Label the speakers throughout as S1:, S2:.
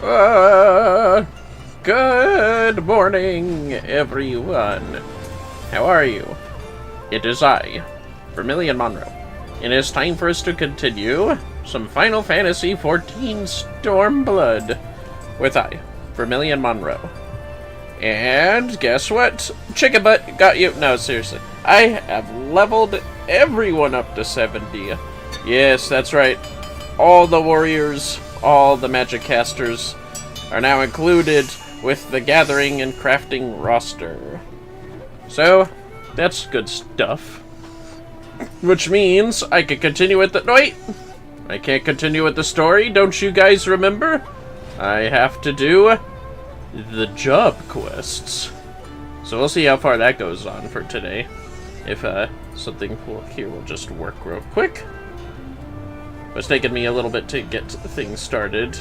S1: Good morning, everyone. How are you? It is I, Vermillion Monroe. It is time for us to continue some Final Fantasy XIV Stormblood with I, Vermillion Monroe. And guess what? Chicken butt got you. No, seriously. I have leveled everyone up to 70. Yes, that's right. All the warriors, all the magic casters are now included with the gathering and crafting roster. So, that's good stuff. Which means I can continue with the... No, wait! I can't continue with the story, don't you guys remember? I have to do the job quests. So we'll see how far that goes on for today. If something here will just work real quick. It's taken me a little bit to get things started,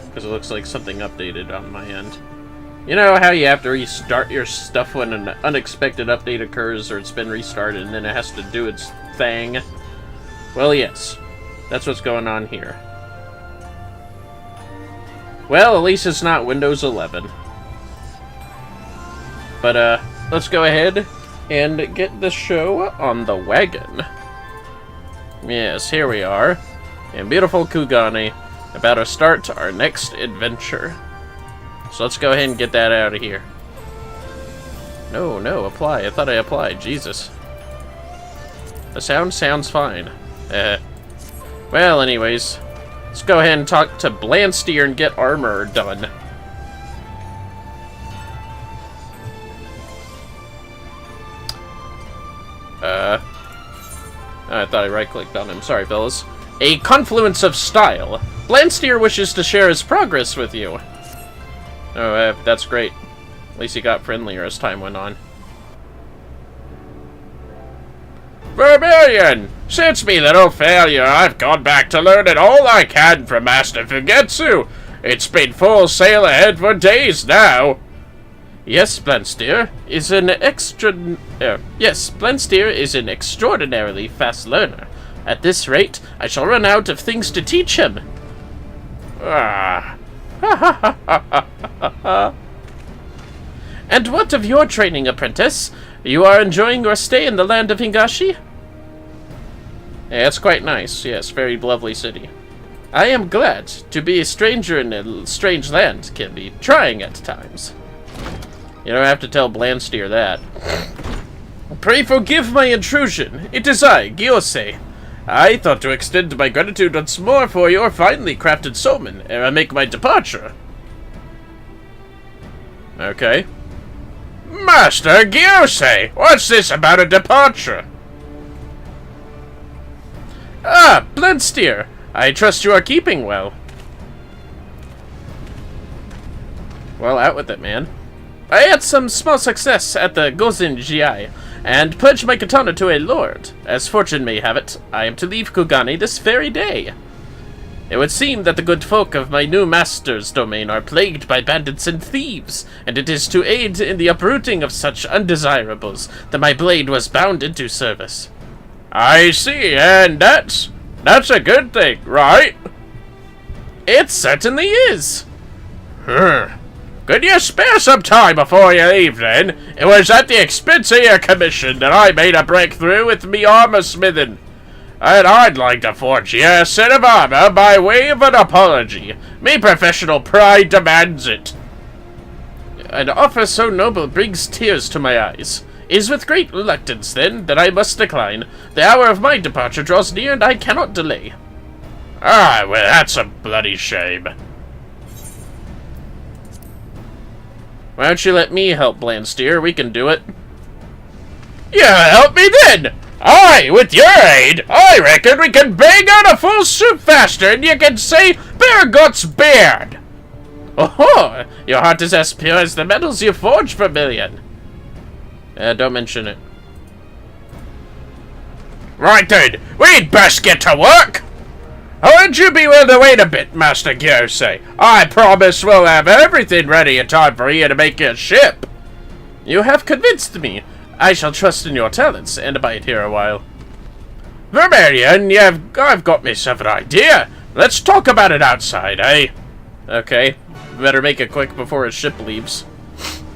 S1: because it looks like something updated on my end. You know how you have to restart your stuff when an unexpected update occurs, or it's been restarted and then it has to do its thing? Well, yes. That's what's going on here. Well, at least it's not Windows 11. But, let's go ahead and get the show on the wagon. Yes, here we are. In beautiful Kugane, about to start our next adventure. So let's go ahead and get that out of here. No, apply. I thought I applied. Jesus. The sound sounds fine. Well, anyways, let's go ahead and talk to Blandsteer and get armor done. I thought I right-clicked on him. Sorry, fellas. A confluence of style. Blandsteer wishes to share his progress with you. Oh, that's great. At least he got friendlier as time went on. Vermillion! Since me little failure, I've gone back to learning all I can from Master Fugetsu. It's been full sail ahead for days now. Yes, Blandsteer is an extraordinarily fast learner. At this rate, I shall run out of things to teach him. And what of your training, apprentice? You are enjoying your stay in the land of Higashi? Yeah, it's quite nice. Yes, very lovely city. I am glad. To be a stranger in a strange land can be trying at times. You don't have to tell Blandsteer that. Pray forgive my intrusion. It is I, Gyosei. I thought to extend my gratitude once more for your finely crafted somen ere I make my departure. Okay. Master Gyosei, what's this about a departure? Ah, Blandsteer, I trust you are keeping well. Well, out with it, man. I had some small success at the Gozen GI, and pledged my katana to a lord. As fortune may have it, I am to leave Kugane this very day. It would seem that the good folk of my new master's domain are plagued by bandits and thieves, and it is to aid in the uprooting of such undesirables that my blade was bound into service. I see, and that's a good thing, right? It certainly is. Could you spare some time before you leave, then? It was at the expense of your commission that I made a breakthrough with me armor smithing. And I'd like to forge you a set of armor by way of an apology. Me professional pride demands it. An offer so noble brings tears to my eyes. It is with great reluctance, then, that I must decline. The hour of my departure draws near, and I cannot delay. Ah, well, that's a bloody shame. Why don't you let me help, Blandsteer? We can do it. Yeah, help me then! Aye, with your aid, I reckon we can bang out a full soup faster and you can say Beargot's beard! Oh, your heart is as pure as the metals you forge, Vermillion. Don't mention it. Right then, we'd best get to work! Would you be willing to wait a bit, Master Gyosei? I promise we'll have everything ready in time for you to make your ship. You have convinced me. I shall trust in your talents and abide here a while. Vermillion, I've got myself an idea. Let's talk about it outside, eh? Okay. Better make it quick before his ship leaves.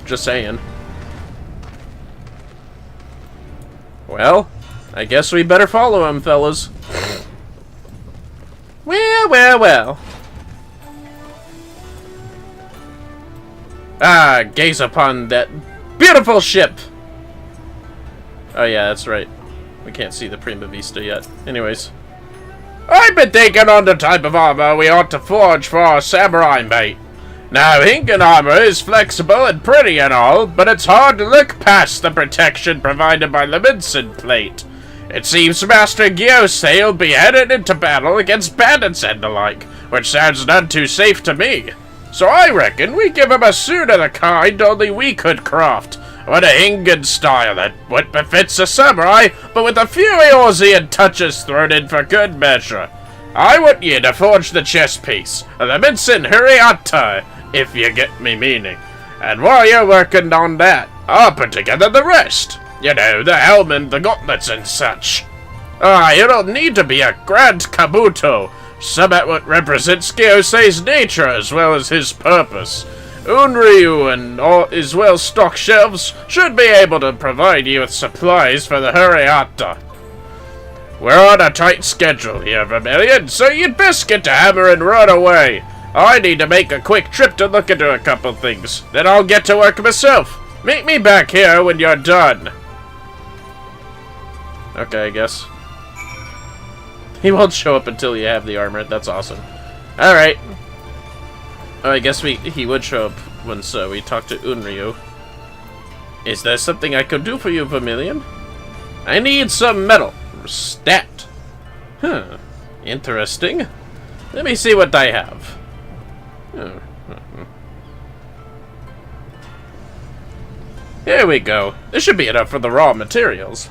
S1: Just saying. Well, I guess we better follow him, fellas. Well, well, well. Ah, gaze upon that beautiful ship! Oh yeah, that's right. We can't see the Prima Vista yet. Anyways. I've been thinking on the type of armor we ought to forge for our samurai mate. Now, Incan armor is flexible and pretty and all, but it's hard to look past the protection provided by the Minson plate. It seems Master Gyosei will be headed into battle against bandits and the like, which sounds none too safe to me. So I reckon we give him a suit of the kind only we could craft, with a Hingan style that what befits a samurai, but with a few Eorzean touches thrown in for good measure. I want you to forge the chest piece of the Minson Huriata, if you get me meaning. And while you're working on that, I'll put together the rest. You know, the helmet, the gauntlets and such. It'll need to be a grand kabuto, somewhat what represents Gyosei's nature as well as his purpose. Unryu and all his well-stocked shelves should be able to provide you with supplies for the Huriata. We're on a tight schedule here, Vermillion, so you'd best get to hammering right away. I need to make a quick trip to look into a couple things. Then I'll get to work myself. Meet me back here when you're done. Okay, I guess. He won't show up until you have the armor. That's awesome. Alright. Oh, I guess he would show up once we talk to Unryu. Is there something I could do for you, Vermillion? I need some metal. Stat. Huh. Interesting. Let me see what I have. Here we go. This should be enough for the raw materials.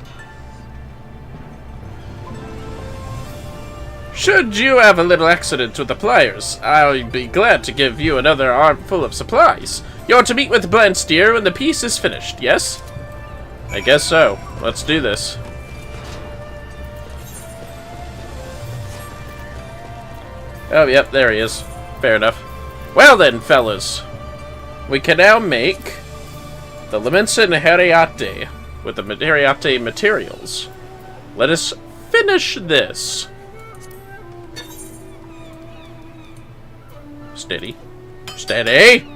S1: Should you have a little accident with the pliers, I'll be glad to give you another arm full of supplies. You're to meet with Blansteer when the piece is finished, yes? I guess so. Let's do this. Oh, yep, there he is. Fair enough. Well then, fellas. We can now make the Minson Huriata with the Huriata materials. Let us finish this. Steady. Steady!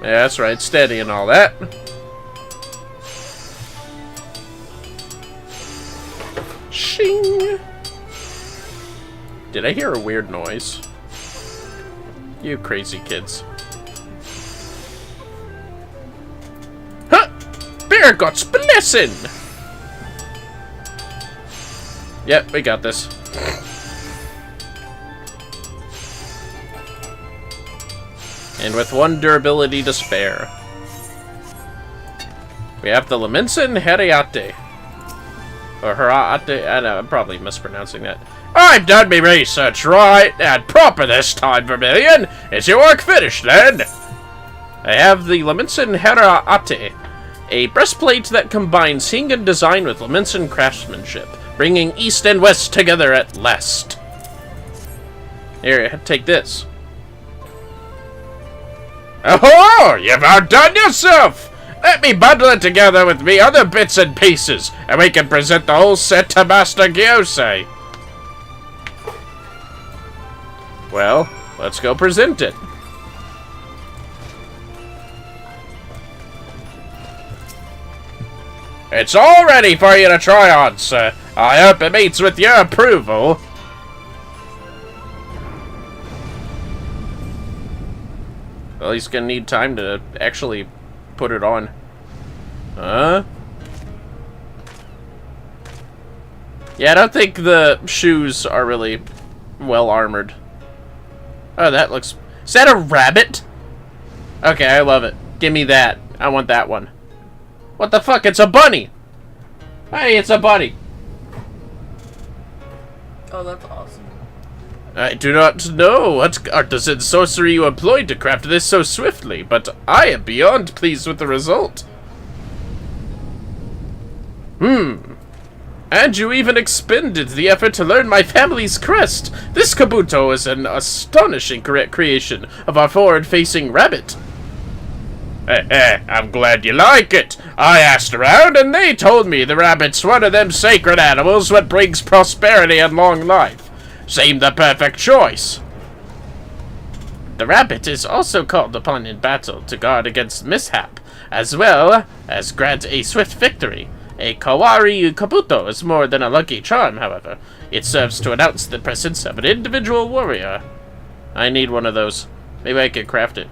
S1: Yeah, that's right, steady and all that. Shing! Did I hear a weird noise? You crazy kids. Huh! Bear God's blessing! Yep, we got this. And with one durability to spare. We have the Minson Huriata. Or Huriata, I know, I'm probably mispronouncing that. I've done me research right and proper this time, Vermillion. Is your work finished, then? I have the Minson Huriata, a breastplate that combines Hingan design with Minson craftsmanship, bringing East and West together at last. Here, take this. Oh, you've outdone yourself! Let me bundle it together with me other bits and pieces, and we can present the whole set to Master Gyosei. Well, let's go present it. It's all ready for you to try on, sir. I hope it meets with your approval. Well, he's gonna need time to actually put it on. Huh? Yeah, I don't think the shoes are really well armored. Oh, that looks... Is that a rabbit? Okay, I love it. Give me that. I want that one. What the fuck? It's a bunny! Hey, it's a bunny!
S2: Oh, that's awesome.
S1: I do not know what arts and sorcery you employed to craft this so swiftly, but I am beyond pleased with the result. And you even expended the effort to learn my family's crest. This kabuto is an astonishing creation of our forward-facing rabbit. I'm glad you like it. I asked around, and they told me the rabbit's one of them sacred animals what brings prosperity and long life. Seemed the perfect choice. The rabbit is also called upon in battle to guard against mishap, as well as grant a swift victory. A Kawari Kabuto is more than a lucky charm, however. It serves to announce the presence of an individual warrior. I need one of those. Maybe I could craft it.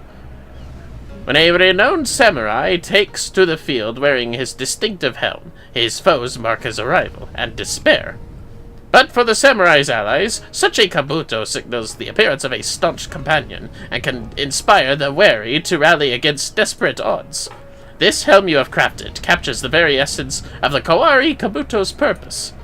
S1: When a renowned samurai takes to the field wearing his distinctive helm, his foes mark his arrival and despair. But for the samurai's allies, such a kabuto signals the appearance of a staunch companion and can inspire the wary to rally against desperate odds. This helm you have crafted captures the very essence of the Kawari Kabuto's purpose.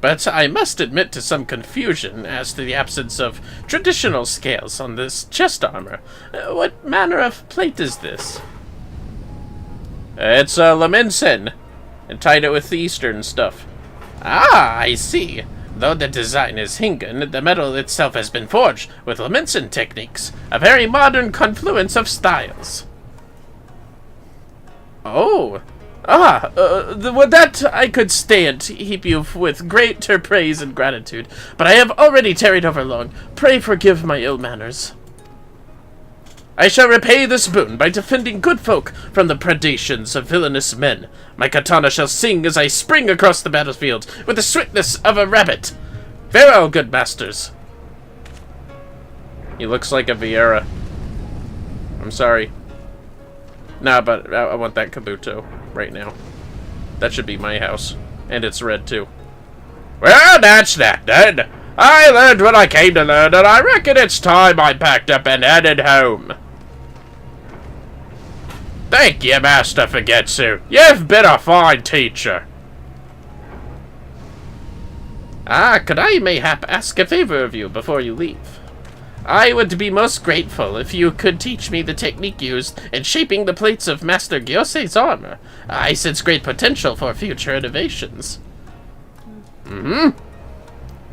S1: But I must admit to some confusion as to the absence of traditional scales on this chest armor. What manner of plate is this? It's a laminsen, and tied it with the Eastern stuff. Ah, I see. Though the design is Hingan, the metal itself has been forged with laminsen techniques, a very modern confluence of styles. Oh. That I could stay and heap you with greater praise and gratitude, but I have already tarried over long. Pray forgive my ill manners. I shall repay this boon by defending good folk from the predations of villainous men. My katana shall sing as I spring across the battlefield with the swiftness of a rabbit. Farewell, good masters. He looks like a Vieira. I'm sorry. Nah, but I want that Kabuto right now. That should be my house. And it's red, too. Well, that's that, then. I learned what I came to learn, and I reckon it's time I packed up and headed home. Thank you, Master Fugetsu. You've been a fine teacher. Could I mayhap ask a favor of you before you leave? I would be most grateful if you could teach me the technique used in shaping the plates of Master Gyose's armor. I sense great potential for future innovations.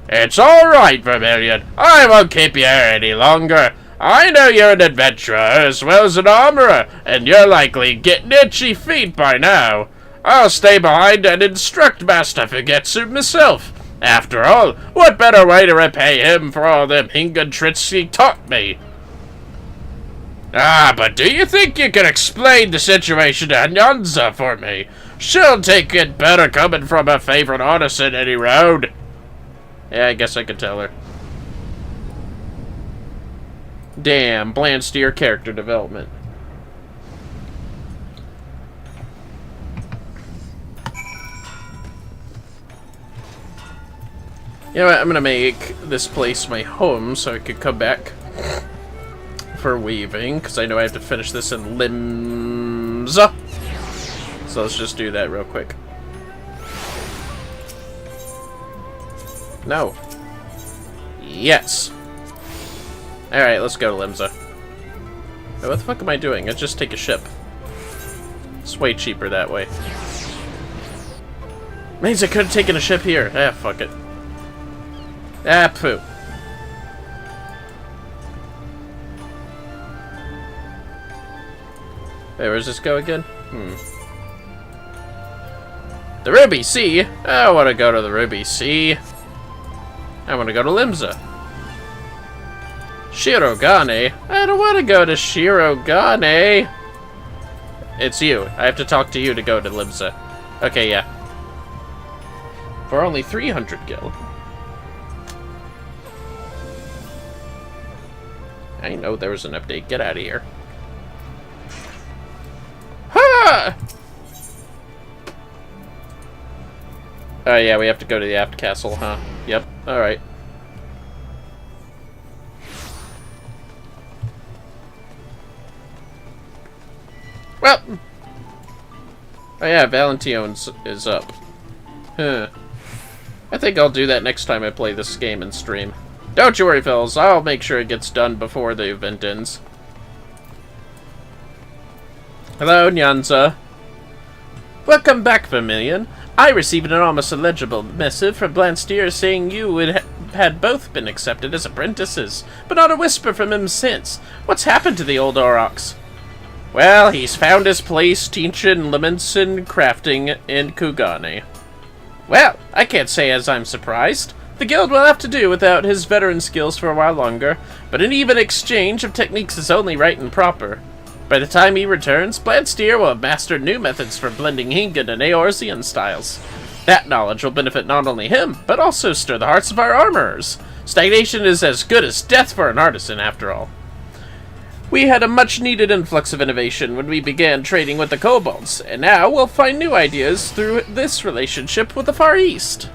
S1: It's alright, Vermillion. I won't keep you here any longer. I know you're an adventurer as well as an armorer, and you're likely getting itchy feet by now. I'll stay behind and instruct Master Fugetsu myself. After all, what better way to repay him for all them Hingan tricks he taught me? But do you think you can explain the situation to Nyanshua for me? She'll take it better coming from her favorite artisan any road. Yeah, I guess I could tell her. Damn, bland steer character development. You know what, I'm gonna make this place my home so I could come back for weaving, because I know I have to finish this in Limsa. So let's just do that real quick. No. Yes. Alright, let's go to Limsa. Wait, what the fuck am I doing? Let's just take a ship. It's way cheaper that way. Means I could have taken a ship here. Ah, fuck it. Ah, poo. Wait, where's this go again? The Ruby Sea? I don't want to go to the Ruby Sea. I want to go to Limsa. Shirogane? I don't want to go to Shirogane. It's you. I have to talk to you to go to Limsa. Okay, yeah. For only 300 gil. I know there was an update. Get out of here. Ha! Oh yeah, we have to go to the Apt Castle, huh? Yep. Alright. Well. Oh yeah, Valention's is up. Huh. I think I'll do that next time I play this game and stream. Don't you worry, fellas. I'll make sure it gets done before the event ends. Hello, Nyanshua. Welcome back, Vermillion. I received an almost illegible missive from Blansteer saying you had both been accepted as apprentices, but not a whisper from him since. What's happened to the old Aurochs? Well, he's found his place teaching Liminson crafting in Kugane. Well, I can't say as I'm surprised. The guild will have to do without his veteran skills for a while longer, but an even exchange of techniques is only right and proper. By the time he returns, Blansteer will have mastered new methods for blending Hingan and Eorzean styles. That knowledge will benefit not only him, but also stir the hearts of our armorers. Stagnation is as good as death for an artisan, after all. We had a much-needed influx of innovation when we began trading with the kobolds, and now we'll find new ideas through this relationship with the Far East.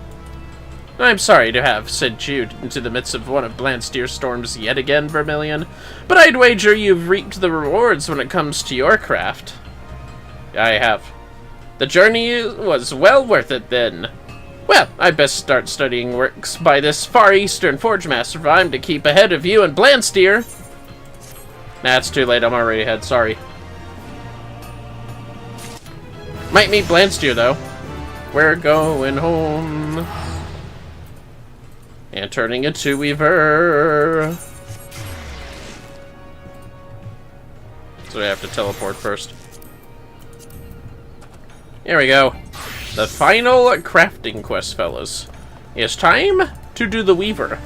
S1: I'm sorry to have sent you into the midst of one of Blansteer's storms yet again, Vermillion, but I'd wager you've reaped the rewards when it comes to your craft. I have. The journey was well worth it, then. Well, I'd best start studying works by this Far Eastern Forge Master if I'm to keep ahead of you and Blansteer. Nah, it's too late. I'm already ahead. Sorry. Might meet Blansteer, though. We're going home. And turning into Weaver. So we have to teleport first. Here we go. The final crafting quest, fellas. It's time to do the Weaver.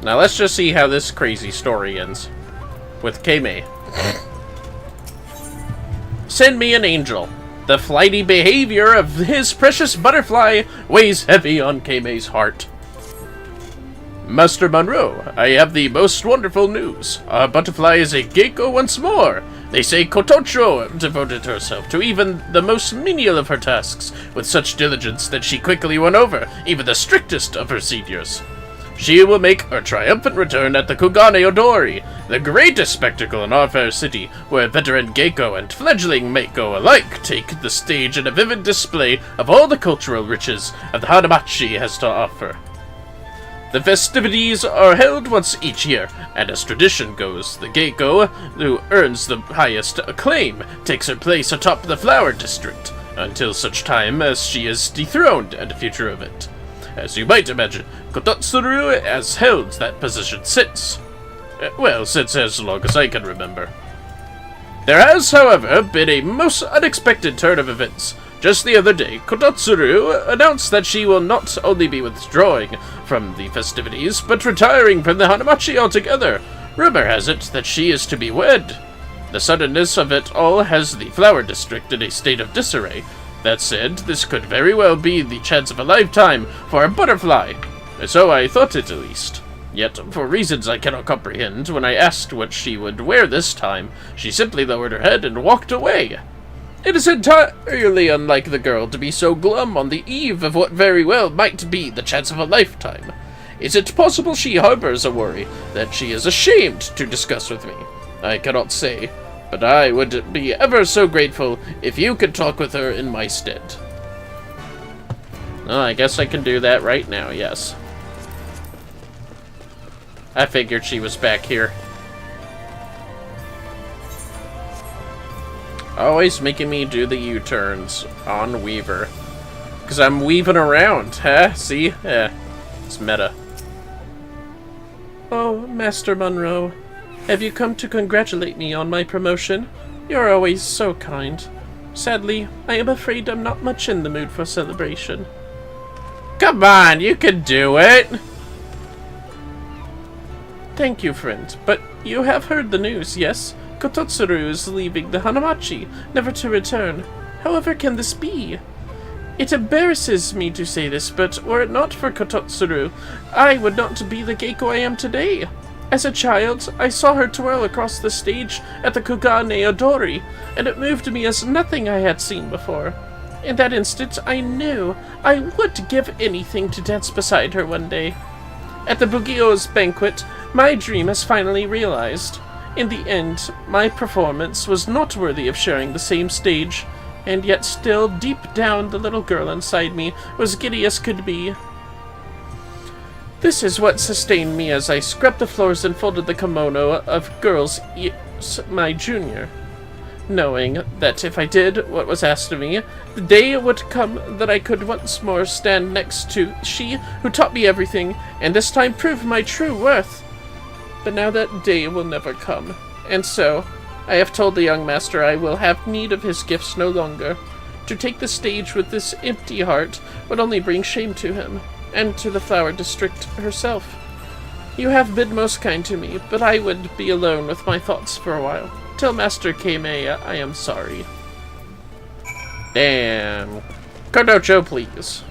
S1: Now let's just see how this crazy story ends. With K-May. Send me an angel. The flighty behavior of his precious butterfly weighs heavy on K-May's heart. Master Monroe, I have the most wonderful news. Our butterfly is a geiko once more. They say Cottage devoted herself to even the most menial of her tasks with such diligence that she quickly won over even the strictest of her seniors. She will make her triumphant return at the Kugane Odori, the greatest spectacle in our fair city, where veteran geiko and fledgling mako alike take the stage in a vivid display of all the cultural riches of the Hanamachi has to offer. The festivities are held once each year, and as tradition goes, the geiko who earns the highest acclaim takes her place atop the flower district, until such time as she is dethroned and a future of it. As you might imagine, Kotatsuru has held that position since. Well, since as long as I can remember. There has, however, been a most unexpected turn of events. Just the other day, Kotatsuru announced that she will not only be withdrawing from the festivities, but retiring from the Hanamachi altogether. Rumor has it that she is to be wed. The suddenness of it all has the flower district in a state of disarray. That said, this could very well be the chance of a lifetime for a butterfly. So I thought it, at least. Yet, for reasons I cannot comprehend, when I asked what she would wear this time, she simply lowered her head and walked away. It is entirely unlike the girl to be so glum on the eve of what very well might be the chance of a lifetime. Is it possible she harbors a worry that she is ashamed to discuss with me? I cannot say. But I would be ever so grateful if you could talk with her in my stead. Well, I guess I can do that right now, yes. I figured she was back here. Always making me do the U-turns on Weaver. Because I'm weaving around, huh? See? It's meta. Oh, Master Monroe. Have you come to congratulate me on my promotion? You're always so kind. Sadly, I am afraid I'm not much in the mood for celebration. Come on, you can do it! Thank you, friend, but you have heard the news, yes? Kotatsuru is leaving the Hanamachi, never to return. However can this be? It embarrasses me to say this, but were it not for Kotatsuru, I would not be the geiko I am today. As a child, I saw her twirl across the stage at the Kugane Odori, and it moved me as nothing I had seen before. In that instant, I knew I would give anything to dance beside her one day. At the Bugio's banquet, my dream is finally realized. In the end, my performance was not worthy of sharing the same stage, and yet still deep down the little girl inside me was giddy as could be. This is what sustained me as I scrubbed the floors and folded the kimono of girls my junior. Knowing that if I did what was asked of me, the day would come that I could once more stand next to she who taught me everything, and this time prove my true worth. But now that day will never come, and so I have told the young master I will have need of his gifts no longer. To take the stage with this empty heart would only bring shame to him, and to the flower district herself. You have been most kind to me, but I would be alone with my thoughts for a while. Tell Master K-May I am sorry. Damn. Kotocho, please.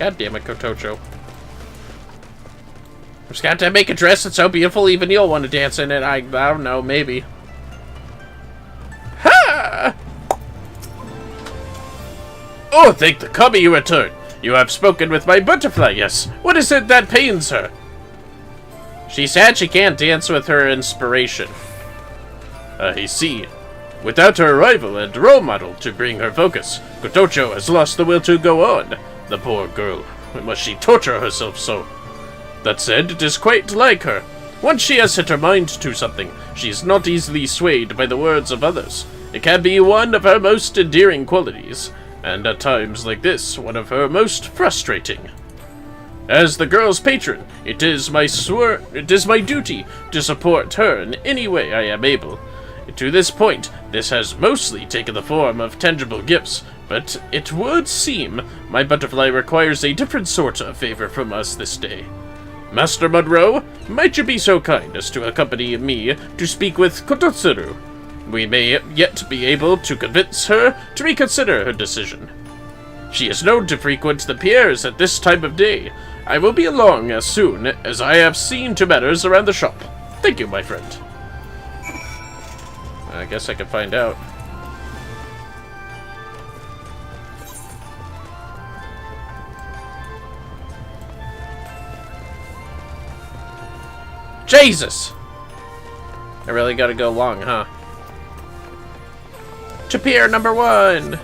S1: God damn it, Kotocho. Just got to make a dress that's so beautiful even you'll want to dance in it. I don't know, maybe. Ha! Oh, thank the Kami you returned. You have spoken with my butterfly, yes. What is it that pains her? She said she can't dance with her inspiration. I see. Without her rival and role model to bring her focus, Kotocho has lost the will to go on. The poor girl. Why must she torture herself so? That said, it is quite like her. Once she has set her mind to something, she is not easily swayed by the words of others. It can be one of her most endearing qualities, and at times like this, one of her most frustrating. As the girl's patron, it is my duty to support her in any way I am able. To this point, this has mostly taken the form of tangible gifts, but it would seem my butterfly requires a different sort of favor from us this day. Master Monroe, might you be so kind as to accompany me to speak with Kototsuru? We may yet be able to convince her to reconsider her decision. She is known to frequent the piers at this time of day. I will be along as soon as I have seen to matters around the shop. Thank you, my friend. I guess I can find out. Jesus! I really gotta go long, huh? To pier number 1!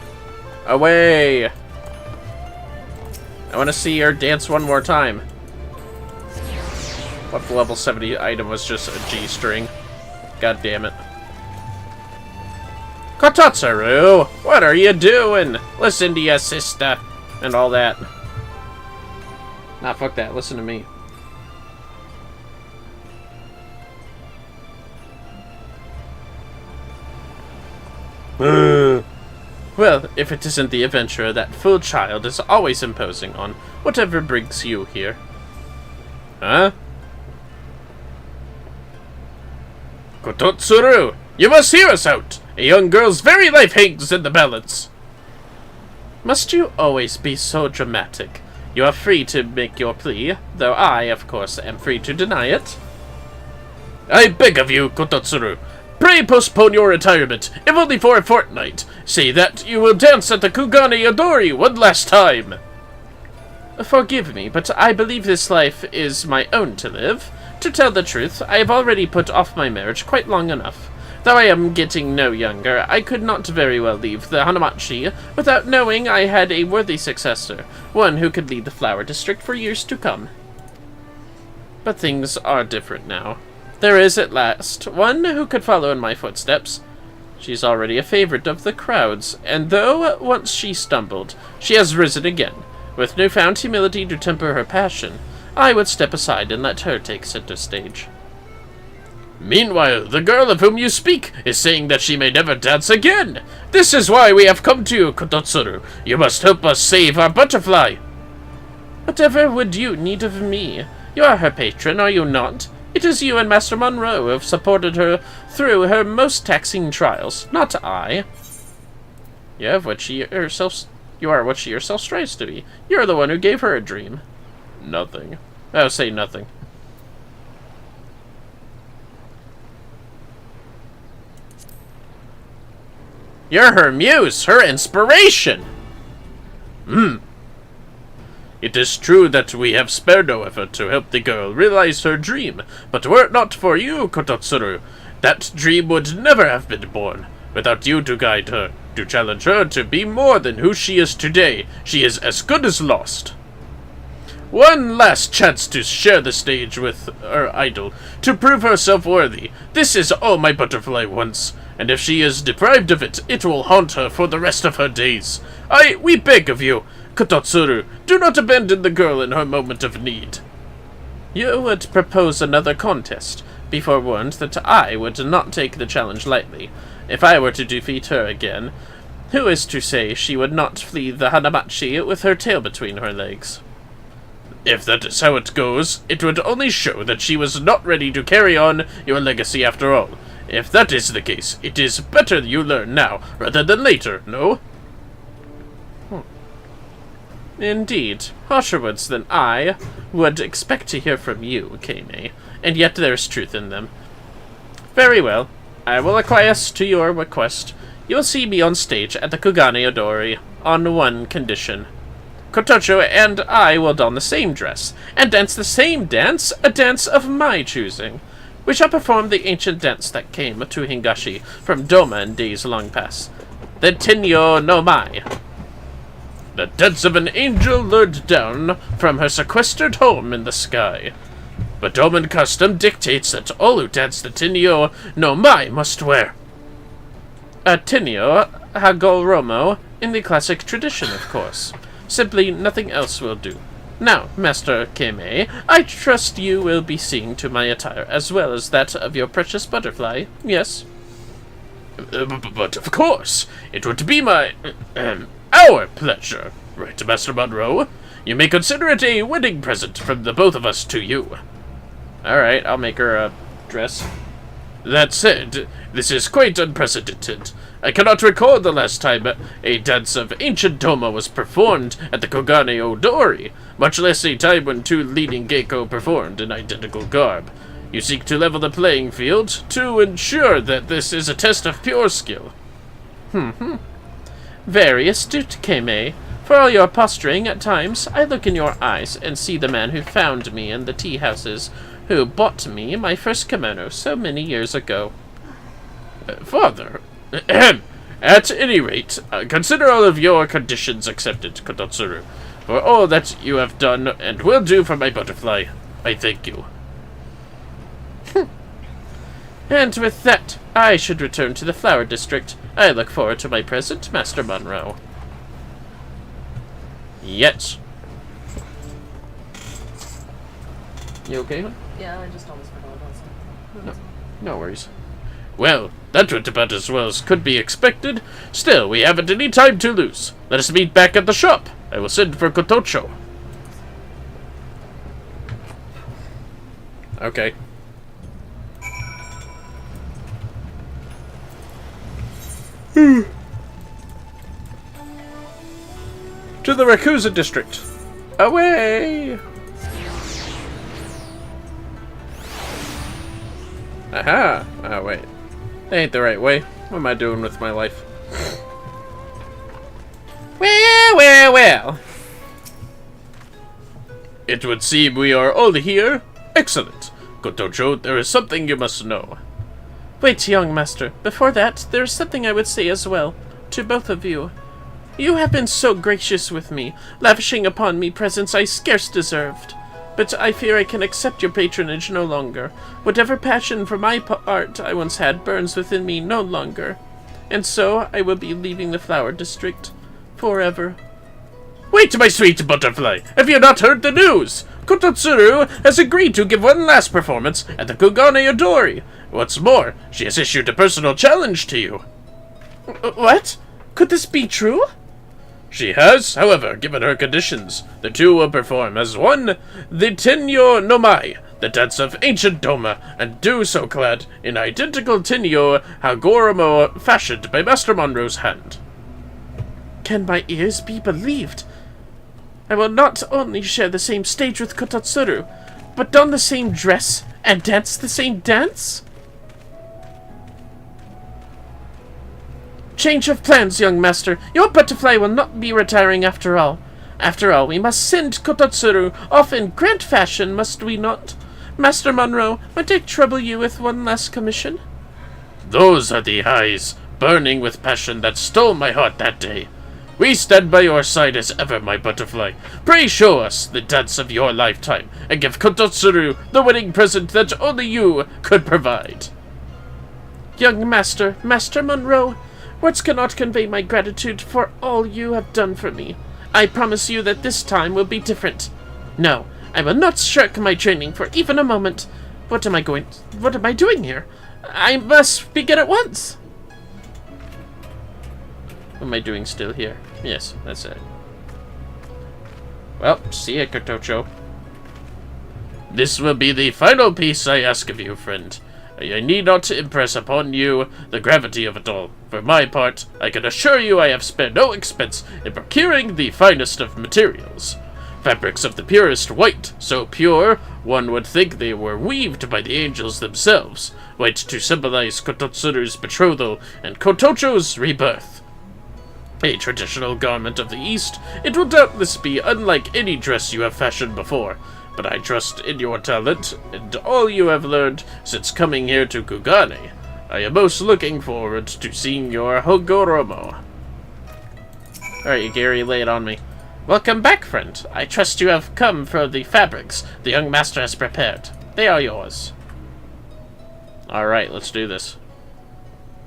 S1: Away! I want to see her dance one more time. What if the level 70 item was just a G-string? God damn it. Kototsuru! What are you doing? Listen to your sister. And all that. Nah, fuck that. Listen to me. Well, if it isn't the adventurer that fool child is always imposing on, whatever brings you here. Huh? Kototsuru! You must hear us out! A young girl's very life hangs in the balance! Must you always be so dramatic? You are free to make your plea, though I, of course, am free to deny it. I beg of you, Kototsuru, pray postpone your retirement, if only for a fortnight. Say that you will dance at the Kugane Yadori one last time. Forgive me, but I believe this life is my own to live. To tell the truth, I have already put off my marriage quite long enough. Though I am getting no younger, I could not very well leave the Hanamachi without knowing I had a worthy successor, one who could lead the flower district for years to come. But things are different now. There is, at last, one who could follow in my footsteps. She's already a favorite of the crowds, and though once she stumbled, she has risen again. With newfound humility to temper her passion, I would step aside and let her take center stage. Meanwhile, the girl of whom you speak is saying that she may never dance again. This is why we have come to you, Kototsuru. You must help us save our butterfly. Whatever would you need of me? You are her patron, are you not? It is you and Master Monroe who have supported her through her most taxing trials, not I. You are what she yourself strives to be. You're the one who gave her a dream. Nothing. Oh, say nothing. You're her muse, her inspiration! It is true that we have spared no effort to help the girl realize her dream, but were it not for you, Kototsuru, that dream would never have been born. Without you to guide her, to challenge her to be more than who she is today, she is as good as lost. One last chance to share the stage with our idol, to prove herself worthy. This is all my butterfly wants, and if she is deprived of it, it will haunt her for the rest of her days. We beg of you, Kototsuru, do not abandon the girl in her moment of need. You would propose another contest. Be forewarned that I would not take the challenge lightly. If I were to defeat her again, who is to say she would not flee the Hanamachi with her tail between her legs? If that is how it goes, it would only show that she was not ready to carry on your legacy after all. If that is the case, it is better you learn now, rather than later, no? Indeed, harsher words than I would expect to hear from you, Kame, and yet there's truth in them. Very well, I will acquiesce to your request. You'll see me on stage at the Kugane Odori, on one condition. Kotocho and I will don the same dress, and dance the same dance, a dance of my choosing. We shall perform the ancient dance that came to Hingashi from Doma in days long past. The Tenyo no Mai. The dance of an angel lured down from her sequestered home in the sky. But Doman custom dictates that all who dance the Tenyo no Mai must wear a Tenyo Hagoromo in the classic tradition, of course. Simply nothing else will do. Now, Master Kame, I trust you will be seeing to my attire, as well as that of your precious butterfly, yes? But of course, it would be our pleasure, right, Master Monroe? You may consider it a wedding present from the both of us to you. Alright, I'll make her a dress. That said, this is quite unprecedented. I cannot recall the last time a dance of ancient Doma was performed at the Kugane Odori, much less a time when two leading geiko performed in identical garb. You seek to level the playing field to ensure that this is a test of pure skill. Very astute, Kame. For all your posturing at times, I look in your eyes and see the man who found me in the tea houses, who bought me my first kimono so many years ago. Father, at any rate, consider all of your conditions accepted, Kototsuru. For all that you have done and will do for my butterfly, I thank you. And with that, I should return to the Flower District. I look forward to my present, Master Monroe. Yes. You okay, hon?
S2: Yeah, I just almost forgot about something.
S1: No worries. Well, that went about as well as could be expected. Still, we haven't any time to lose. Let us meet back at the shop. I will send for Kotocho. Okay. To the Rakuza district. Away! Aha! Oh, wait. That ain't the right way. What am I doing with my life? Well. It would seem we are all here. Excellent. Kotocho, there is something you must know.
S3: Wait, young master. Before that, there is something I would say as well. To both of you. You have been so gracious with me, lavishing upon me presents I scarce deserved. But I fear I can accept your patronage no longer. Whatever passion for my art I once had burns within me no longer. And so I will be leaving the Flower District. Forever.
S1: Wait, my sweet butterfly! Have you not heard the news? Kototsuru has agreed to give one last performance at the Kugane Odori. What's more, she has issued a personal challenge to you.
S3: What? Could this be true?
S1: She has, however, given her conditions. The two will perform as one, the Tenyo no Mai, the dance of ancient Doma, and do so clad in identical Tenyo Hagoromo fashioned by Master Monroe's hand.
S3: Can my ears be believed? I will not only share the same stage with Kototsuru, but don the same dress and dance the same dance? Change of plans, young master. Your butterfly will not be retiring after all. After all, we must send Kototsuru off in grand fashion, must we not? Master Monroe, might I trouble you with one last commission?
S1: Those are the eyes, burning with passion, that stole my heart that day.
S3: We stand by your side as ever, my butterfly. Pray show us the dance of your lifetime, and give Kototsuru the winning present that only you could provide.
S4: Young Master, Master Monroe, words cannot convey my gratitude for all you have done for me. I promise you that this time will be different. No, I will not shirk my training for even a moment. What am I doing here? I must begin at once.
S1: What am I doing still here? Yes, that's it. Well, see ya, Kotocho.
S3: This will be the final piece I ask of you, friend. I need not impress upon you the gravity of it all. For my part, I can assure you I have spared no expense in procuring the finest of materials. Fabrics of the purest white, so pure, one would think they were weaved by the angels themselves. White to symbolize Kototsuru's betrothal and Kotocho's rebirth. A traditional garment of the East, it will doubtless be unlike any dress you have fashioned before, but I trust in your talent and all you have learned since coming here to Kugane. I am most looking forward to seeing your Hagoromo.
S1: Alright, Gary, lay it on me.
S4: Welcome back, friend. I trust you have come for the fabrics the young master has prepared. They are yours.
S1: Alright, let's do this.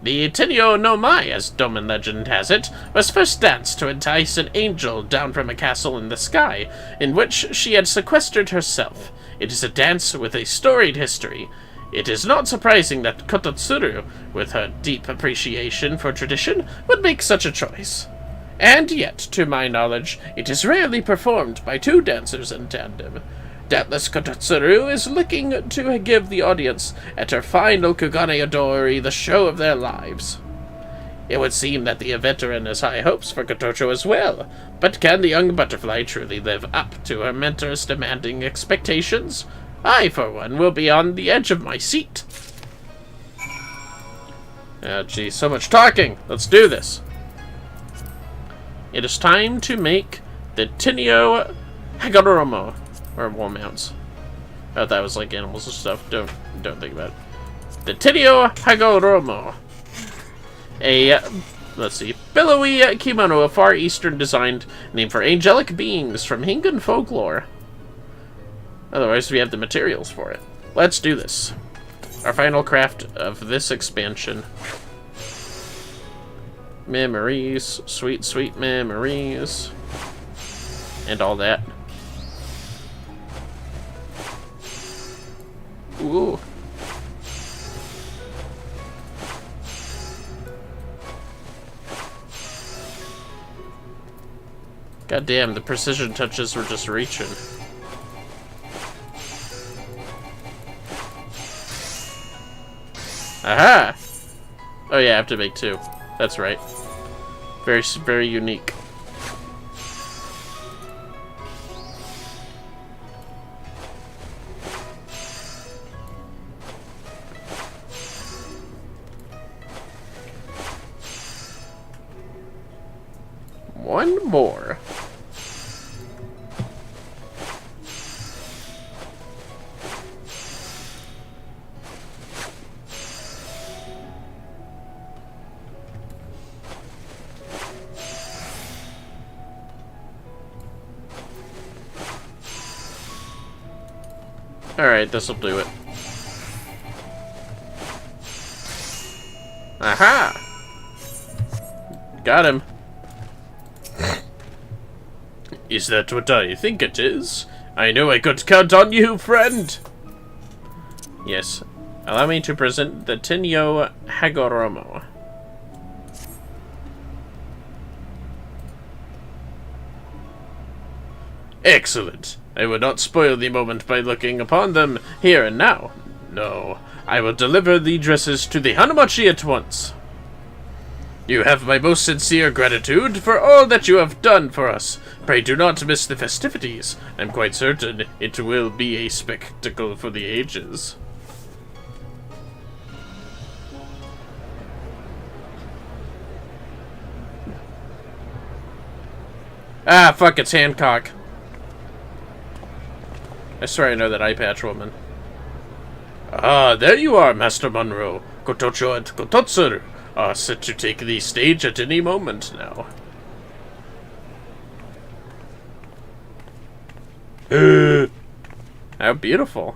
S4: The Tenyo no Mai, as Doman legend has it, was first danced to entice an angel down from a castle in the sky, in which she had sequestered herself. It is a dance with a storied history. It is not surprising that Kototsuru, with her deep appreciation for tradition, would make such a choice. And yet, to my knowledge, it is rarely performed by two dancers in tandem. Doubtless Kototsuru is looking to give the audience at her final Kugane Odori the show of their lives. It would seem that the veteran has high hopes for Kotocho as well, but can the young butterfly truly live up to her mentor's demanding expectations? I, for one, will be on the edge of my seat.
S1: Oh, geez, so much talking! Let's do this!
S3: It is time to make the Tenyo Hagoromo. Or wall mounts. Oh, that was like animals and stuff. Don't think about it. The Tenyo Hagoromo. Let's see. Billowy kimono of Far Eastern design, named for angelic beings from Hingan folklore. Otherwise, we have the materials for it. Let's do this. Our final craft of this expansion. Memories. Sweet, sweet memories. And all that. Ooh. God damn, the precision touches were just reaching. Aha! Oh yeah, I have to make two. That's right. Very, very unique. One more. Alright, this'll do it. Aha! Got him. Is that what I think it is? I know I could count on you, friend! Yes. Allow me to present the Tenyo Hagoromo. Excellent. I will not spoil the moment by looking upon them here and now. No, I will deliver the dresses to the Hanamachi at once. You have my most sincere gratitude for all that you have done for us. Pray do not miss the festivities. I'm quite certain it will be a spectacle for the ages. Ah, fuck, it's Hancock. I swear I know that eye patch woman. Ah, there you are, Master Monroe. Kotocho and Kototsuru are set to take the stage at any moment now.
S1: How beautiful.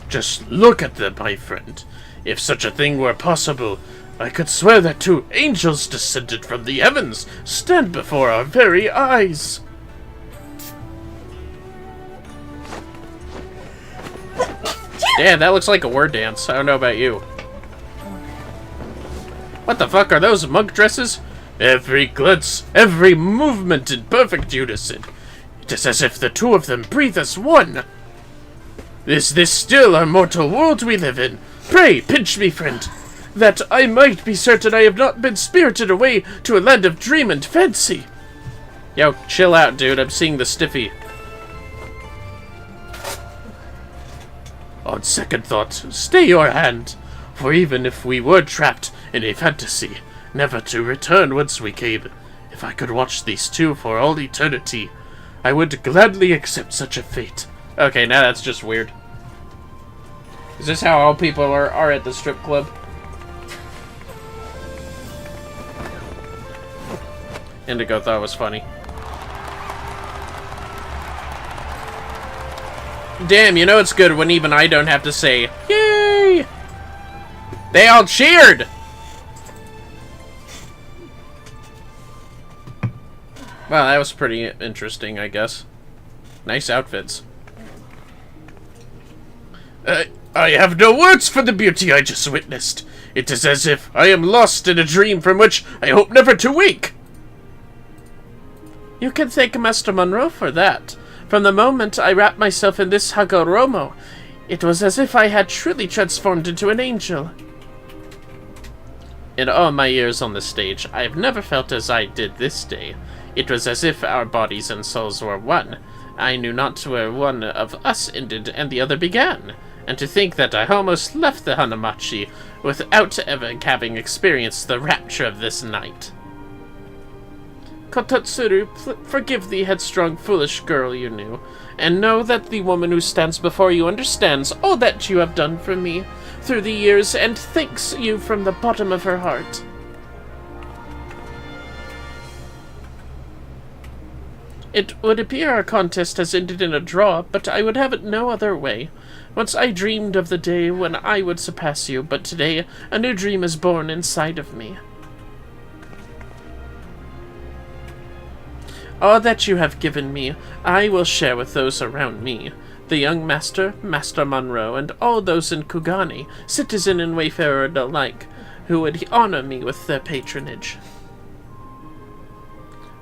S4: Just look at them, my friend. If such a thing were possible, I could swear that two angels descended from the heavens stand before our very eyes.
S1: Damn, that looks like a word dance. I don't know about you. What the fuck are those monk dresses?
S4: Every glance, every movement in perfect unison. It is as if the two of them breathe as one. Is this still our mortal world we live in? Pray, pinch me, friend, that I might be certain I have not been spirited away to a land of dream and fancy.
S1: Yo, chill out, dude. I'm seeing the stiffy.
S4: On second thought, stay your hand, for even if we were trapped in a fantasy, never to return whence we came, if I could watch these two for all eternity, I would gladly accept such a fate.
S1: Okay, now that's just weird. Is this how all people are at the strip club? Indigo thought it was funny. Damn, you know it's good when even I don't have to say, yay! They all cheered! Well, that was pretty interesting, I guess. Nice outfits.
S4: I have no words for the beauty I just witnessed. It is as if I am lost in a dream from which I hope never to wake.
S3: You can thank Master Monroe for that. From the moment I wrapped myself in this Hagoromo, it was as if I had truly transformed into an angel.
S1: In all my years on the stage, I have never felt as I did this day. It was as if our bodies and souls were one. I knew not where one of us ended and the other began. And to think that I almost left the Hanamachi without ever having experienced the rapture of this night.
S3: Kototsuru, forgive the headstrong, foolish girl you knew, and know that the woman who stands before you understands all that you have done for me through the years and thanks you from the bottom of her heart. It would appear our contest has ended in a draw, but I would have it no other way. Once I dreamed of the day when I would surpass you, but today a new dream is born inside of me. All that you have given me, I will share with those around me. The young master, Master Monroe, and all those in Kugane, citizen and wayfarer alike, who would honor me with their patronage.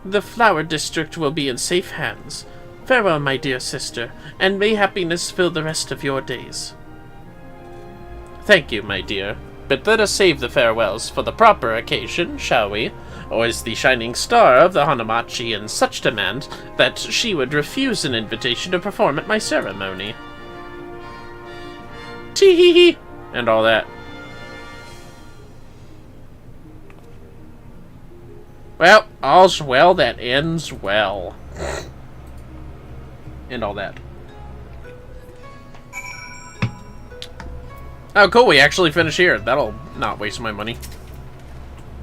S3: The flower district will be in safe hands. Farewell, my dear sister, and may happiness fill the rest of your days.
S1: Thank you, my dear. But let us save the farewells for the proper occasion, shall we? Or is the shining star of the Hanamachi in such demand that she would refuse an invitation to perform at my ceremony? Tee-hee-hee! And all that. Well, all's well that ends well. And all that. Oh, cool, we actually finish here. That'll not waste my money.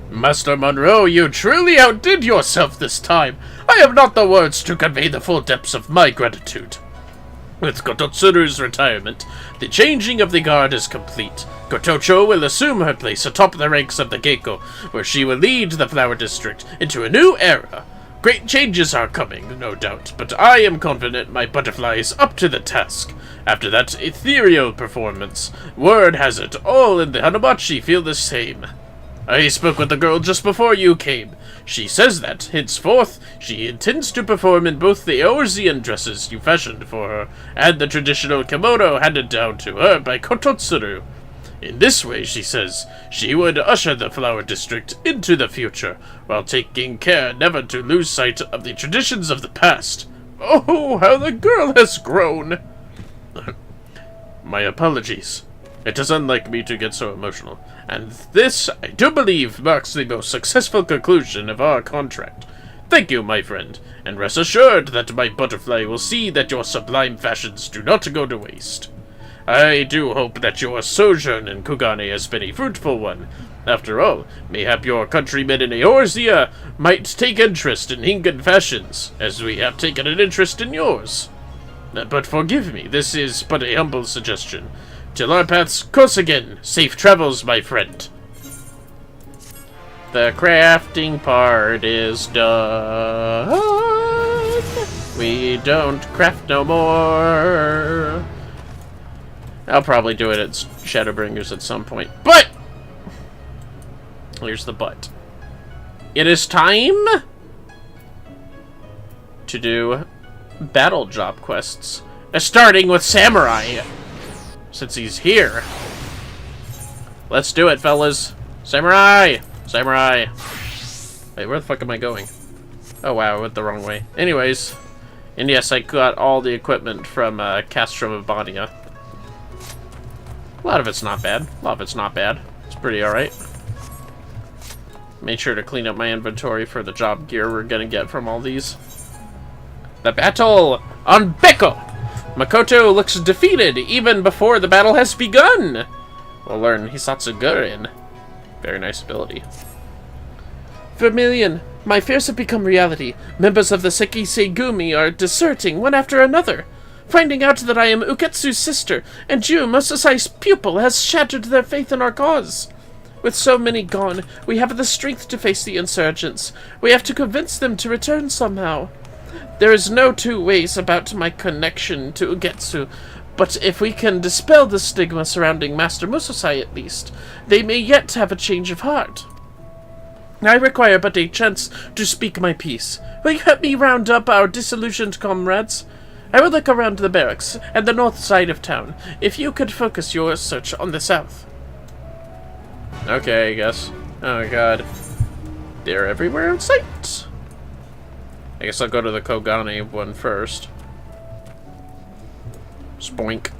S4: Master Monroe, you truly outdid yourself this time. I have not the words to convey the full depths of my gratitude. With Kototsuru's retirement, the changing of the guard is complete. Kotocho will assume her place atop the ranks of the Geiko, where she will lead the Flower District into a new era. Great changes are coming, no doubt, but I am confident my butterfly is up to the task. After that ethereal performance, word has it all in the Hanamachi feel the same. I spoke with the girl just before you came. She says that, henceforth, she intends to perform in both the Eorzean dresses you fashioned for her, and the traditional kimono handed down to her by Kototsuru. In this way, she says, she would usher the Flower District into the future, while taking care never to lose sight of the traditions of the past. Oh, how the girl has grown! My apologies. It is unlike me to get so emotional, and this, I do believe, marks the most successful conclusion of our contract. Thank you, my friend, and rest assured that my butterfly will see that your sublime fashions do not go to waste. I do hope that your sojourn in Kugane has been a fruitful one, After all, mayhap your countrymen in Eorzea might take interest in Incan fashions, as we have taken an interest in yours. But forgive me, this is but a humble suggestion. Till our paths cross again, safe travels, my friend.
S1: The crafting part is done. We don't craft no more. I'll probably do it at Shadowbringers at some point. But! Here's the but. It is time to do battle job quests. Starting with Samurai. Since he's here. Let's do it, fellas. Samurai! Samurai! Wait, where the fuck am I going? Oh wow, I went the wrong way. Anyways. And yes, I got all the equipment from Castrum of Bonia. A lot of it's not bad. A lot of it's not bad. It's pretty alright. Made sure to clean up my inventory for the job gear we're gonna get from all these. The battle on Beko! Makoto looks defeated even before the battle has begun! We'll learn Hisatsugurin. Very nice ability.
S3: Vermillion, my fears have become reality. Members of the Sekisei Gumi are deserting one after another. Finding out that I am Uketsu's sister, and Ju, Mososai's pupil, has shattered their faith in our cause. With so many gone, we have the strength to face the insurgents. We have to convince them to return somehow. There is no two ways about my connection to Ugetsu, but if we can dispel the stigma surrounding Master Musosai at least, they may yet have a change of heart. I require but a chance to speak my piece. Will you help me round up our disillusioned comrades? I will look around the barracks and the north side of town, if you could focus your search on the south.
S1: Okay, I guess. Oh god. They're everywhere in sight. I guess I'll go to the Kogane one first. Spoink.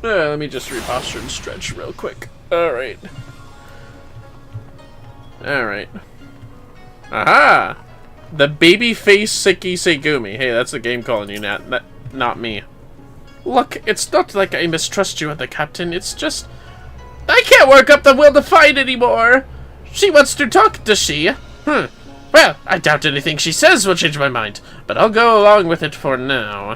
S1: Let me just reposture and stretch real quick. Alright. Alright. Aha! The babyface Sekisei Gumi. Hey, that's the game calling you, not me.
S3: Look, it's not like I mistrust you and the captain, it's just... I can't work up the will to fight anymore! She wants to talk, does she? Well, I doubt anything she says will change my mind, but I'll go along with it for now.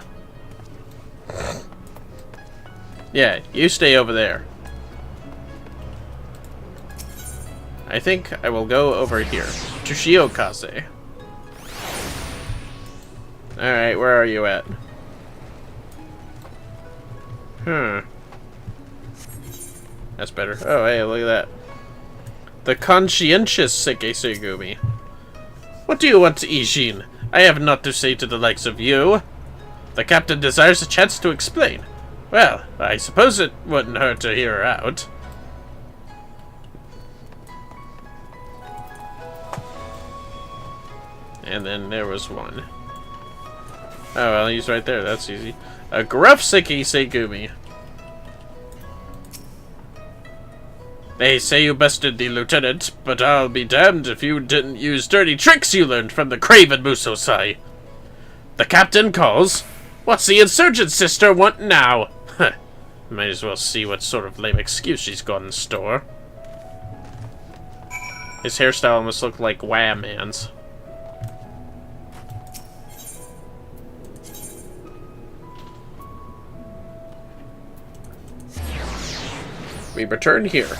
S1: Yeah, you stay over there. I think I will go over here. To Shiokaze. Alright, where are you at? That's better. Oh, hey, look at that. The conscientious Sekisei Gumi. What do you want, Ijin? I have naught to say to the likes of you. The captain desires a chance to explain. Well, I suppose it wouldn't hurt to hear her out. And then there was one. Oh, well, he's right there. That's easy. A gruff Sekisei Gumi. They say you bested the lieutenant, but I'll be damned if you didn't use dirty tricks you learned from the craven Musosai. The captain calls. What's the insurgent sister want now? Might as well see what sort of lame excuse she's got in store. His hairstyle almost looked like Wham Man's. We return here.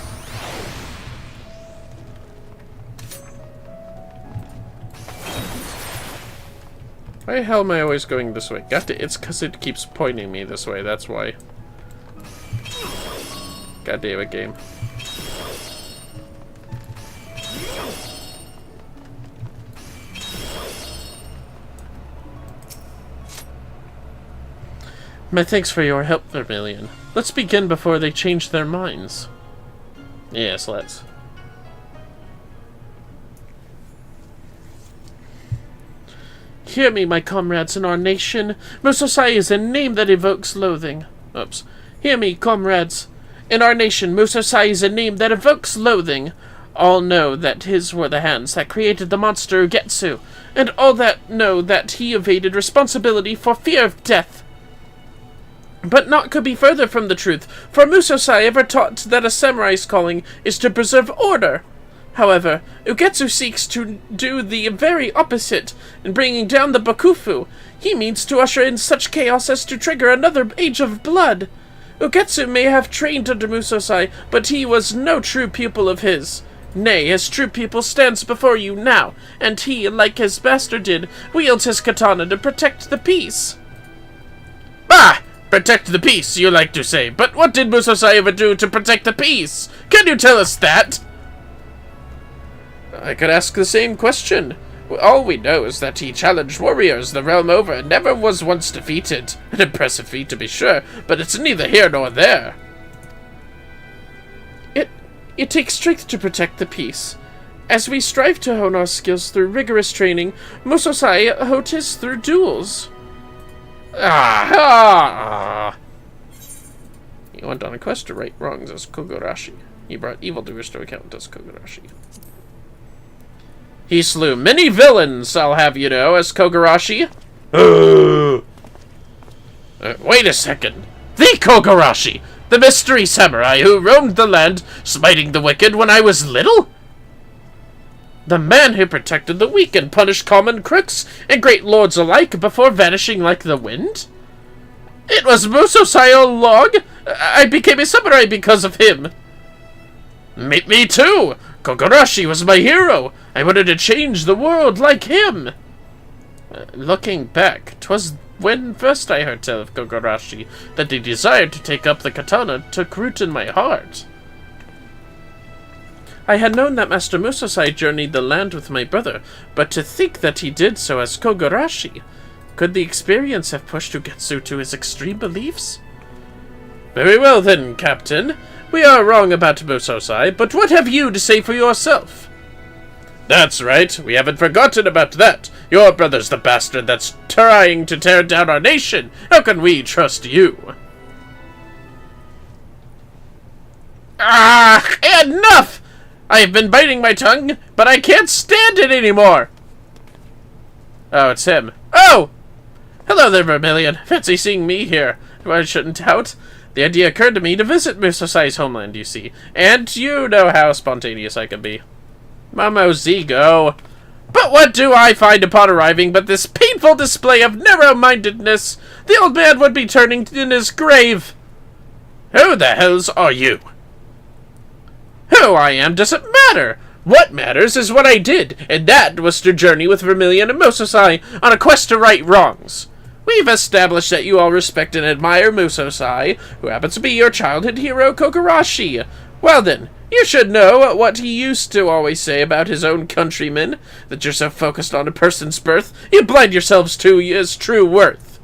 S1: Why the hell am I always going this way? It's because it keeps pointing me this way, that's why. God damn it, game.
S3: My thanks for your help, Vermillion. Let's begin before they change their minds.
S1: Yes, let's.
S3: Hear me, my comrades in our nation. Musosai is a name that evokes loathing. Oops. Hear me, comrades. In our nation, Musosai is a name that evokes loathing. All know that his were the hands that created the monster Ugetsu, and all that know that he evaded responsibility for fear of death. But naught could be further from the truth, for Musosai ever taught that a samurai's calling is to preserve order. However, Ugetsu seeks to do the very opposite in bringing down the Bakufu. He means to usher in such chaos as to trigger another age of blood. Ugetsu may have trained under Musosai, but he was no true pupil of his. Nay, his true pupil stands before you now, and he, like his master did, wields his katana to protect the peace.
S4: Bah! Protect the peace, you like to say, but what did Musosai ever do to protect the peace? Can you tell us that?
S3: I could ask the same question. All we know is that he challenged warriors the realm over and never was once defeated. An impressive feat, to be sure, but it's neither here nor there. It takes strength to protect the peace. As we strive to hone our skills through rigorous training, Musosai honed his through duels. He went on a quest to right wrongs as Kogarashi. He brought evildoers to account as Kogarashi.
S4: He slew many villains, I'll have you know, as Kogarashi. Wait a second. The Kogarashi! The mystery samurai who roamed the land, smiting the wicked when I was little? The man who protected the weak and punished common crooks and great lords alike before vanishing like the wind? It was Musosai all along. I became a samurai because of him. Me too! Kogarashi was my hero. I wanted to change the world like him. Looking back, 'twas when first I heard tell of Kogarashi that the desire to take up the katana took root in my heart. I had known that Master Musosai journeyed the land with my brother, but to think that he did so as Kogarashi, could the experience have pushed Ugetsu to his extreme beliefs? Very well then, Captain. We are wrong about Musosai, but what have you to say for yourself? That's right, we haven't forgotten about that. Your brother's the bastard that's trying to tear down our nation. How can we trust you? Enough! I have been biting my tongue, but I can't stand it anymore. Oh, it's him. Oh! Hello there, Vermillion. Fancy seeing me here. I shouldn't doubt. The idea occurred to me to visit Musosai's homeland, you see. And you know how spontaneous I can be. Momo Zigo. But what do I find upon arriving but this painful display of narrow-mindedness? The old man would be turning in his grave. Who the hells are you? Who I am doesn't matter. What matters is what I did, and that was to journey with Vermillion and Musosai on a quest to right wrongs. We've established that you all respect and admire Musosai, who happens to be your childhood hero, Kogarashi. Well then, you should know what he used to always say about his own countrymen, that you're so focused on a person's birth, you blind yourselves to his true worth.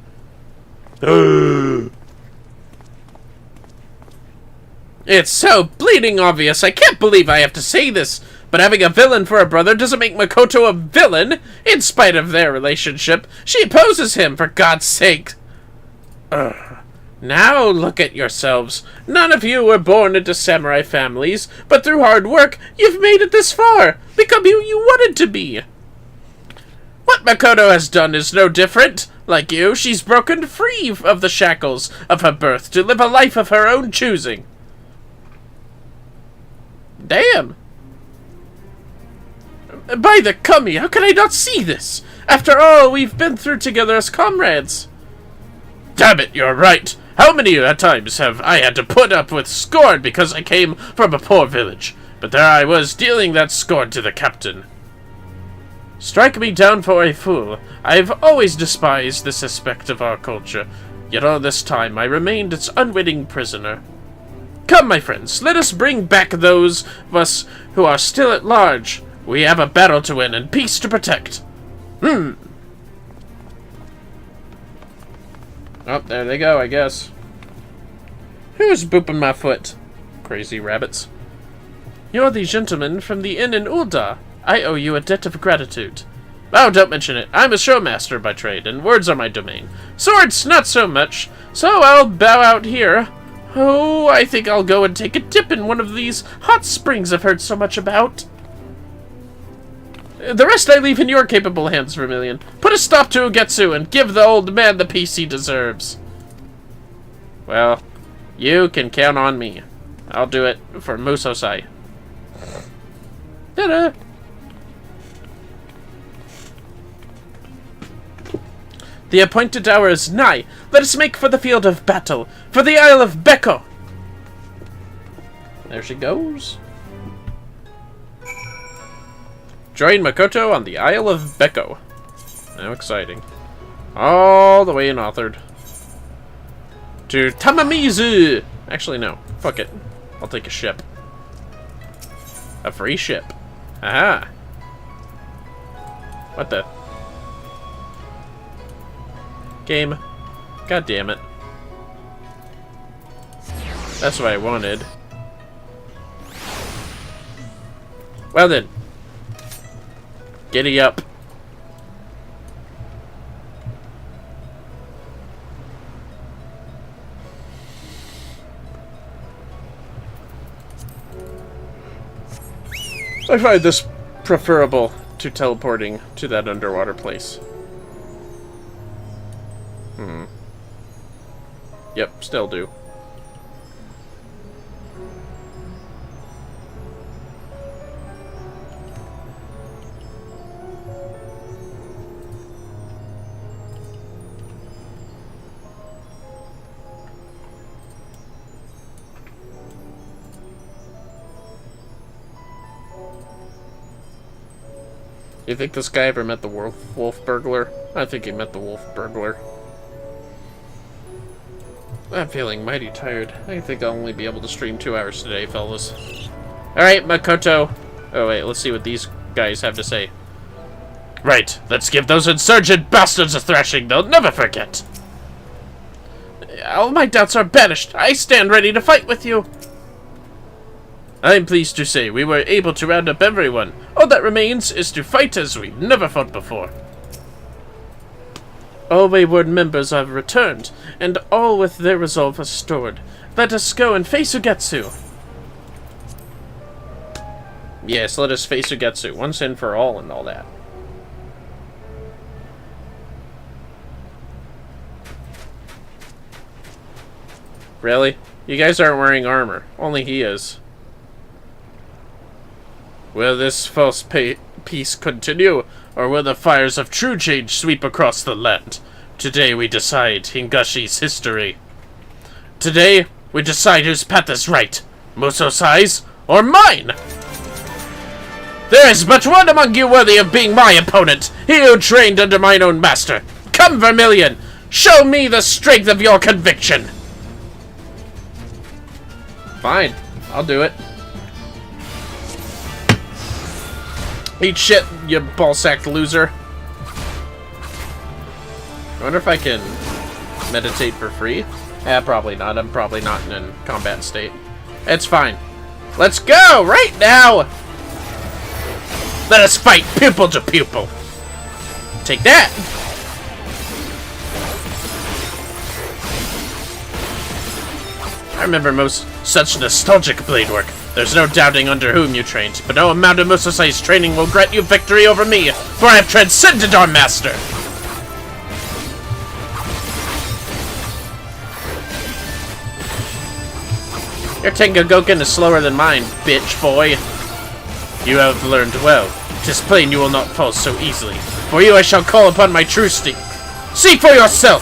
S4: It's so bleeding obvious, I can't believe I have to say this, but having a villain for a brother doesn't make Makoto a villain. In spite of their relationship, she opposes him, for God's sake. Now look at yourselves. None of you were born into samurai families, but through hard work, you've made it this far, become who you wanted to be. What Makoto has done is no different. Like you, she's broken free of the shackles of her birth to live a life of her own choosing. Damn. By the Kami, how can I not see this? After all we've been through together as comrades. Damn it, you're right. How many times have I had to put up with scorn because I came from a poor village? But there I was, dealing that scorn to the captain. Strike me down for a fool. I've always despised this aspect of our culture, yet all this time I remained its unwitting prisoner. Come, my friends, let us bring back those of us who are still at large. We have a battle to win and peace to protect. Oh, there they go, I guess. Who's booping my foot? Crazy rabbits. You're the gentleman from the inn in Ulda. I owe you a debt of gratitude. Oh, don't mention it. I'm a showmaster by trade, and words are my domain. Swords, not so much. So I'll bow out here. Oh, I think I'll go and take a dip in one of these hot springs I've heard so much about. The rest I leave in your capable hands, Vermillion. Put a stop to Ugetsu and give the old man the peace he deserves.
S1: Well, you can count on me. I'll do it for Musosai. Ta-da!
S3: The appointed hour is nigh. Let us make for the field of battle, for the Isle of Beko.
S1: There she goes. Join Makoto on the Isle of Beko. How exciting. All the way in authored. To Tamamizu! Actually, no. Fuck it. I'll take a ship. A free ship. Aha! What the? Game. God damn it. That's what I wanted. Well then. Giddy up. I find this preferable to teleporting to that underwater place. Yep, still do. You think this guy ever met the wolf burglar? I think he met the wolf burglar. I'm feeling mighty tired. I think I'll only be able to stream 2 hours today, fellas. Alright, Makoto. Oh wait, let's see what these guys have to say.
S4: Right, let's give those insurgent bastards a thrashing they'll never forget.
S3: All my doubts are banished. I stand ready to fight with you.
S4: I'm pleased to say we were able to round up everyone.
S3: All that remains is to fight
S4: As we've never fought before.
S3: All wayward members have returned, and all with their resolve restored. Let us go and face Ugetsu.
S1: Yes, let us face Ugetsu once and for all and all that. Really? You guys aren't wearing armor. Only he is.
S4: Will this false peace continue, or will the fires of true change sweep across the land? Today we decide Hingashi's history. Today we decide whose path is right, Musosai's or mine! There is but one among you worthy of being my opponent, he who trained under mine own master. Come, Vermillion, show me the strength of your conviction!
S1: Fine, I'll do it.
S3: Eat shit, you ball-sacked loser.
S1: I wonder if I can meditate for free. Probably not. I'm probably not in a combat state. It's fine. Let's go right now!
S4: Let us fight pupil to pupil!
S1: Take that!
S4: I remember most such nostalgic blade work. There's no doubting under whom you trained, but no amount of Musosai's training will grant you victory over me, for I have transcended our master!
S1: Your Tengogoken is slower than mine, bitch boy.
S4: You have learned well. 'Tis plain you will not fall so easily. For you I shall call upon my true strength. See for yourself!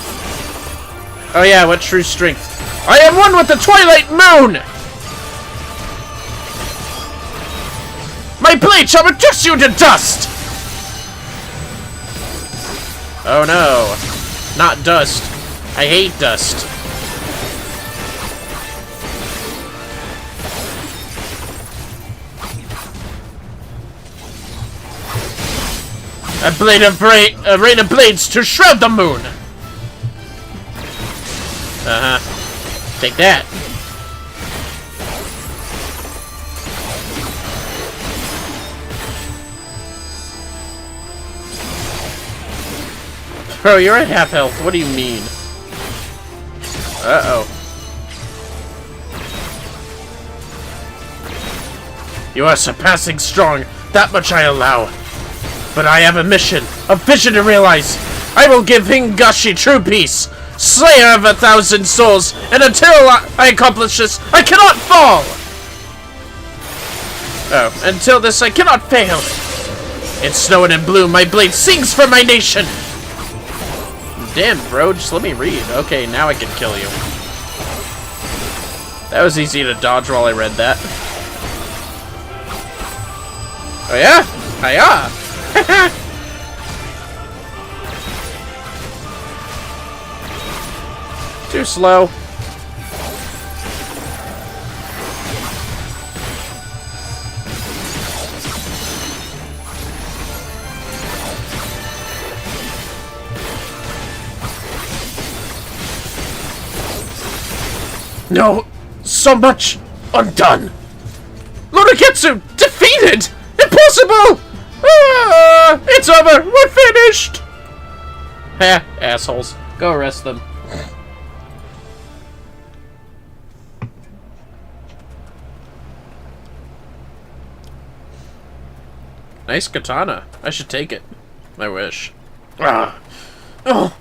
S1: Oh yeah, what true strength?
S4: I am one with the twilight moon! My blade shall reduce you to dust!
S1: Oh no. Not dust. I hate dust.
S4: A rain of blades to shroud the moon!
S1: Uh-huh. Take that. Bro, you're at half health. What do you mean? Uh-oh.
S4: You are surpassing strong. That much I allow. But I have a mission, a vision to realize. I will give Hingashi true peace. Slayer of 1,000 souls, and until I accomplish this, I cannot fall! Oh, until this, I cannot fail! In snow and in bloom, my blade sings for my nation! Damn, bro, just let me read. Okay, now I can kill you. That was easy to dodge while I read that. Oh yeah? Hiya! Too slow. No! So much undone! Lunaketsu defeated! Impossible! Ah, it's over! We're finished! Ha, assholes. Go arrest them. Nice katana. I should take it. I wish. Ah. Oh.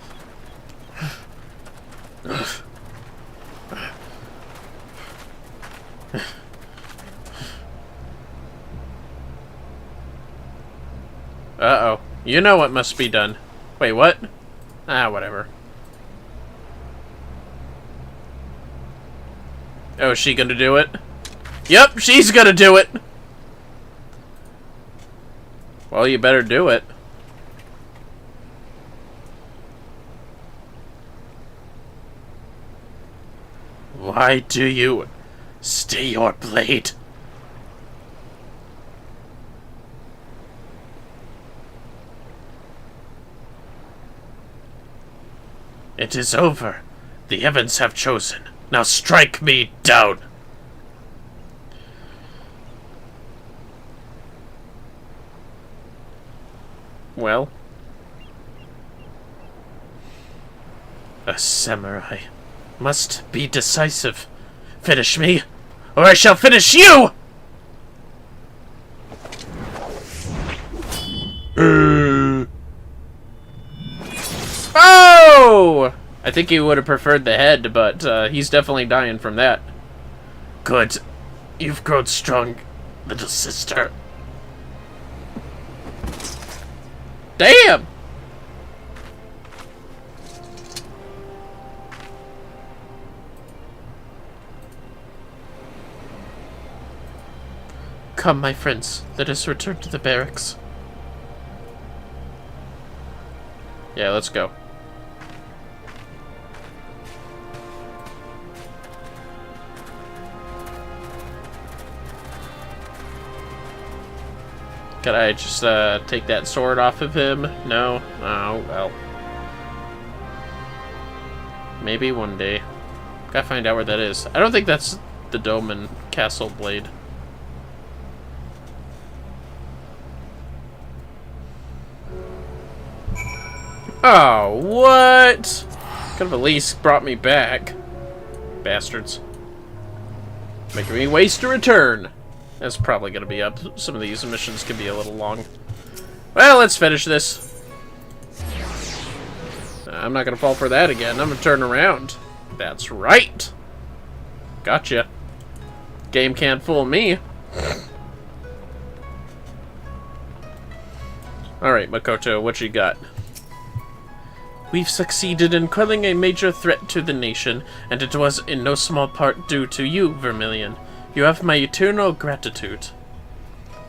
S4: Uh-oh. You know what must be done. Wait, what? Ah, whatever. Oh, is she gonna do it? Yep, she's gonna do it! Well, you better do it. Why do you stay your blade? It is over. The heavens have chosen. Now strike me down. Well, a samurai must be decisive. Finish me, or I shall finish you! Oh! I think he would have preferred the head, but he's definitely dying from that. Good. You've grown strong, little sister. Damn! Come, my friends, let us return to the barracks. Yeah, let's go. Could I just take that sword off of him? No? Oh, well. Maybe one day. Gotta find out where that is. I don't think that's the dome and castle blade. Oh, what? Could have at least brought me back. Bastards. Making me waste a return. That's probably going to be up. Some of these missions can be a little long. Well, let's finish this. I'm not going to fall for that again. I'm going to turn around. That's right. Gotcha. Game can't fool me. Alright, Makoto, what you got? We've succeeded in quelling a major threat to the nation, and it was in no small part due to you, Vermillion. You have my eternal gratitude.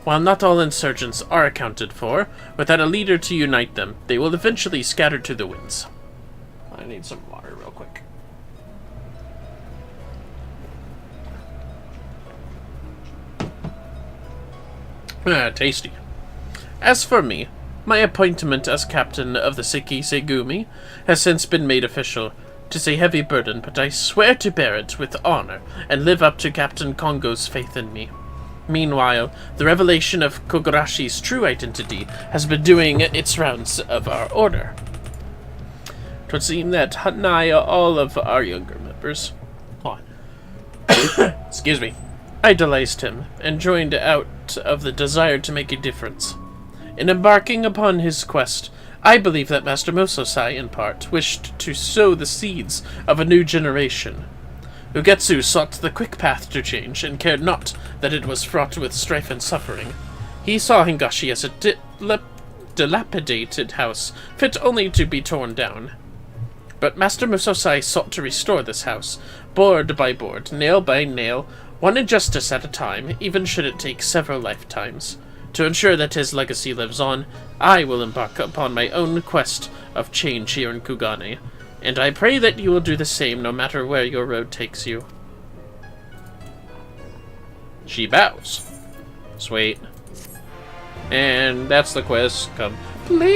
S4: While not all insurgents are accounted for, without a leader to unite them, they will eventually scatter to the winds. I need some water real quick. Tasty. As for me, my appointment as captain of the Seki Segumi has since been made official. 'Tis a heavy burden, but I swear to bear it with honor and live up to Captain Kongo's faith in me. Meanwhile, the revelation of Kogorashi's true identity has been doing its rounds of our order. 'Twould seem that nigh all of our younger members, excuse me, idolized him and joined out of the desire to make a difference. In embarking upon his quest,
S3: I believe that Master Musosai, in part, wished to sow the seeds of a new generation. Ugetsu sought the quick path to change, and cared not that it was fraught with strife and suffering. He saw Hingashi as a dilapidated house, fit only to be torn down. But Master Musosai sought to restore this house, board by board, nail by nail, one injustice at a time, even should it take several lifetimes. To ensure that his legacy lives on, I will embark upon my own quest of change here in Kugane, and I pray that you will do the same no matter where your road takes you. She bows. Sweet. And that's the quest complete!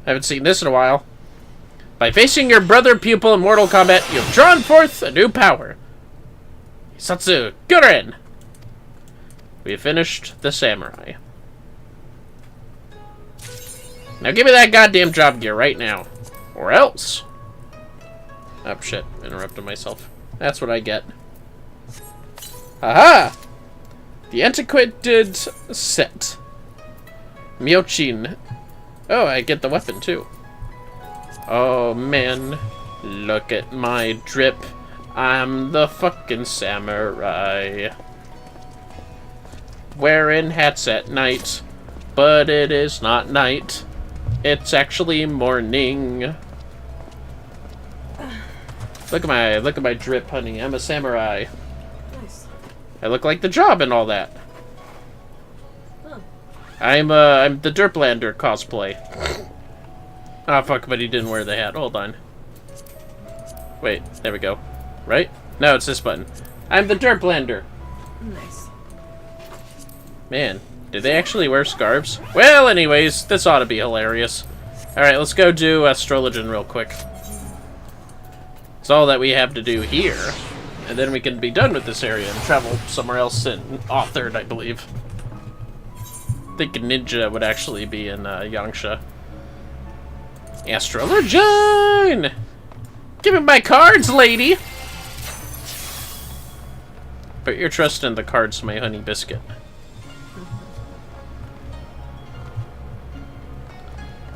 S3: Haven't seen this in a while. By facing your brother pupil in Mortal Kombat, you have drawn forth a new power. Satsu Guren! We have finished the samurai. Now give me that goddamn job gear right now. Or else. Oh shit, interrupted myself. That's what I get. Aha! The antiquated set. Myochin. Oh, I get the weapon too. Oh man, look at my drip. I'm the fucking samurai. Wearing hats at night, but it is not night. It's actually morning. Look at my drip, honey. I'm a samurai.
S2: Nice.
S3: I look like the job and all that.
S2: Huh.
S3: I'm the Derplander cosplay. Ah, fuck, but he didn't wear the hat. Hold on. Wait, there we go. Right? No, it's this button. I'm the Derplander.
S2: Nice.
S3: Man, did they actually wear scarves? Well, anyways, this ought to be hilarious. Alright, let's go do Astrologian real quick. It's all that we have to do here. And then we can be done with this area and travel somewhere else in Authored, I believe. I think Ninja would actually be in Yangsha. Astrologian! Give me my cards, lady! Put your trust in the cards, my honey biscuit.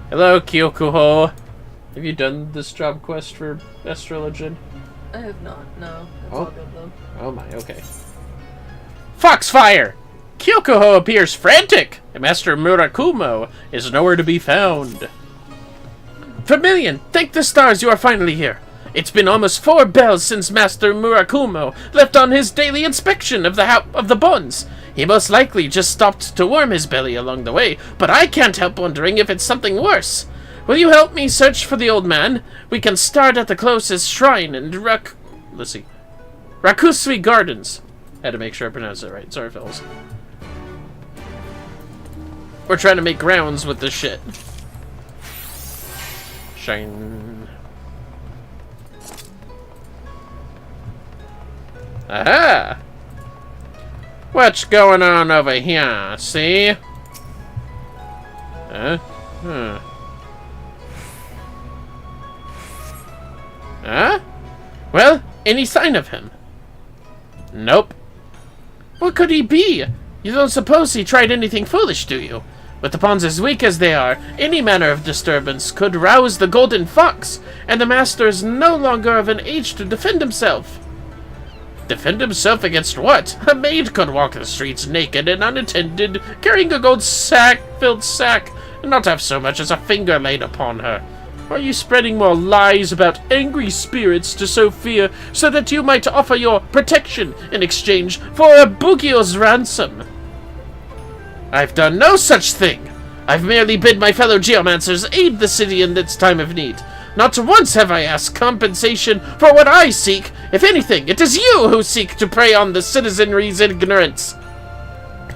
S3: Hello, Kyokuho. Have you done this job quest for Astrologian?
S2: I have not, no. It's
S3: Oh.
S2: all good though.
S3: Oh my, okay. Foxfire! Kyokuho appears frantic, and Master Murakumo is nowhere to be found. Vermillion, thank the stars you are finally here. It's been almost 4 bells since Master Murakumo left on his daily inspection of the buns. He most likely just stopped to warm his belly along the way, but I can't help wondering if it's something worse. Will you help me search for the old man? We can start at the closest shrine in Rakusui Gardens. Had to make sure I pronounced it right. Sorry, fellas. We're trying to make rounds with this shit. Shine. Aha! What's going on over here, see? Huh? Huh? Well, any sign of him? Nope. What could he be? You don't suppose he tried anything foolish, do you? With the pawns as weak as they are, any manner of disturbance could rouse the golden fox, and the master is no longer of an age to defend himself. Defend himself against what? A maid could walk the streets naked and unattended, carrying a gold-filled sack, and not have so much as a finger laid upon her. Are you spreading more lies about angry spirits to sow fear, so that you might offer your protection in exchange for a Bugio's ransom? I've done no such thing. I've merely bid my fellow geomancers aid the city in its time of need. Not once have I asked compensation for what I seek. If anything, it is you who seek to prey on the citizenry's ignorance.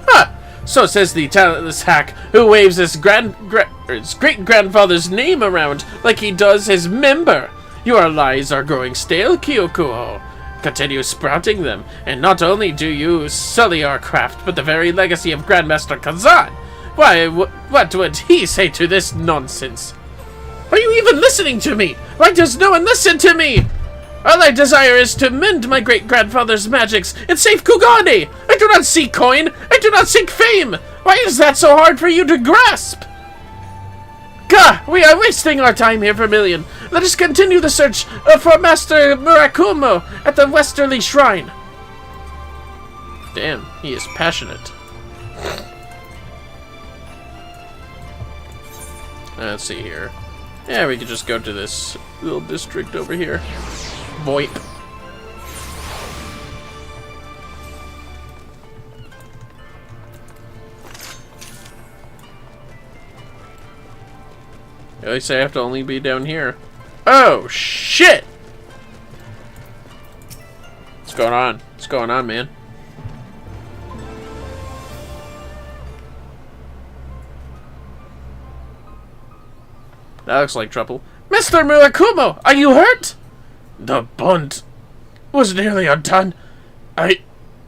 S3: Ha! So says the talentless hack who waves his great-grandfather's name around like he does his member. Your lies are growing stale, Kyokuho. Continue sprouting them, and not only do you sully our craft, but the very legacy of Grandmaster Kazan. Why, what would he say to this nonsense? Are you even listening to me? Why does no one listen to me? All I desire is to mend my great-grandfather's magics and save Kugane. I do not seek coin. I do not seek fame. Why is that so hard for you to grasp? Gah! We are wasting our time here, Vermillion. Let us continue the search for Master Murakumo at the Westerly Shrine. Damn, he is passionate. Let's see here. Yeah, we could just go to this little district over here. VoIP. At least I have to only be down here. Oh, shit! What's going on? What's going on, man? That looks like trouble. Mr. Murakumo, are you hurt?
S4: The bond was nearly undone. I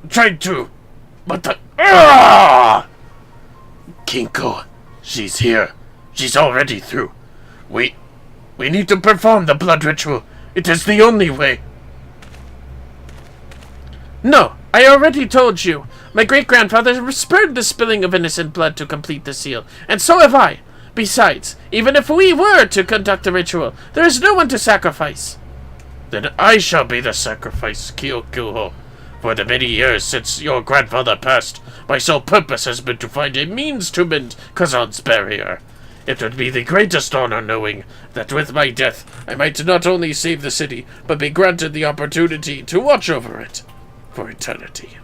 S4: tried to, but the... Kinko, she's here. She's already through. We need to perform the blood ritual. It is the only way.
S3: No, I already told you. My great-grandfather spurred the spilling of innocent blood to complete the seal, and so have I. Besides, even if we were to conduct the ritual, there is no one to sacrifice.
S4: Then I shall be the sacrifice, Kyokuho. For the many years since your grandfather passed, my sole purpose has been to find a means to mend Kazan's barrier. It would be the greatest honor knowing that with my death, I might not only save the city, but be granted the opportunity to watch over it for eternity.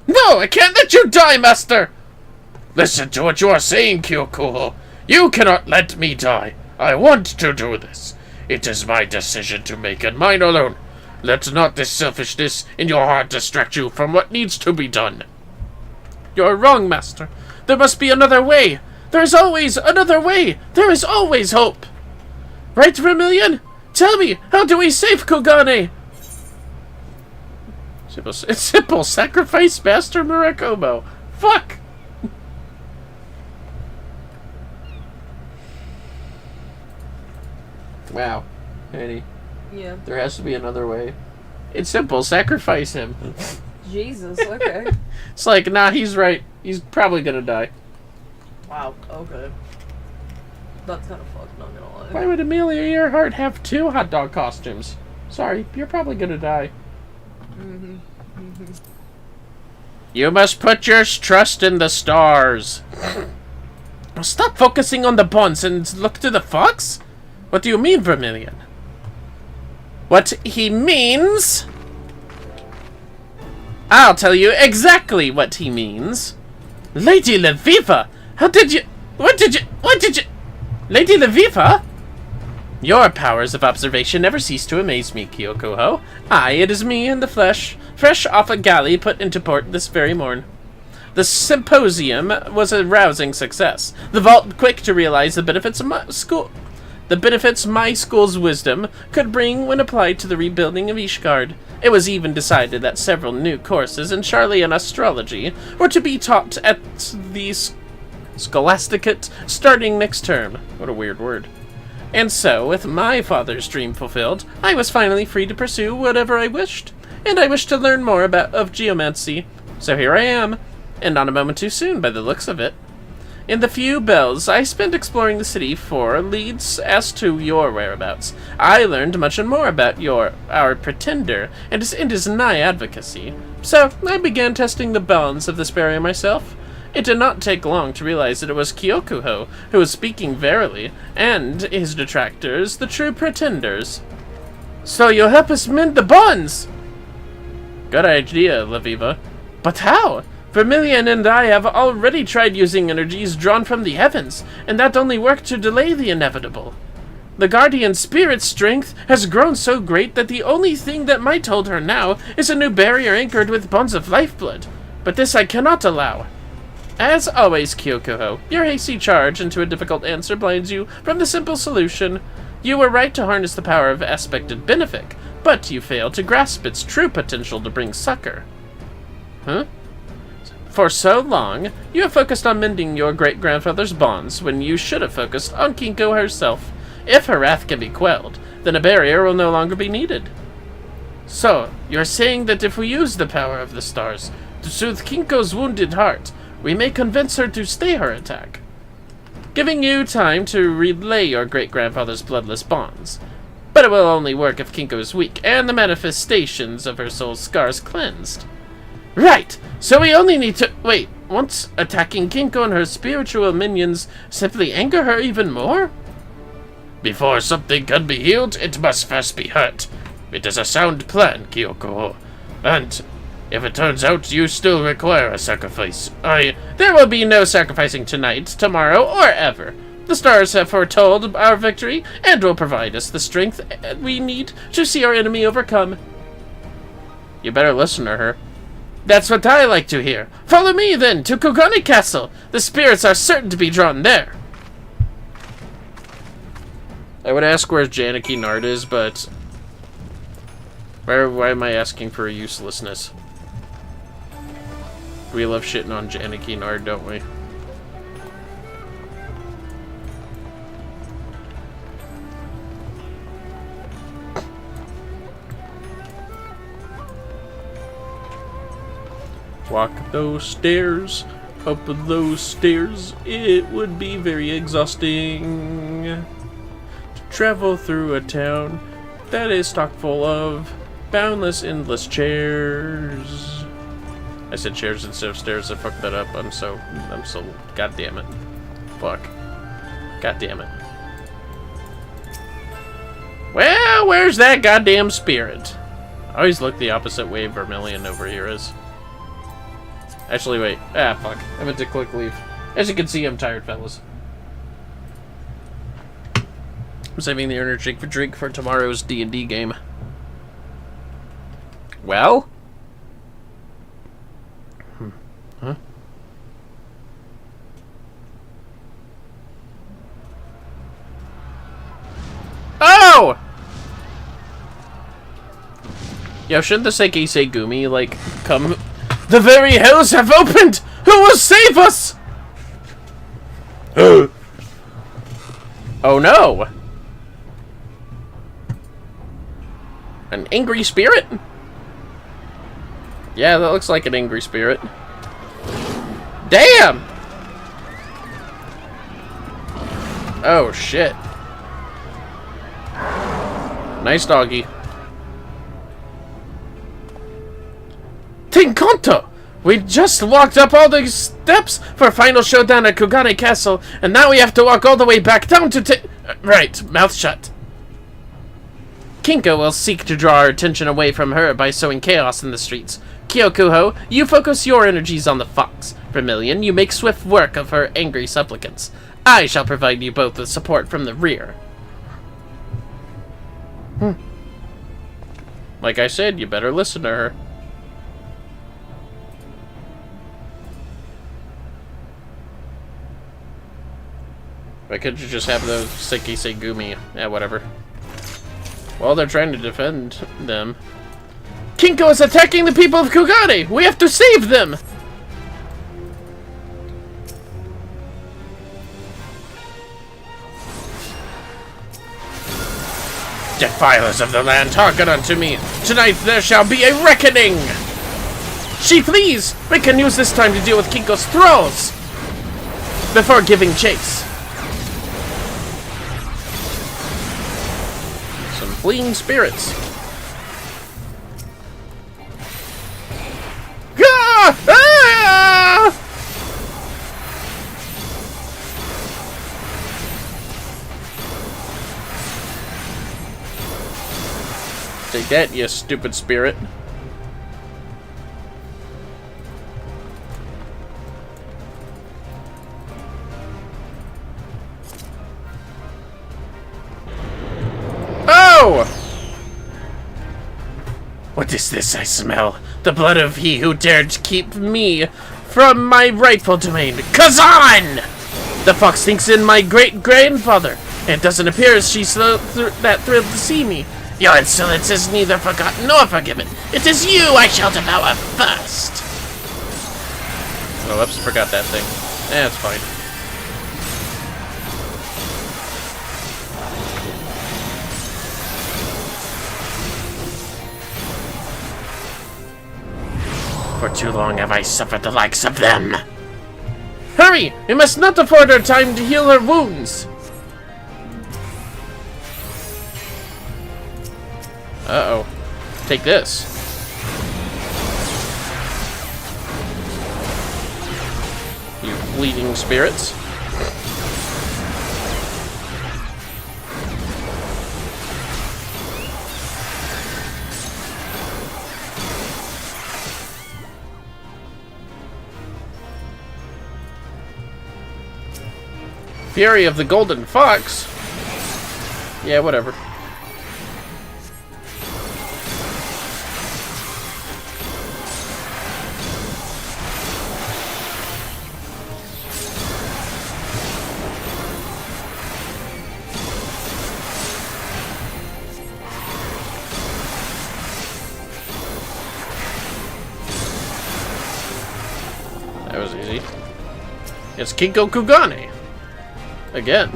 S3: No, I can't let you die, Master!
S4: Listen to what you are saying, Kyokuho. You cannot let me die. I want to do this. It is my decision to make, and mine alone. Let not this selfishness in your heart distract you from what needs to be done.
S3: You're wrong, Master. There must be another way. There is always another way. There is always hope. Right, Vermillion? Tell me, how do we save Kogane? It's simple. Sacrifice Master Murakumo. Fuck! Wow. Eddie.
S2: Yeah.
S3: There has to be another way. It's simple. Sacrifice him.
S2: Jesus, okay.
S3: It's like, nah, he's right. He's probably gonna die.
S2: Wow, okay. That's kind of fucked, not gonna lie.
S3: Why would Amelia Earhart have 2 hot dog costumes? Sorry, you're probably gonna die.
S2: Mm-hmm. Mm-hmm.
S3: You must put your trust in the stars. Stop focusing on the buns and look to the fox? What do you mean, Vermillion? What he means? I'll tell you exactly what he means. Lady Leviva! How did you... What did you... Lady Leviva? Your powers of observation never cease to amaze me, Kyokuho. Aye, it is me in the flesh, fresh off a galley put into port this very morn. The symposium was a rousing success. The vault quick to realize the benefits of my school... The benefits my school's wisdom could bring when applied to the rebuilding of Ishgard. It was even decided that several new courses in Charlian astrology were to be taught at the Scholasticate starting next term. What a weird word. And so, with my father's dream fulfilled, I was finally free to pursue whatever I wished. And I wished to learn more of geomancy. So here I am, and not a moment too soon by the looks of it. In the few bells I spent exploring the city for leads as to your whereabouts, I learned much and more about our pretender and his nigh advocacy. So I began testing the balance of this barrier myself. It did not take long to realize that it was Kyokuho who was speaking verily, and his detractors the true pretenders. So you'll help us mend the bonds? Good idea, Leviva. But how? Vermillion and I have already tried using energies drawn from the heavens, and that only worked to delay the inevitable. The guardian spirit's strength has grown so great that the only thing that might hold her now is a new barrier anchored with bonds of lifeblood. But this I cannot allow. As always, Kyokuho, your hasty charge into a difficult answer blinds you from the simple solution. You were right to harness the power of aspected benefic, but you failed to grasp its true potential to bring succor. Huh? For so long, you have focused on mending your great-grandfather's bonds when you should have focused on Kinko herself. If her wrath can be quelled, then a barrier will no longer be needed. So, you're saying that if we use the power of the stars to soothe Kinko's wounded heart, we may convince her to stay her attack, giving you time to relay your great-grandfather's bloodless bonds. But it will only work if Kinko is weak, and the manifestations of her soul's scars cleansed. Right! So we only need to... Wait, once attacking Kinko and her spiritual minions simply anger her even more?
S4: Before something can be healed, it must first be hurt. It is a sound plan, Kyoko. And if it turns out you still require a sacrifice,
S3: There will be no sacrificing tonight, tomorrow, or ever. The stars have foretold our victory, and will provide us the strength we need to see our enemy overcome.
S1: You better listen to her.
S3: That's what I like to hear. Follow me, then, to Kogane Castle. The spirits are certain to be drawn there.
S1: I would ask where Janaki Nard is, but... Why am I asking for uselessness? We love shitting on Janaki Nard, don't we? Walk those stairs, up those stairs, it would be very exhausting to travel through a town that is stocked full of boundless, endless chairs. I said chairs instead of stairs. I fucked that up. I'm so, god damn it. Fuck. God damn it. Well, where's that goddamn spirit? I always look the opposite way Vermillion over here is. Actually, wait. Ah, fuck. I meant to click leave. As you can see, I'm tired, fellas. I'm saving the energy for drink for tomorrow's D&D game. Well? Huh? Oh! Yo, shouldn't the Seiki Segumi, like, come... The very hells have opened! Who will save us? Oh no! An angry spirit? Yeah, that looks like an angry spirit. Damn! Oh shit. Nice doggy. Tinkonto! We just walked up all the steps for a final showdown at Kogane Castle, and now we have to walk all the way back down to right, mouth shut. Kinko will seek to draw our attention away from her by sowing chaos in the streets. Kyokuho, you focus your energies on the fox. Vermillion, you make swift work of her angry supplicants. I shall provide you both with support from the rear. Like I said, you better listen to her. Why couldn't you just have those Seiki Segumi? Yeah, whatever. Well, they're trying to defend them. Kinko is attacking the people of Kogane! We have to save them! Defilers of the land, hearken unto me! Tonight there shall be a reckoning! She flees! We can use this time to deal with Kinko's thralls! Before giving chase. Some fleeing spirits. Ah! Ah! Take that, you stupid spirit. Oh! What is this I smell? The blood of he who dared to keep me from my rightful domain. Kazan! The fox thinks in my great-grandfather. It doesn't appear as she's that thrilled to see me. Your insolence is neither forgotten nor forgiven. It is you I shall devour first. Oh, oops, forgot that thing. Eh, it's fine. For too long have I suffered the likes of them.
S3: Hurry! We must not afford her time to heal her wounds! Uh-oh. Take this. You fleeting spirits. Fury of the Golden Fox? Yeah, whatever. That was easy. It's Kinko Kugane. Again.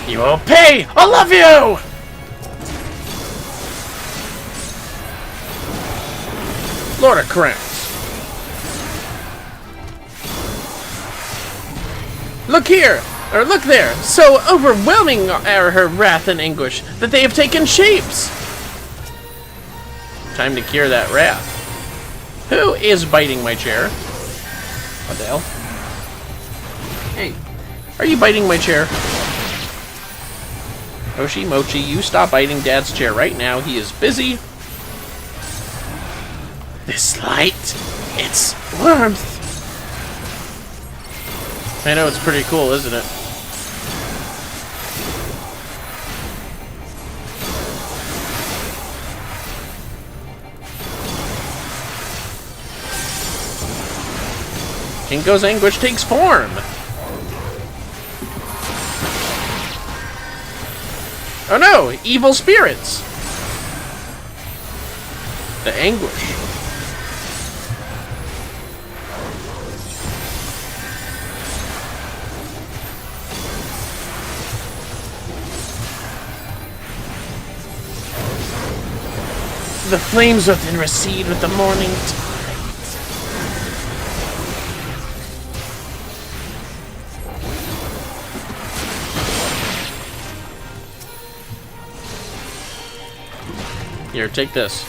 S3: You will pay! I love you! Lord of Crowns. Look here! Or look there! So overwhelming are her wrath and anguish that they have taken shapes! Time to cure that wrath. Who is biting my chair? What the hell? Hey. Are you biting my chair? Mochi Mochi, you stop biting Dad's chair right now. He is busy. This light, it's warmth. I know, it's pretty cool, isn't it? Kinko's anguish takes form. Oh no! Evil spirits! The anguish. The flames within recede with the morning tide. Here, take this.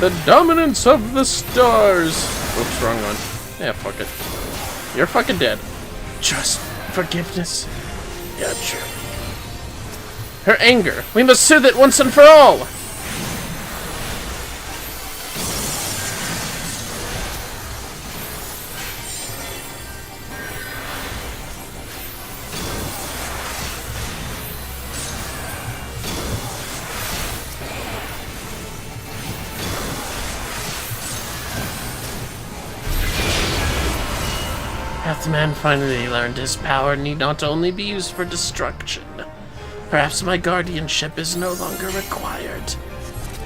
S3: The dominance of the stars. Oops, wrong one. Yeah, fuck it. You're fucking dead. Trust, forgiveness. Yeah, true. Her anger. We must soothe it once and for all. Hath man finally learned his power need not only be used for destruction. Perhaps my guardianship is no longer required.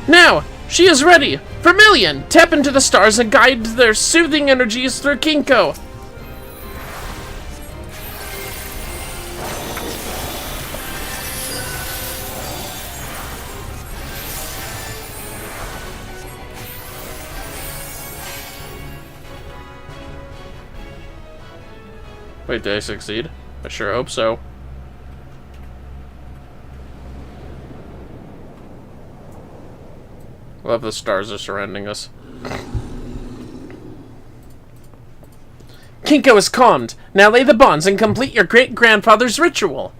S3: Now! She is ready! Vermillion! Tap into the stars and guide their soothing energies through Kinko! Wait, did I succeed? I sure hope so. Love the stars are surrounding us. Kinko is calmed. Now lay the bonds and complete your great-grandfather's ritual.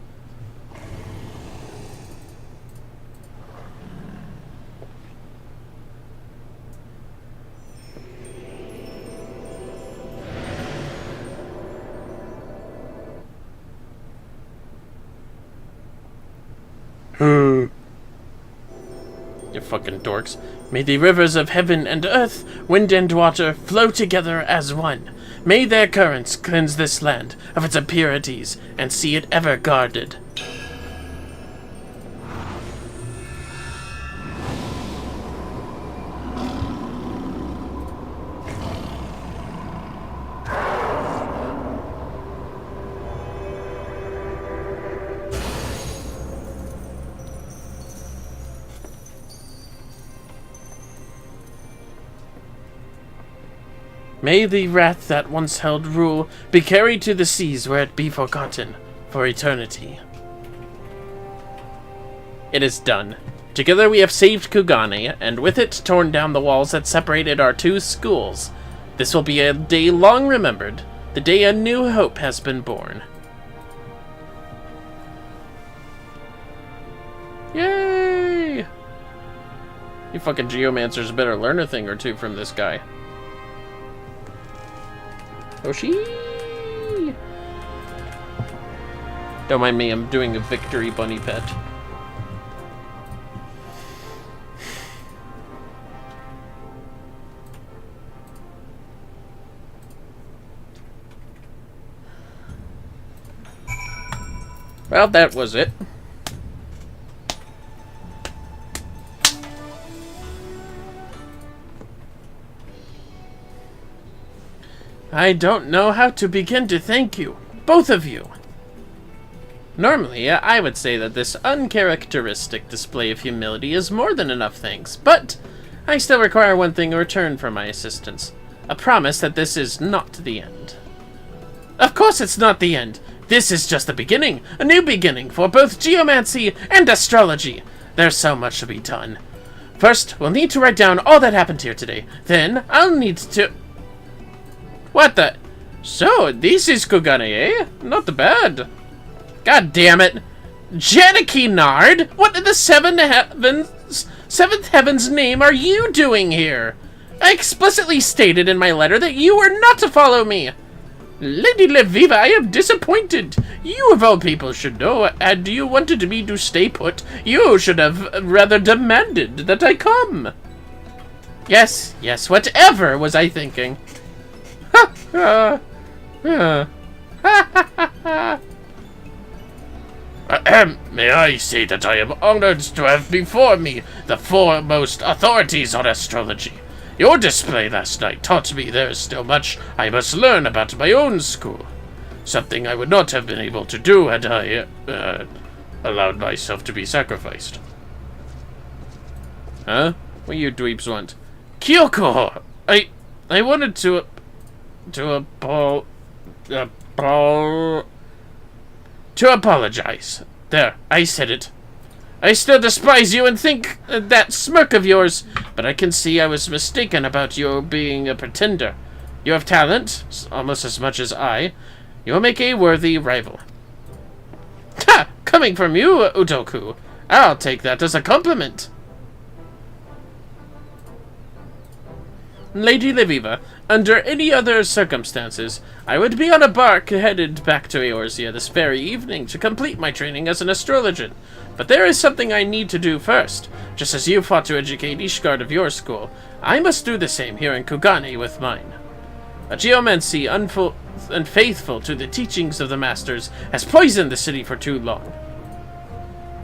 S3: You fucking dorks. May the rivers of heaven and earth, wind and water, flow together as one. May their currents cleanse this land of its impurities, and see it ever guarded. May the wrath that once held rule be carried to the seas where it be forgotten for eternity. It is done. Together we have saved Kugane, and with it torn down the walls that separated our two schools. This will be a day long remembered, the day a new hope has been born. Yay! You fucking geomancers better learn a thing or two from this guy. Oshi! Don't mind me, I'm doing a victory bunny pet. Well, that was it. I don't know how to begin to thank you, both of you. Normally, I would say that this uncharacteristic display of humility is more than enough thanks, but I still require one thing in return for my assistance. A promise that this is not the end. Of course it's not the end. This is just the beginning, a new beginning for both geomancy and astrology. There's so much to be done. First, we'll need to write down all that happened here today. Then, I'll need to... What the... So, this is Kugane, eh? Not bad. God damn it. Janaki Nard? What in the seventh heaven's name are you doing here? I explicitly stated in my letter that you were not to follow me. Lady Leviva, I am disappointed. You of all people should know, had you wanted me to stay put, you should have rather demanded that I come. Yes, whatever was I thinking? May I say that I am honored to have before me the foremost authorities on astrology. Your display last night taught me there is still much I must learn about my own school. Something I would not have been able to do had I, allowed myself to be sacrificed. Huh? What you dweebs want? Kyoko! I wanted to apologize. There, I said it. I still despise you and think that smirk of yours, but I can see I was mistaken about you being a pretender. You have talent, almost as much as I. You will make a worthy rival. Ha! Coming from you, Utoku. I'll take that as a compliment. Lady Leviva, under any other circumstances, I would be on a bark headed back to Eorzea this very evening to complete my training as an astrologer. But there is something I need to do first. Just as you fought to educate Ishgard of your school, I must do the same here in Kugane with mine. A geomancy unfaithful to the teachings of the masters has poisoned the city for too long.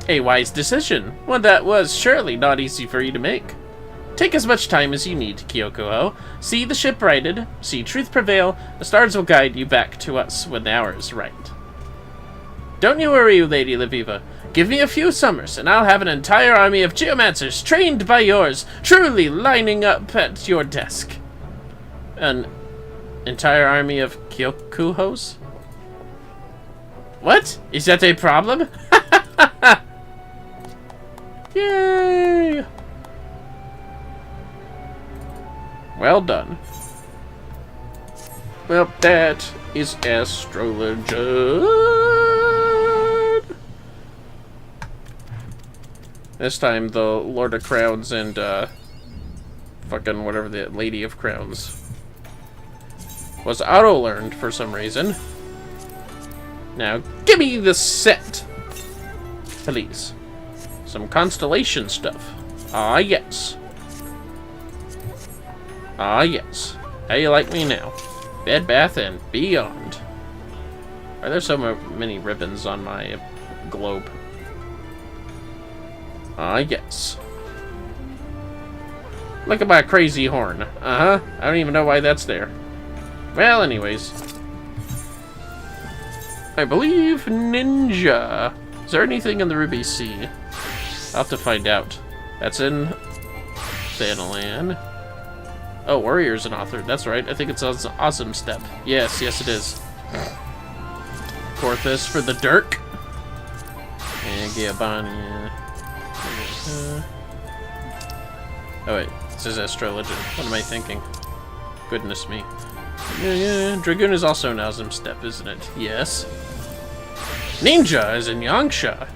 S3: A wise decision, one that was surely not easy for you to make. Take as much time as you need, Kyoko. See the ship righted, see truth prevail, the stars will guide you back to us when the hour is right. Don't you worry, Lady Leviva. Give me a few summers, and I'll have an entire army of geomancers trained by yours, truly lining up at your desk. An entire army of Kyokuhos? What? Is that a problem? Yay! Well done. Well, that is astrology. This time, the Lord of Crowns and, fucking whatever the Lady of Crowns was auto-learned for some reason. Now, give me the set, please. Some constellation stuff. Ah, yes. Ah, yes. How you like me now? Bed, Bath, and Beyond. Are there so many ribbons on my globe? Ah, yes. Look at my crazy horn. Uh-huh. I don't even know why that's there. Well, anyways. I believe ninja. Is there anything in the Ruby Sea? I'll have to find out. That's in Thanalan.
S4: Oh, Warrior's an author. That's right. I think it's Awesome Step. Yes, yes it is. Porthos for the Dirk. And Giovanni. Oh wait, this is Astro Legend. What am I thinking? Goodness me. Yeah. Dragoon is also an Awesome Step, isn't it? Yes. Ninja is in nyanshua.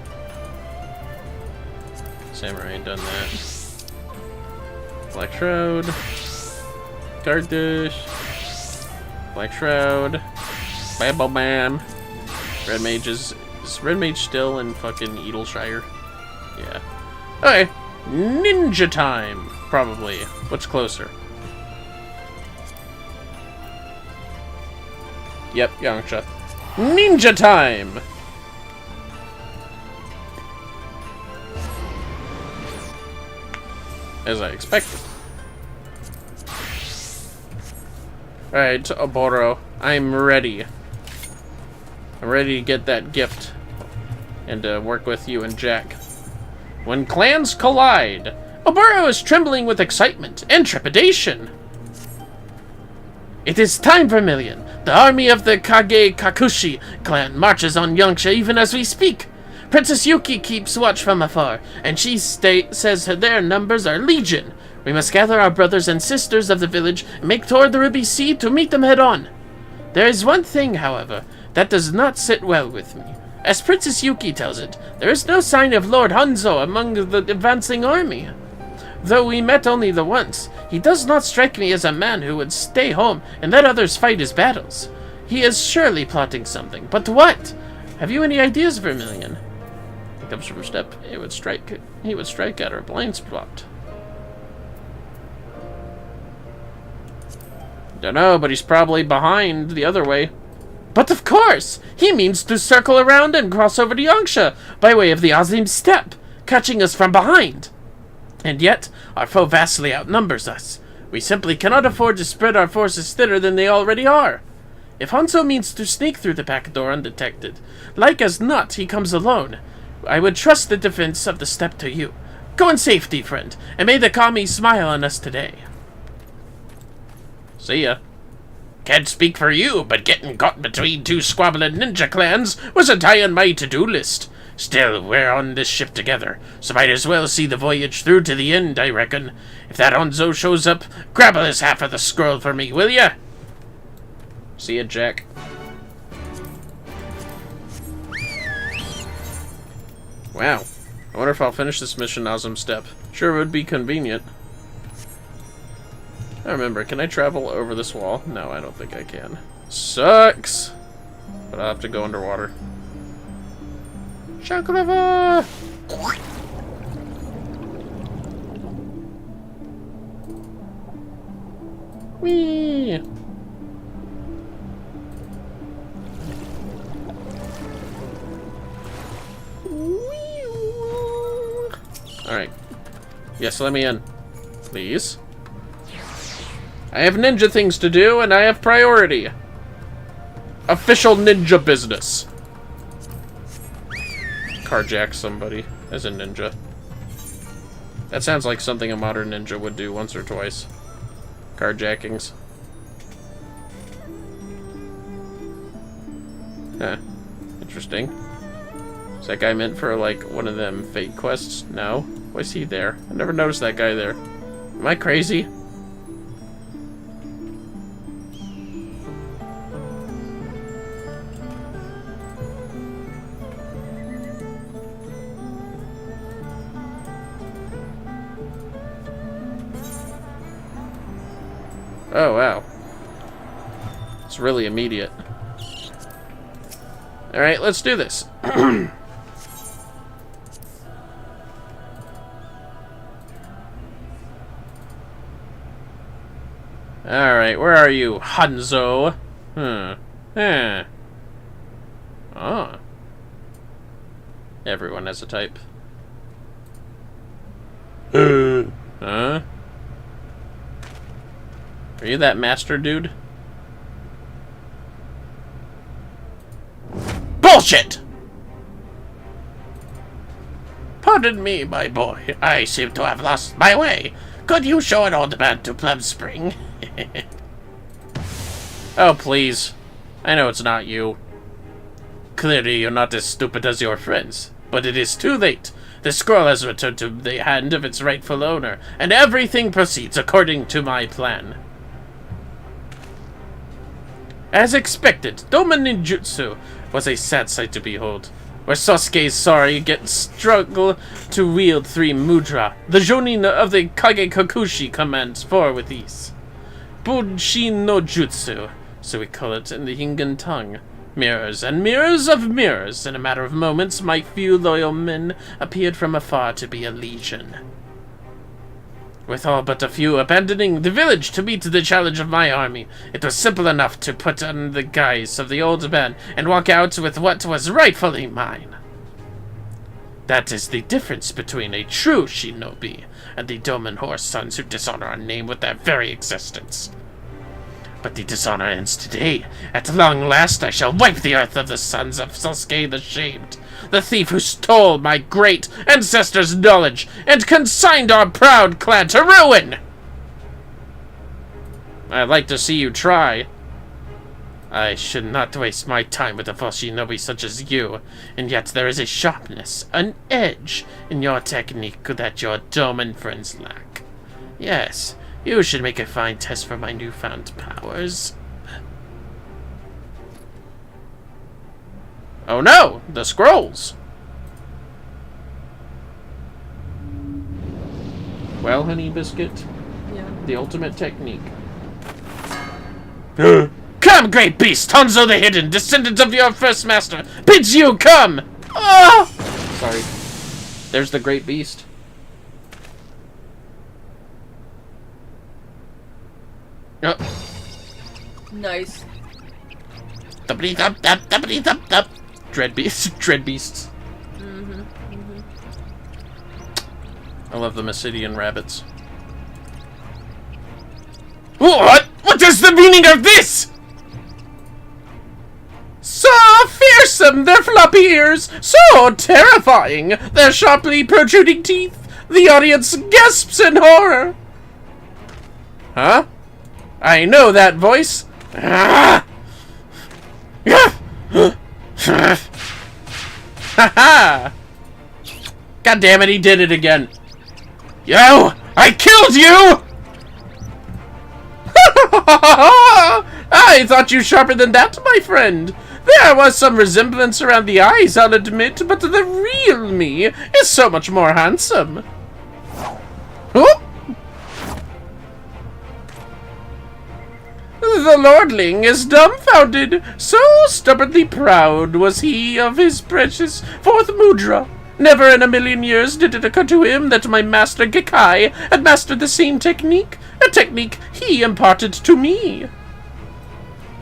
S4: Samurai ain't done that. Black Shroud. Cottage. Black Shroud. Bam Bam. Red Mage is Red Mage still in fucking Edelshire? Yeah. Okay. Ninja time. Probably. What's closer? Yep, nyanshua. Ninja time! As I expected. Alright, Oboro. I'm ready. I'm ready to get that gift. And work with you and Jack. When clans collide, Oboro is trembling with excitement and trepidation. It is time, Vermillion. The army of the Kage Kakushi clan marches on nyanshua even as we speak. Princess Yuki keeps watch from afar, and she says their numbers are legion. We must gather our brothers and sisters of the village and make toward the Ruby Sea to meet them head on. There is one thing, however, that does not sit well with me. As Princess Yuki tells it, there is no sign of Lord Hanzo among the advancing army. Though we met only the once, he does not strike me as a man who would stay home and let others fight his battles. He is surely plotting something, but what? Have you any ideas, Vermillion? It comes from Step. He would strike at our blind spot. Dunno, but he's probably behind the other way. But of course! He means to circle around and cross over to nyanshua by way of the Azim Step, catching us from behind. And yet, our foe vastly outnumbers us. We simply cannot afford to spread our forces thinner than they already are. If Hanzo means to sneak through the back door undetected, like as not he comes alone, I would trust the defense of the Step to you. Go in safety, friend, and may the Kami smile on us today. See ya. Can't speak for you, but getting caught between two squabbling ninja clans wasn't high on my to-do list. Still, we're on this ship together, so might as well see the voyage through to the end, I reckon. If that Hanzo shows up, grab this half of the scroll for me, will ya? See ya, Jack. Wow. I wonder if I'll finish this mission Awesome Step. Sure would be convenient. I remember, can I travel over this wall? No, I don't think I can. Sucks! But I'll have to go underwater. Shakalava! Whee! Alright. Yes, let me in. Please. I have ninja things to do, and I have priority. Official ninja business. Carjack somebody as a ninja. That sounds like something a modern ninja would do once or twice. Carjackings. Huh. Interesting. Is that guy meant for, like, one of them fake quests? No. Why is he there? I never noticed that guy there. Am I crazy? Oh, wow. It's really immediate. Alright, let's do this. Alright, where are you, Hanzo? Oh. Everyone has a type. Huh? Are you that master dude? Bullshit! Pardon me, my boy. I seem to have lost my way. Could you show an old man to Plum Spring?
S1: Oh, please. I know it's not you. Clearly, you're not as stupid as your friends. But it is too late. The scroll has returned to the hand of its rightful owner, and everything proceeds according to my plan. As expected, Doma Ninjutsu was a sad sight to behold, where Sasuke's Sari struggle to wield 3 mudra. The Jonin of the Kage Kakushi commands 4 with ease. Bunshin no Jutsu, so we call it in the Hingan tongue. Mirrors and mirrors of mirrors. In a matter of moments, my few loyal men appeared from afar to be a legion. With all but a few abandoning the village to meet the challenge of my army, it was simple enough to put on the guise of the old man and walk out with what was rightfully mine. That is the difference between a true shinobi and the Doman horse sons who dishonor our name with their very existence. But the dishonor ends today. At long last I shall wipe the earth of the sons of Sasuke the Shamed, the thief who stole my great ancestors' knowledge and consigned our proud clan to ruin! I'd like to see you try. I should not waste my time with a false shinobi such as you, and yet there is a sharpness, an edge, in your technique that your Doman friends lack. Yes, you should make a fine test for my newfound powers. Oh no! The scrolls! Well, Honey Biscuit,
S2: Yeah.
S1: the ultimate technique.
S4: Come, great beast! Hanzo the Hidden, descendant of your first master, bids you come! Ah!
S1: Sorry. There's the great beast.
S4: Oh.
S2: Nice.
S4: Thup-a-dee-thup-thup-thup-a-dee-thup-thup.
S1: Dread beasts. I love the Massidian rabbits.
S4: What? What is the meaning of this?
S3: So fearsome, their floppy ears, so terrifying, their sharply protruding teeth. The audience gasps in horror. Huh? I know that voice. Ah! Ha-ha! God damn it, he did it again.
S4: Yo! I killed you!
S3: I thought you sharper than that, my friend. There was some resemblance around the eyes, I'll admit, but the real me is so much more handsome. Oh! The lordling is dumbfounded. So stubbornly proud was he of his precious 4th mudra. Never in a million years did it occur to him that my master Gekai had mastered the same technique, a technique he imparted to me.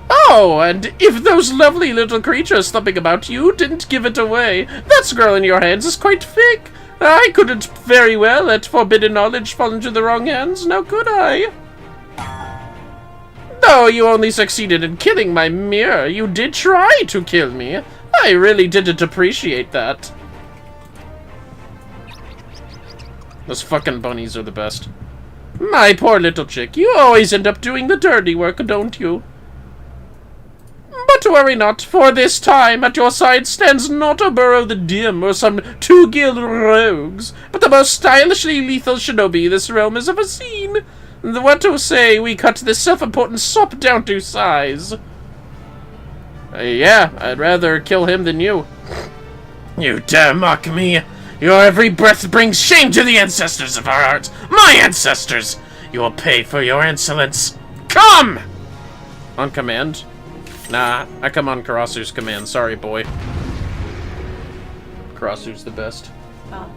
S3: Oh, and if those lovely little creatures thumping about you didn't give it away, that scroll in your hands is quite fake. I couldn't very well let forbidden knowledge fall into the wrong hands, now could I? Though you only succeeded in killing my mirror, you did try to kill me. I really didn't appreciate that.
S1: Those fucking bunnies are the best.
S3: My poor little chick, you always end up doing the dirty work, don't you? But worry not, for this time at your side stands not a Burrow the Dim or some 2 guild rogues, but the most stylishly lethal shinobi this realm has ever seen. What to say we cut this self-important sop down to size? Yeah, I'd rather kill him than you.
S4: You dare mock me? Your every breath brings shame to the ancestors of our art. My ancestors! You will pay for your insolence. Come!
S1: On command? Nah, I come on Karasu's command. Sorry, boy. Karasu's the best.
S2: Ah.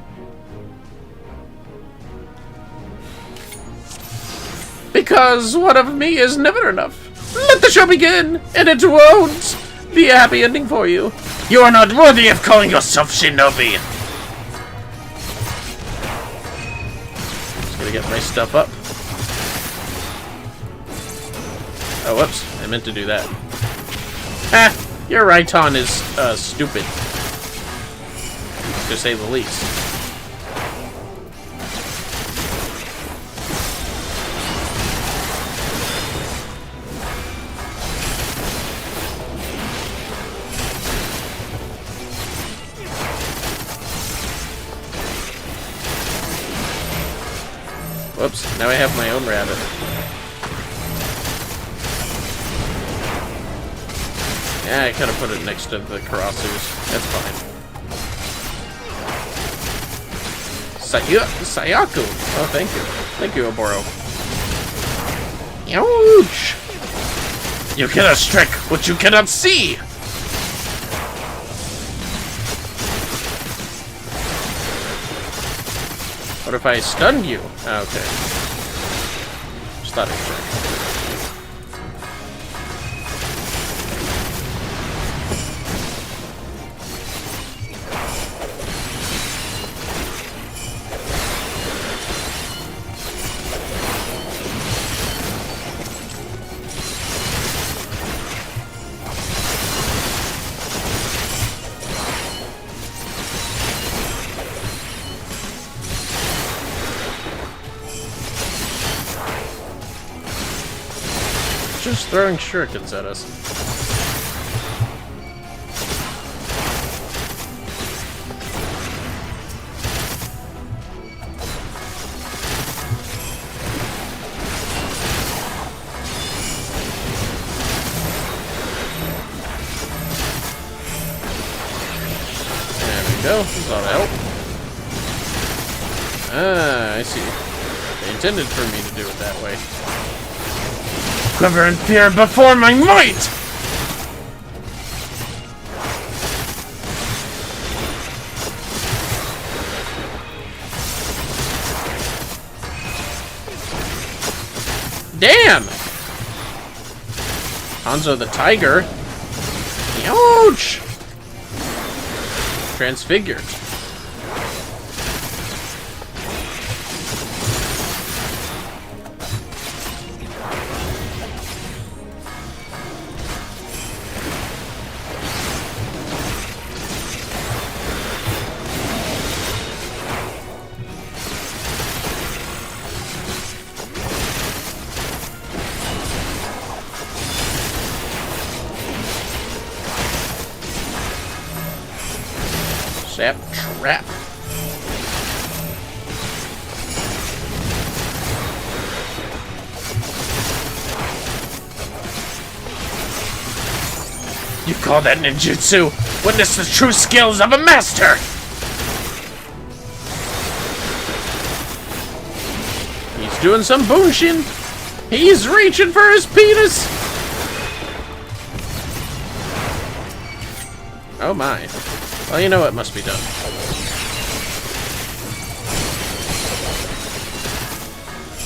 S3: Because one of me is never enough. Let the show begin, and it won't be a happy ending for you.
S4: You are not worthy of calling yourself shinobi.
S1: Just gonna get my stuff up. Oh, whoops. I meant to do that. Ah, your Raiton is, stupid. To say the least. Whoops, now I have my own rabbit. Yeah, I could have put it next to the Karasus. That's fine. Sayaku! Oh, thank you. Thank you, Oboro. Ouch! You cannot strike what you cannot see! What if I stunned you? Oh, okay. Just thought I'd check. Just throwing shurikens at us. There we go. That'll help. Ah, I see. They intended for me to do it that way. Quiver and fear before my might! Damn! Hanzo the Tiger. Ouch! Transfigured. Sap trap. You call that ninjutsu? Witness the true skills of a master! He's doing some bunshin. He's reaching for his penis. Oh my. Well, you know what must be done.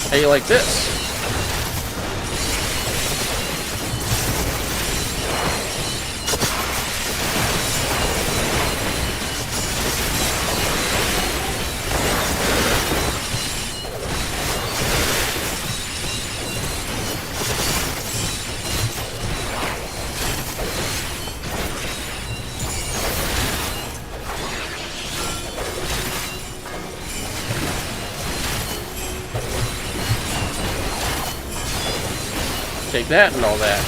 S1: How you like this? Take that and all that.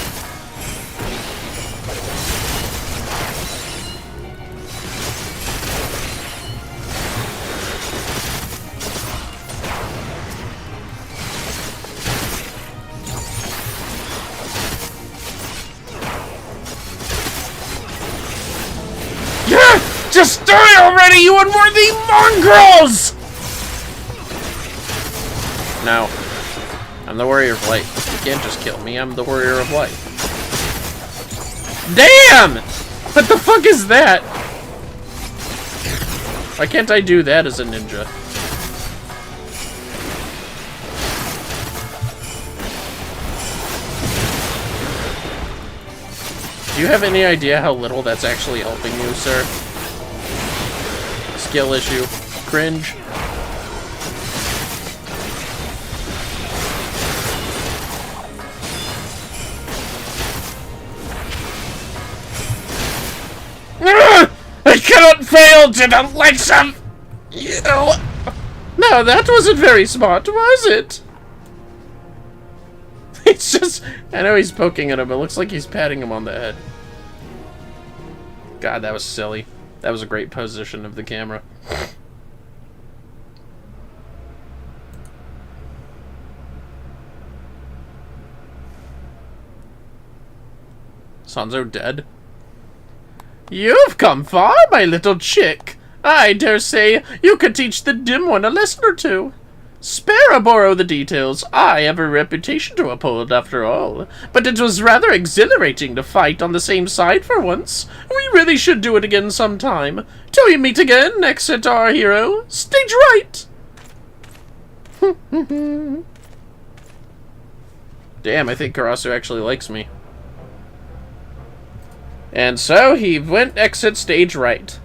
S1: Yeah! Just die already, you unworthy mongrels! No. I'm the warrior of light. You can't just kill me, I'm the warrior of light. Damn! What the fuck is that? Why can't I do that as a ninja? Do you have any idea how little that's actually helping you, sir? Skill issue. Cringe. I cannot fail to the likes of you! No, that wasn't very smart, was it? It's just... I know he's poking at him, it looks like he's patting him on the head. God, that was silly. That was a great position of the camera. Hanzo dead?
S3: You've come far, my little chick. I dare say you could teach the dim one a lesson or two. Spare Aboro the details. I have a reputation to uphold, after all. But it was rather exhilarating to fight on the same side for once. We really should do it again sometime. Till we meet again, exit our hero. Stage right!
S1: Damn, I think Karasu actually likes me. And so he went exit stage right.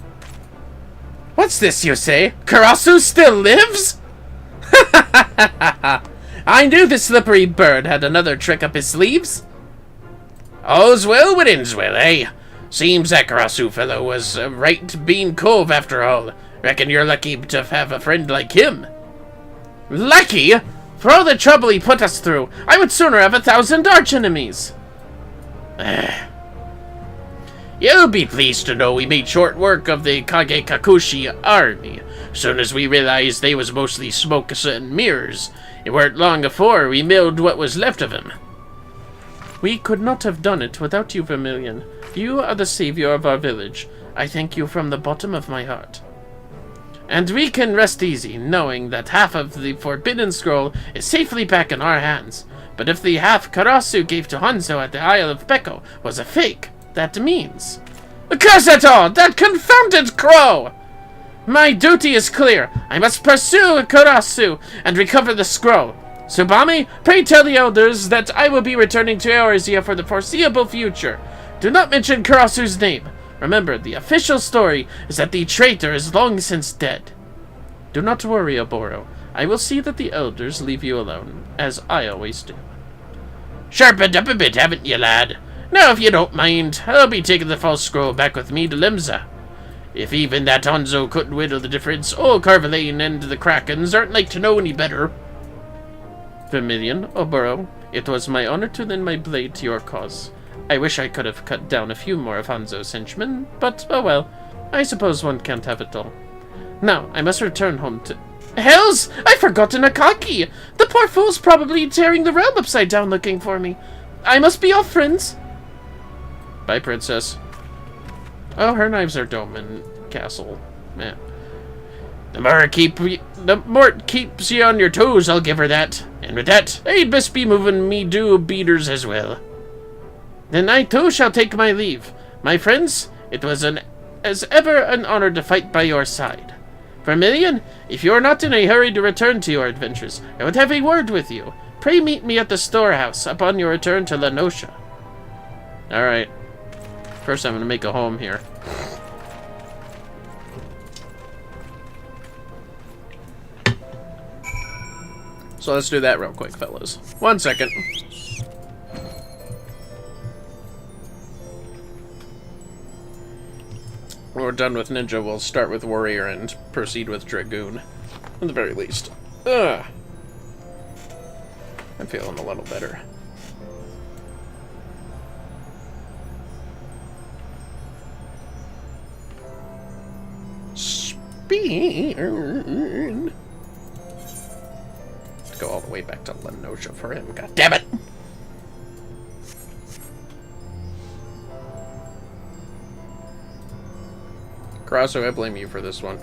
S3: What's this you say? Karasu still lives? I knew the slippery bird had another trick up his sleeves.
S4: All's well what ends well, eh? Seems that Karasu fellow was a right bean cove after all. Reckon you're lucky to have a friend like him.
S3: Lucky? For all the trouble he put us through, I would sooner have 1,000 arch-enemies.
S4: You'll be pleased to know we made short work of the Kage Kakushi army. Soon as we realized they was mostly smoke and mirrors, it weren't long afore we milled what was left of him.
S3: We could not have done it without you, Vermillion. You are the savior of our village. I thank you from the bottom of my heart. And we can rest easy, knowing that half of the Forbidden Scroll is safely back in our hands. But if the half Karasu gave to Hanzo at the Isle of R.E.P.O was a fake, that means... Curse it all! That confounded crow! My duty is clear. I must pursue Karasu and recover the scroll. Tsubame, pray tell the elders that I will be returning to Eorzea for the foreseeable future. Do not mention Karasu's name. Remember, the official story is that the traitor is long since dead. Do not worry, Aboro. I will see that the elders leave you alone, as I always do.
S4: Sharpened up a bit, haven't you, lad? Now, if you don't mind, I'll be taking the false scroll back with me to Limsa. If even that Hanzo couldn't whittle the difference, old Carvalane and the Krakens aren't like to know any better.
S3: Vermillion, Aboro, it was my honor to lend my blade to your cause. I wish I could have cut down a few more of Hanzo's henchmen, but, oh well, I suppose one can't have it all. Now, I must return home to... Hells! I've forgotten Akaki! The poor fool's probably tearing the realm upside down looking for me. I must be off, friends.
S1: Bye, princess. Oh, her knives are dome and castle. Man.
S4: The more it keeps you on your toes, I'll give her that. And with that, I'd best be moving me do beaters as well.
S3: Then I too shall take my leave. My friends, it was as ever an honor to fight by your side. Vermillion, if you are not in a hurry to return to your adventures, I would have a word with you. Pray meet me at the storehouse upon your return to La Nosha.
S1: Alright. First I'm going to make a home here. So let's do that real quick, fellas. 1 second. When we're done with Ninja, we'll start with Warrior and proceed with Dragoon. At the very least. Ugh. I'm feeling a little better. Speed. Go all the way back to La Nosha for him. God damn it! Karasu, I blame you for this one.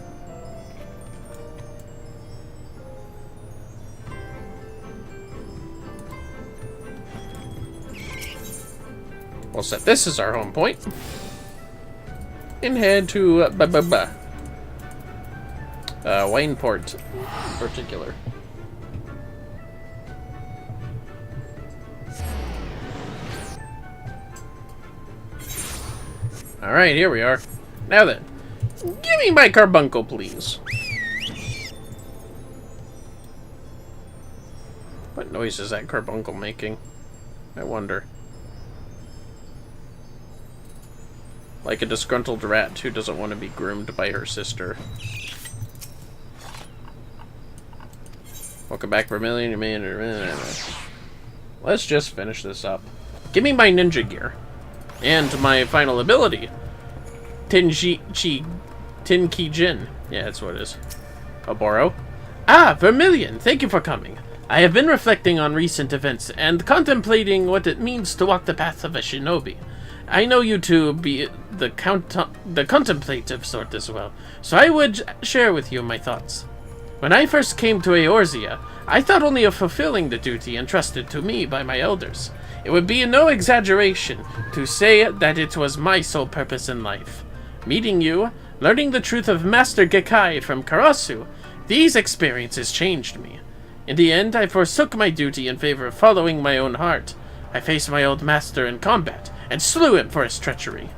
S1: We'll set this as our home point. And head to Wayneport in particular. Alright, here we are. Now then, give me my carbuncle, please. What noise is that carbuncle making? I wonder. Like a disgruntled rat who doesn't want to be groomed by her sister. Welcome back, Vermillion. Let's just finish this up. Give me my ninja gear. And my final ability. Tenkijin. Yeah, that's what it is. Aboro. Ah, Vermillion, thank you for coming. I have been reflecting on recent events and contemplating what it means to walk the path of a shinobi.
S3: I know you to be the contemplative sort as well, so I would share with you my thoughts. When I first came to Eorzea, I thought only of fulfilling the duty entrusted to me by my elders. It would be no exaggeration to say that it was my sole purpose in life. Meeting you, learning the truth of Master Gekkai from Karasu, these experiences changed me. In the end, I forsook my duty in favor of following my own heart. I faced my old master in combat, and slew him for his treachery.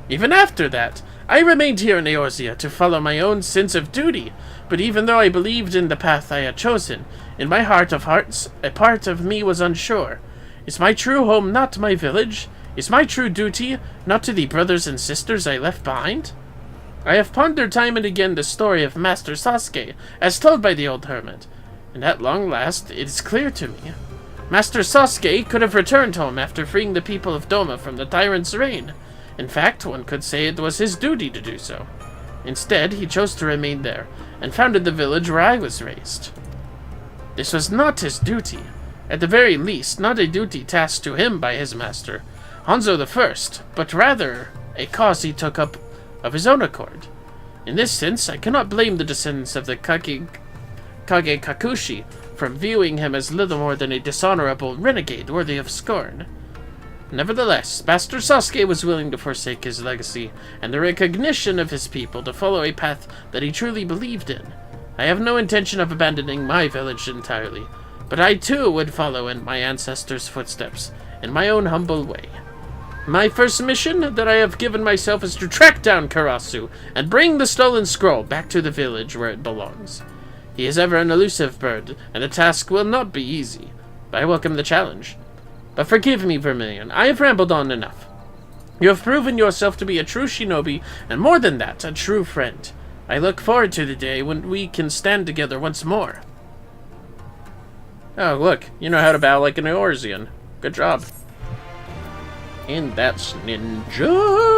S3: Even after that, I remained here in Eorzea to follow my own sense of duty, but even though I believed in the path I had chosen, in my heart of hearts, a part of me was unsure. Is my true home not my village? Is my true duty not to the brothers and sisters I left behind? I have pondered time and again the story of Master Sasuke, as told by the old hermit, and at long last it is clear to me. Master Sasuke could have returned home after freeing the people of Doma from the tyrant's reign. In fact, one could say it was his duty to do so. Instead, he chose to remain there, and founded the village where I was raised. This was not his duty. At the very least, not a duty tasked to him by his master, Hanzo I, but rather a cause he took up of his own accord. In this sense, I cannot blame the descendants of the Kage Kakushi from viewing him as little more than a dishonorable renegade worthy of scorn. Nevertheless, Master Sasuke was willing to forsake his legacy and the recognition of his people to follow a path that he truly believed in. I have no intention of abandoning my village entirely, but I too would follow in my ancestors' footsteps, in my own humble way. My first mission that I have given myself is to track down Karasu and bring the stolen scroll back to the village where it belongs. He is ever an elusive bird, and the task will not be easy, but I welcome the challenge. But forgive me, Vermillion, I have rambled on enough. You have proven yourself to be a true shinobi, and more than that, a true friend. I look forward to the day when we can stand together once more. Oh, look, you know how to bow like an Eorzean. Good job. And that's ninja.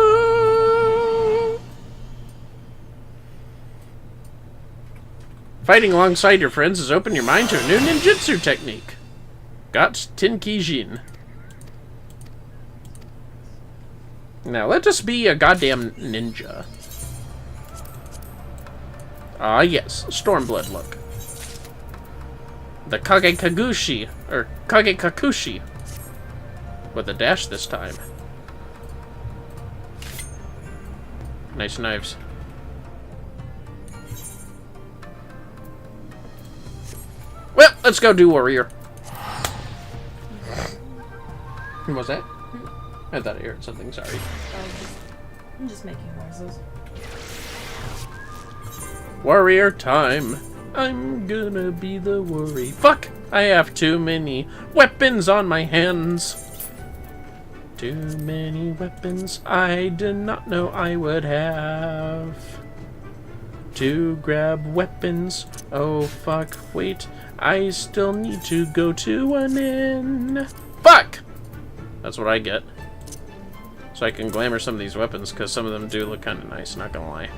S3: Fighting alongside your friends has opened your mind to a new ninjutsu technique. Got Tenkijin. Now let us be a goddamn ninja. Ah yes, Stormblood look. The Kage Kagushi, or Kage Kakushi. With a dash this time. Nice knives. Well, let's go do warrior. What was that? I thought I heard something, sorry.
S2: I'm just making noises.
S3: Warrior time. I'm gonna be the warrior. Fuck! I have too many weapons on my hands. Too many weapons I did not know I would have. To grab weapons. Oh fuck, wait. I still need to go to an inn. Fuck! That's what I get. So I can glamour some of these weapons, because some of them do look kind of nice, not gonna lie.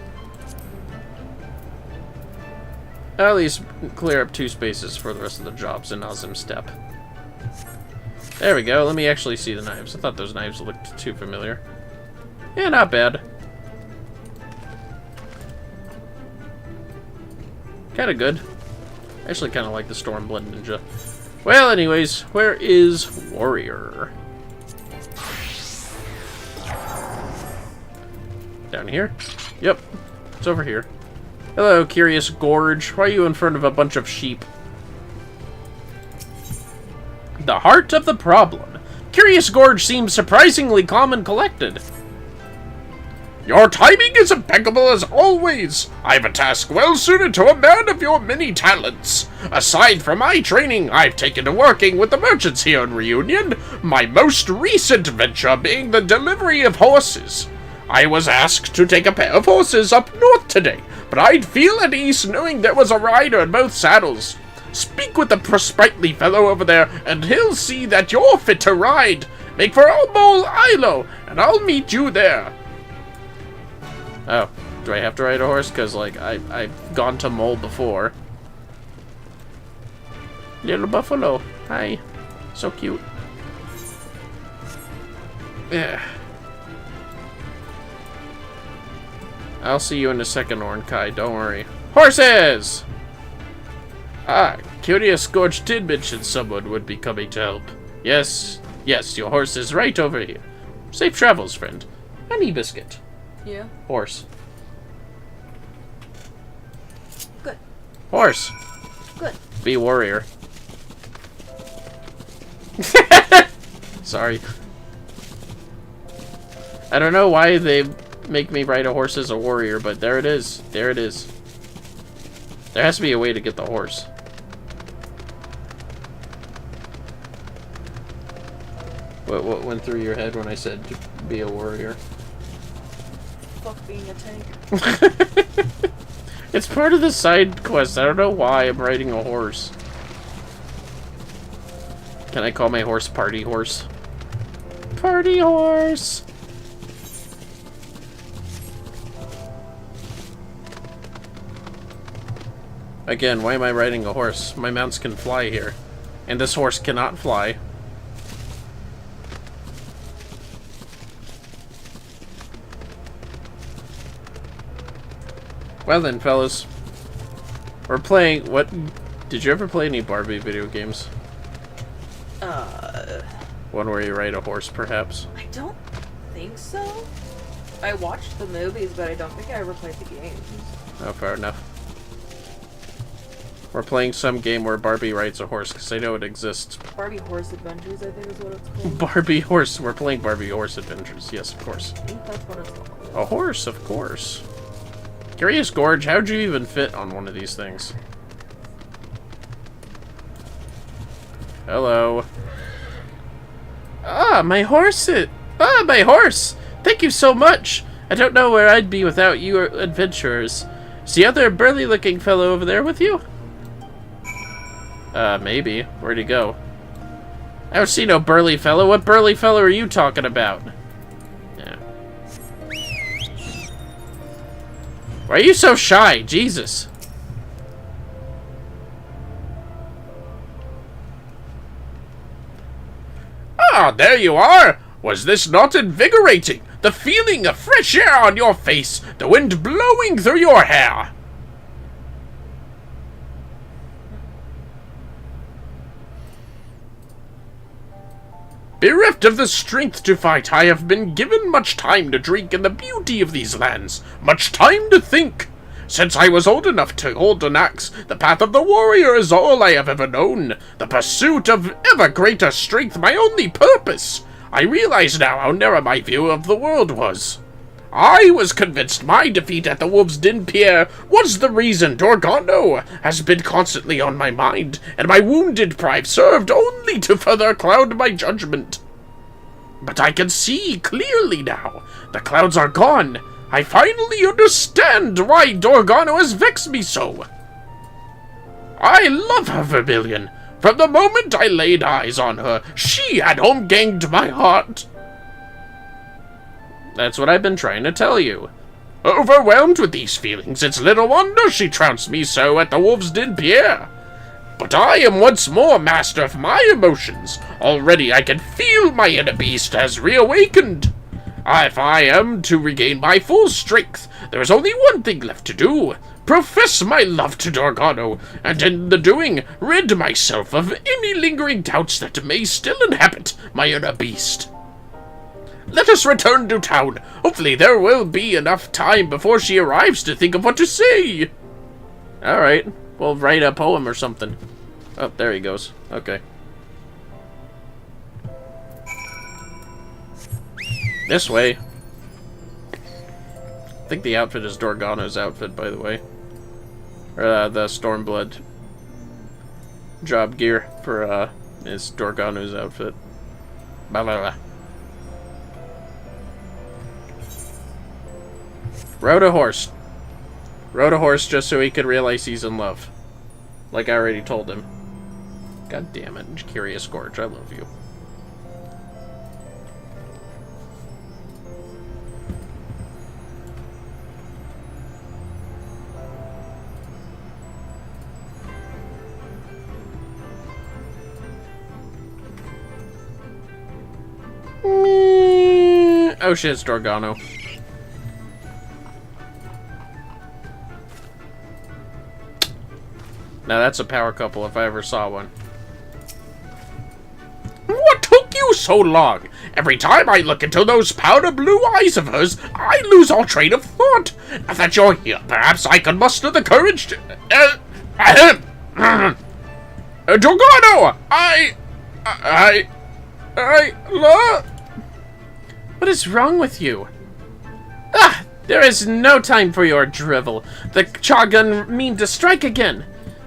S3: At least clear up 2 spaces for the rest of the jobs in Azim Step. There we go, let me actually see the knives. I thought those knives looked too familiar. Yeah, not bad. Kinda good. I actually kinda like the Stormblood Ninja. Well, anyways, where is Warrior? Down here? Yep, it's over here. Hello, Curious Gorge. Why are you in front of a bunch of sheep? The heart of the problem. Curious Gorge seems surprisingly calm and collected.
S1: Your timing is impeccable as always. I have a task well suited to a man of your many talents. Aside from my training, I've taken to working with the merchants here in Reunion, my most recent venture being the delivery of horses. I was asked to take a pair of horses up north today, but I'd feel at ease knowing there was a rider in both saddles. Speak with the sprightly fellow over there, and he'll see that you're fit to ride. Make for Mole Ilo, and I'll meet you there.
S3: Oh, do I have to ride a horse? Because, like, I've gone to Mole before. Little buffalo. Hi. So cute. Yeah.
S1: I'll see you in a second, Ornkai. Don't worry. Horses! Ah, Curious Gorge did mention someone would be coming to help. Yes, yes, your horse is right over here. Safe travels, friend. Honey biscuit.
S2: Yeah.
S1: Horse.
S2: Good.
S1: Horse.
S2: Good.
S1: Be warrior. Sorry. I don't know why they make me ride a horse as a warrior, but there it is. There it is. There has to be a way to get the horse. What went through your head when I said to be a warrior?
S2: Fuck being a tank.
S1: It's part of the side quest. I don't know why I'm riding a horse. Can I call my horse Party Horse? Party Horse! Again, why am I riding a horse? My mounts can fly here. And this horse cannot fly. Well then, fellas. We're playing... What? Did you ever play any Barbie video games? One where you ride a horse, perhaps?
S2: I don't think so. I watched the movies, but I don't think I ever played the games.
S1: Oh, fair enough. We're playing some game where Barbie rides a horse, because I know it exists.
S2: Barbie Horse Adventures, I think is what it's called.
S1: Barbie Horse. We're playing Barbie Horse Adventures. Yes, of course.
S2: I think that's what it's called.
S1: A horse, of course. Curious Gorge, how'd you even fit on one of these things? Hello.
S3: Ah, my horse! Ah, my horse! Thank you so much! I don't know where I'd be without you adventurers. Is the other burly-looking fellow over there with you?
S1: Maybe. Where'd he go? I don't see no burly fellow. What burly fellow are you talking about? Yeah. Why are you so shy? Jesus. Ah, there you are! Was this not invigorating? The feeling of fresh air on your face, the wind blowing through your hair. Bereft of the strength to fight, I have been given much time to drink in the beauty of these lands, much time to think. Since I was old enough to hold an axe, the path of the warrior is all I have ever known. The pursuit of ever greater strength, my only purpose. I realize now how narrow my view of the world was. I was convinced my defeat at the Wolves' Den Pier was the reason Dorgano has been constantly on my mind, and my wounded pride served only to further cloud my judgment. But I can see clearly now. The clouds are gone. I finally understand why Dorgano has vexed me so. I love her, Vermillion. From the moment I laid eyes on her, she had home-ganged my heart. That's what I've been trying to tell you. Overwhelmed with these feelings, it's little wonder she trounced me so at the Wolves' Den Pier. But I am once more master of my emotions. Already I can feel my inner beast has reawakened. If I am to regain my full strength, there is only one thing left to do. Profess my love to Dorgano, and in the doing, rid myself of any lingering doubts that may still inhabit my inner beast. Let us return to town. Hopefully there will be enough time before she arrives to think of what to say. Alright, we'll write a poem or something. Oh, there he goes. Okay. This way. I think the outfit is Dorgano's outfit, by the way. Or, the Stormblood job gear for, is Dorgano's outfit. Blah, blah, blah. Rode a horse. Rode a horse just so he could realize he's in love. Like I already told him. God damn it, Curious Gorge, I love you. Oh shit, it's Dorgano. Now that's a power couple if I ever saw one.
S4: What took you so long? Every time I look into those powder blue eyes of hers, I lose all train of thought. Now that you're here, perhaps I can muster the courage to... Dorgano!
S3: What is wrong with you? Ah! There is no time for your drivel. The Chagan mean to strike again.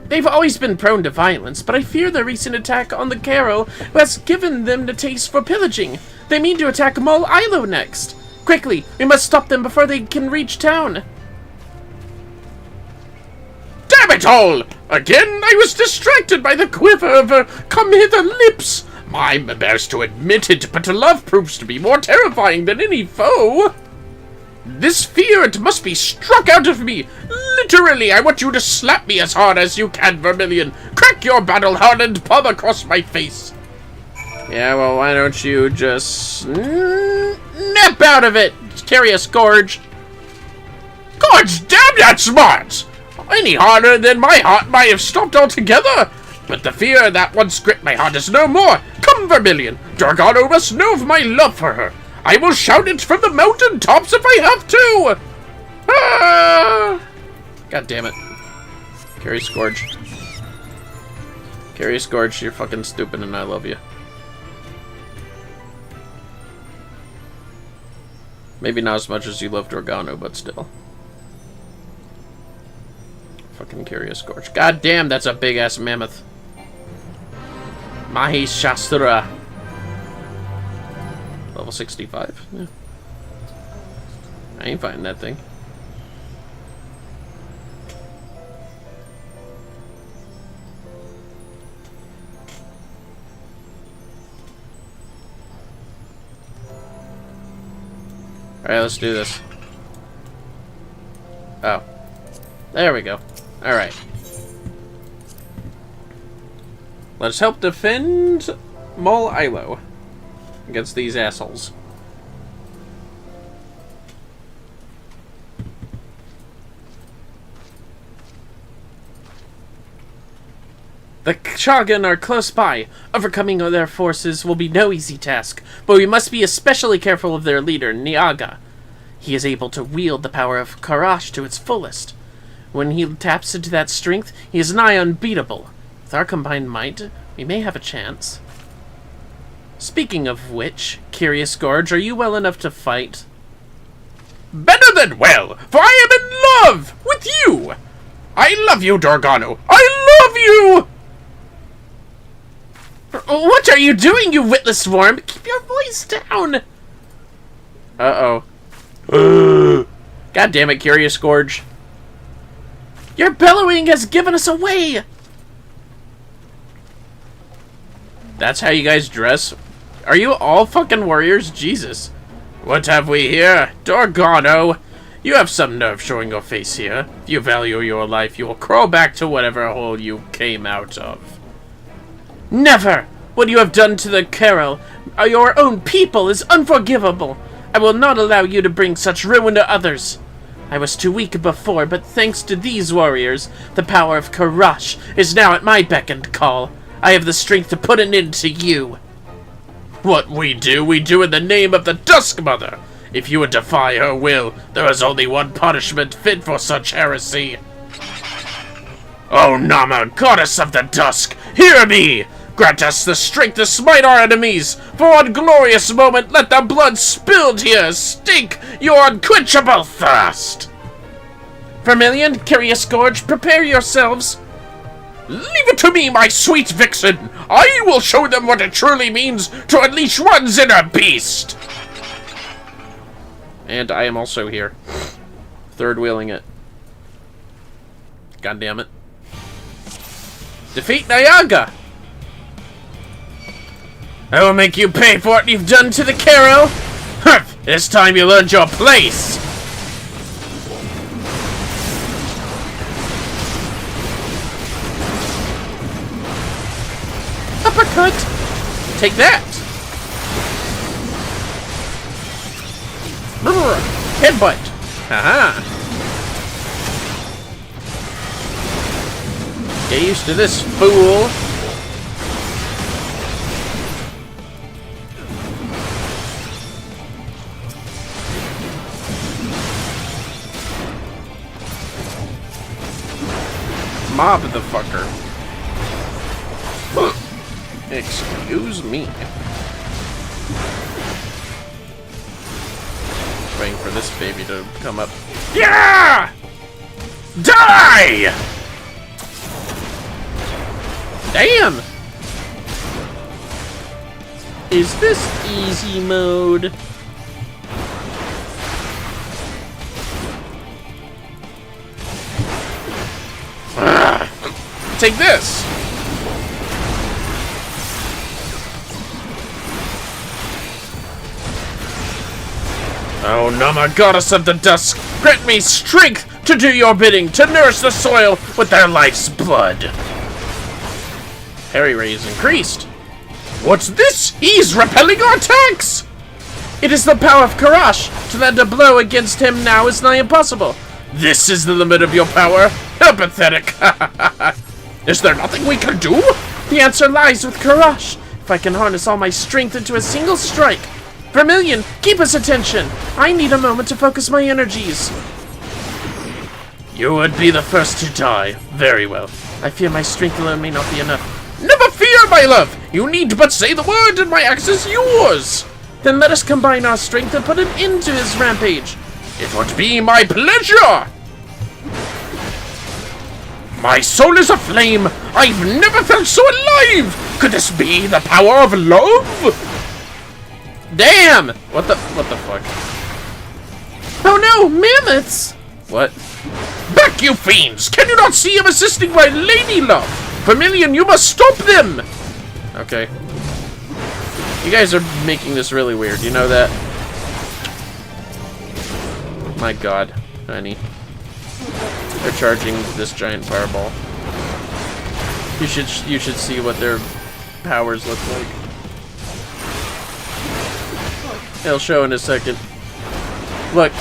S3: They've always been prone to violence, but I fear the recent attack on the Caro has given them the taste for pillaging. They mean to attack Mol Ilo next. Quickly, we must stop them before they can reach town.
S4: Damn it all! Again, I was distracted by the quiver of her come-hither lips. I'm embarrassed to admit it, but love proves to be more terrifying than any foe. This fear, it must be struck out of me. Literally, I want you to slap me as hard as you can, Vermillion. Crack your battle-hardened palm across my face.
S1: Yeah, well, why don't you just nip out of it? Carry a scourge.
S4: God's damn, that's smart! Any harder than my heart might have stopped altogether. But the fear that once gripped my heart is no more. Come, Vermillion. Dorgano must know of my love for her. I will shout it from the mountain tops if I have to! Ah!
S1: God damn it. Carry Scourge. Carry Scourge, you're fucking stupid and I love you. Maybe not as much as you love Dorgano, but still. Fucking carry a Scourge. God damn, that's a big ass mammoth. Mahi Shastra. Level 65. Yeah. I ain't fighting that thing. Alright, let's do this. Oh. There we go. Alright. Let's help defend Mol Ilo against these assholes. The Chagan are close by. Overcoming their forces will be no easy task, but we must be especially careful of their leader, Niaga. He is able to wield the power of Karash to its fullest. When he taps into that strength, he is nigh unbeatable. With our combined might, we may have a chance. Speaking of which, Curious Gorge, are you well enough to fight?
S4: Better than well, for I am in love with you! I love you, Dorgano! I love you!
S3: What are you doing, you witless worm? Keep your voice down!
S1: Uh-oh. God damn it, Curious Gorge.
S3: Your bellowing has given us away!
S1: That's how you guys dress? Are you all fucking warriors? Jesus.
S4: What have we here? Dorgano! You have some nerve showing your face here. If you value your life, you will crawl back to whatever hole you came out of.
S3: Never! What you have done to the Caro, your own people, is unforgivable. I will not allow you to bring such ruin to others. I was too weak before, but thanks to these warriors, the power of Karash is now at my beck and call. I have the strength to put an end to you.
S4: What we do in the name of the Dusk Mother. If you would defy her will, there is only one punishment fit for such heresy. O Nama, goddess of the dusk, hear me! Grant us the strength to smite our enemies! For one glorious moment, let the blood spilled here stink your unquenchable thirst!
S3: Vermillion, Curious Gorge, prepare yourselves!
S4: Leave it to me, my sweet vixen! I will show them what it truly means to unleash one's inner beast!
S1: And I am also here. Third wheeling it. God damn it. Defeat Niaga!
S4: I will make you pay for what you've done to the Caro! Humph! It's time you learned your place!
S3: Uppercut!
S1: Take that! Headbutt! Haha! Get used to this, fool! Mob the fucker. Excuse me. Just waiting for this baby to come up. Yeah! Die! Damn! Is this easy mode? Take this! Oh, Nama, goddess of the dusk, grant me strength to do your bidding, to nourish the soil with their life's blood. Parry raise increased. What's this? He's repelling our attacks! It is the power of Karash. To land a blow against him now is nigh impossible. This is the limit of your power? How pathetic. Is there nothing we can do? The answer lies with Karash. If I can harness all my strength into a single strike. Vermillion, keep us attention. I need a moment to focus my energies. You would be the first to die. Very well. I fear my strength alone may not be enough. Never fear, my love! You need but say the word and my axe is yours! Then let us combine our strength and put an end to his rampage. It would be my pleasure! My soul is aflame! I've never felt so alive! Could this be the power of love? Damn! What the fuck?
S3: Oh no, mammoths!
S1: What?
S4: Back, you fiends! Can you not see I'm assisting my lady love? Vermillion, you must stop them!
S1: Okay. You guys are making this really weird, you know that? My god, honey. They're charging this giant fireball. You should see what their powers look like. It'll show in a second. Look,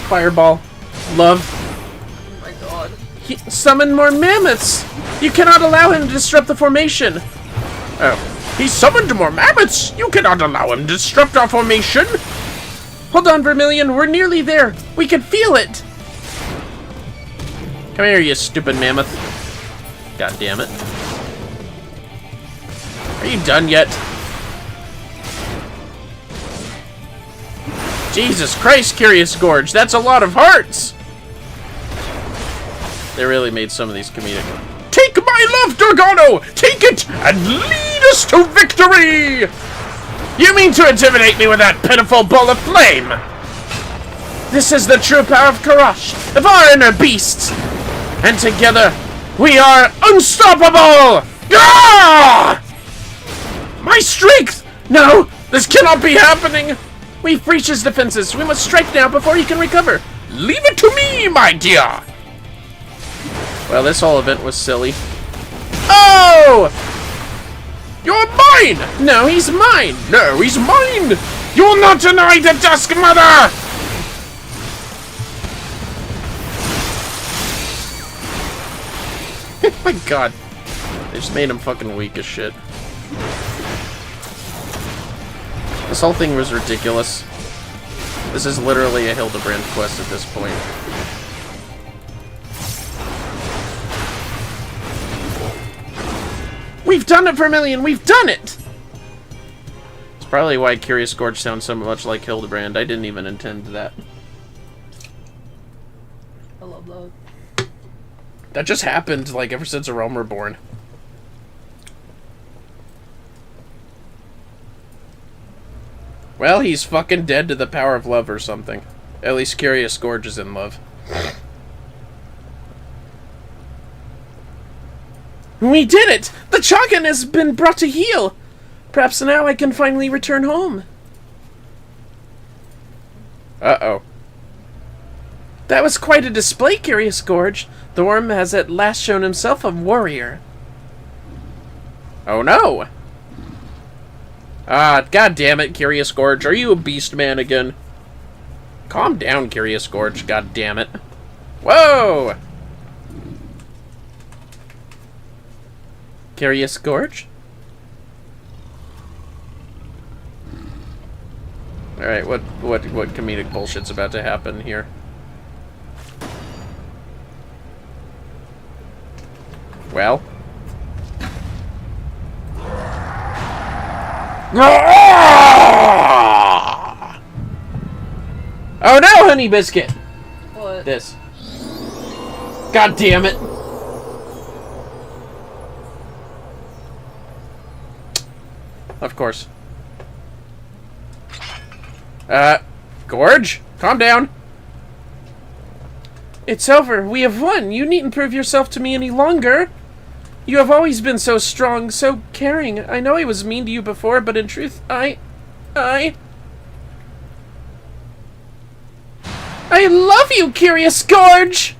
S1: fireball, love.
S2: Oh my god.
S3: Summon more mammoths! You cannot allow him to disrupt the formation!
S4: Oh, he summoned more mammoths! You cannot allow him to disrupt our formation!
S3: Hold on, Vermillion, we're nearly there! We can feel it!
S1: Come here, you stupid mammoth. God damn it. Are you done yet? Jesus Christ, Curious Gorge, that's a lot of hearts! They really made some of these comedic.
S4: Take my love, Dorgano! Take it and lead us to victory! You mean to intimidate me with that pitiful ball of flame?
S3: This is the true power of Karash, of our inner beasts!
S4: And together, we are unstoppable! Ah! My strength! No, this cannot be happening!
S3: We've breached his defenses. We must strike now before he can recover.
S4: Leave it to me, my dear!
S1: Well, this whole event was silly.
S4: Oh! You're mine!
S3: No, he's mine!
S4: No, he's mine! You will not deny the Dusk Mother!
S1: My god. They just made him fucking weak as shit. This whole thing was ridiculous. This is literally a Hildebrand quest at this point.
S3: We've done it, Vermillion! We've done it!
S1: It's probably why Curious Gorge sounds so much like Hildebrand. I didn't even intend that.
S2: I love that.
S1: That just happened, like, ever since a Realm were born. Well, he's fucking dead to the power of love or something. At least Curious Gorge is in love.
S3: We did it! The Chagan has been brought to heal! Perhaps now I can finally return home.
S1: Uh-oh.
S3: That was quite a display, Curious Gorge. The worm has at last shown himself a warrior.
S1: Oh no! Ah, god damn it, Curious Gorge. Are you a beast man again? Calm down, Curious Gorge, god damn it. Whoa!
S3: Curious Gorge? Alright, what comedic bullshit's about to happen here? Well? Oh no, Honey Biscuit!
S2: What?
S3: This. God damn it! Of course. Gorge? Calm down. It's over. We have won. You needn't prove yourself to me any longer. You have always been so strong, so caring. I know I was mean to you before, but in truth, I love you, Curious Gorge!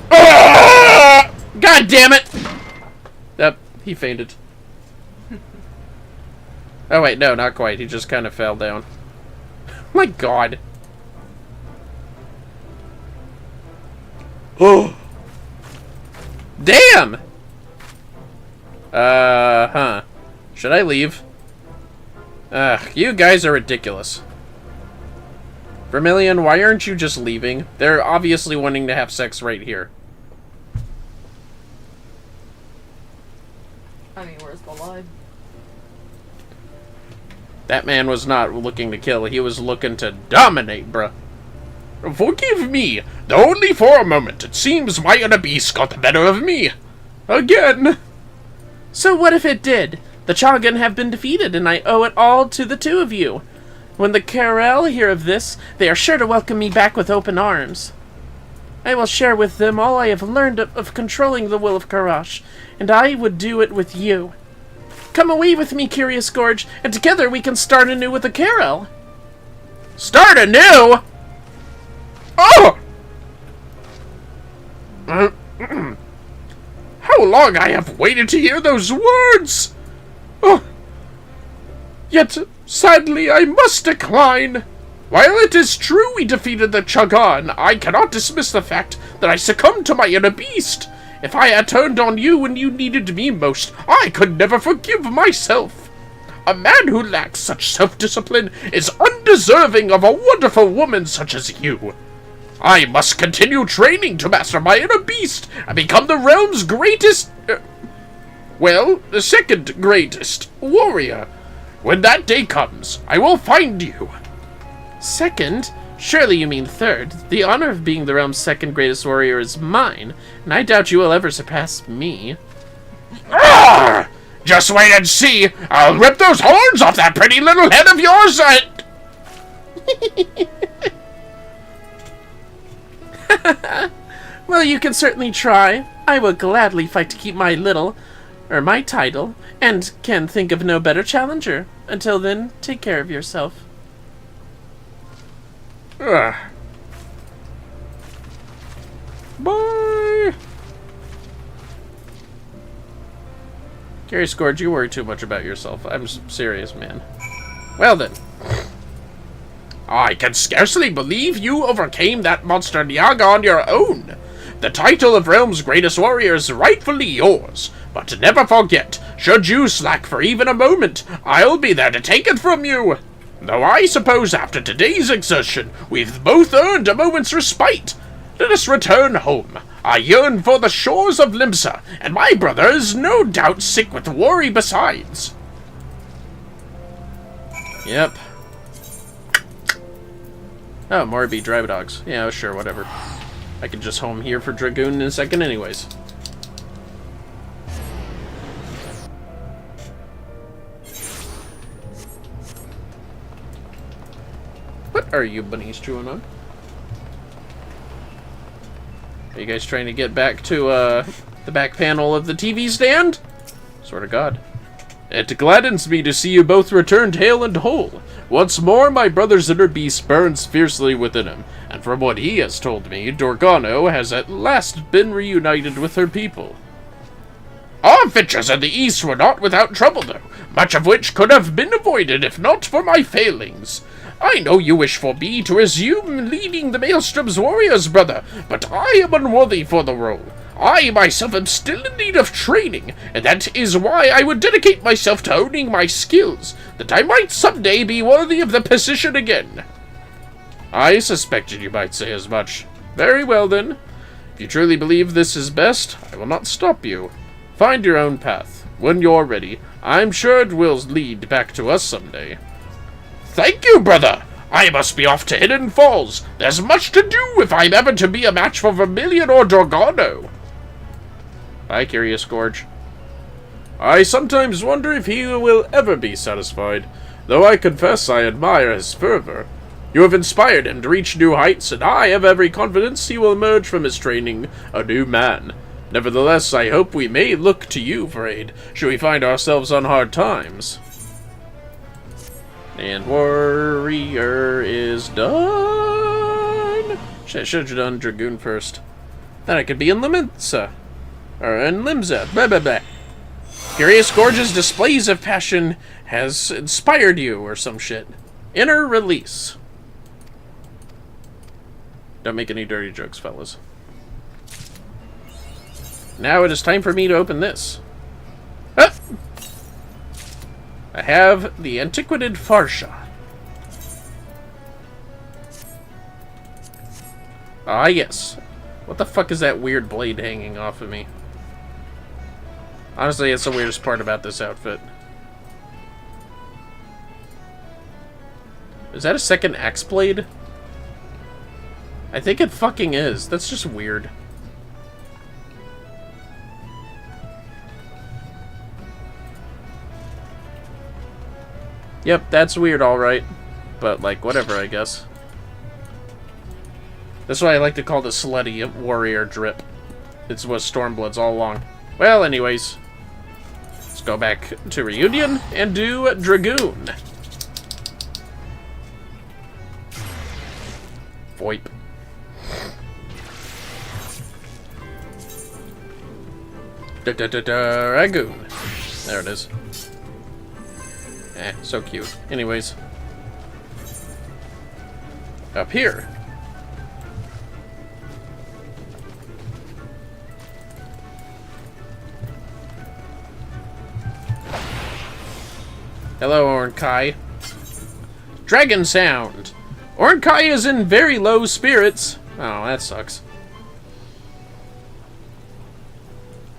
S3: God damn it! Yep, he fainted. Oh wait, no, not quite. He just kind of fell down. My god. Oh! Damn! Huh. Should I leave? You guys are ridiculous. Vermillion, why aren't you just leaving? They're obviously wanting to have sex right here.
S2: I mean, where's the line?
S3: That man was not looking to kill, he was looking to dominate, bruh.
S4: Forgive me, though only for a moment. It seems my inner beast got the better of me. Again.
S3: So what if it did? The Chagan have been defeated, and I owe it all to the two of you. When the Karel hear of this, they are sure to welcome me back with open arms. I will share with them all I have learned of controlling the will of Karash, and I would do it with you. Come away with me, Curious Gorge, and together we can start anew with the Karel.
S4: Start anew? Oh! How long I have waited to hear those words! Oh. Yet, sadly, I must decline. While it is true we defeated the Chagan, I cannot dismiss the fact that I succumbed to my inner beast. If I had turned on you when you needed me most, I could never forgive myself. A man who lacks such self-discipline is undeserving of a wonderful woman such as you. I must continue training to master my inner beast and become the realm's greatest... the second greatest warrior. When that day comes, I will find you.
S3: Second? Surely you mean third. The honor of being the realm's second greatest warrior is mine, and I doubt you will ever surpass me.
S4: Arrgh! Just wait and see! I'll rip those horns off that pretty little head of yours
S3: Well, you can certainly try. I will gladly fight to keep my my title, and can think of no better challenger. Until then, take care of yourself.
S4: Bye!
S3: Curious Gorge, you worry too much about yourself. I'm serious, man. Well then.
S4: I can scarcely believe you overcame that monster Nyaga on your own. The title of Realm's greatest warrior is rightfully yours, but never forget, should you slack for even a moment, I'll be there to take it from you. Though I suppose after today's exertion, we've both earned a moment's respite. Let us return home. I yearn for the shores of Limsa, and my brother is no doubt sick with worry besides.
S3: Yep. Oh, Morbi Drive Dogs. Yeah, sure, whatever. I can just home here for Dragoon in a second anyways. What are you bunnies chewing on? Are you guys trying to get back to, the back panel of the TV stand? Sort of God.
S4: It gladdens me to see you both returned hale and whole. Once more, my brother's inner beast burns fiercely within him, and from what he has told me, Dorgano has at last been reunited with her people. Our adventures in the East were not without trouble, though, much of which could have been avoided if not for my failings. I know you wish for me to resume leading the Maelstrom's warriors, brother, but I am unworthy for the role. I myself am still in need of training, and that is why I would dedicate myself to honing my skills, that I might someday be worthy of the position again. I suspected you might say as much. Very well, then. If you truly believe this is best, I will not stop you. Find your own path. When you're ready, I'm sure it will lead back to us someday. Thank you, brother! I must be off to Hidden Falls. There's much to do if I'm ever to be a match for Vermillion or Dorgano. Bye, Curious Gorge. I sometimes wonder if he will ever be satisfied, though I confess I admire his fervor. You have inspired him to reach new heights, and I have every confidence he will emerge from his training a new man. Nevertheless, I hope we may look to you for aid, should we find ourselves on hard times. And Warrior is done. Shit, I should have done Dragoon first. Then I could be in Limsa. Or in Limsa. Blah, blah, blah. Curious Gorge's displays of passion has inspired you, or some shit. Inner release. Don't make any dirty jokes, fellas. Now it is time for me to open this. Ah! I have the Antiquated Farsha. Ah, yes. What the fuck is that weird blade hanging off of me? Honestly, it's the weirdest part about this outfit. Is that a second axe blade? I think it fucking is. That's just weird. Yep, that's weird, alright. But, like, whatever, I guess. That's what I like to call the slutty warrior drip. It's what Stormblood's all along. Well, anyways. Let's go back to Reunion and do Dragoon. VoIP. Dragoon. There it is. So cute. Anyways. Up here. Hello, Ornkai. Dragon sound. Ornkai is in very low spirits. Oh, that sucks.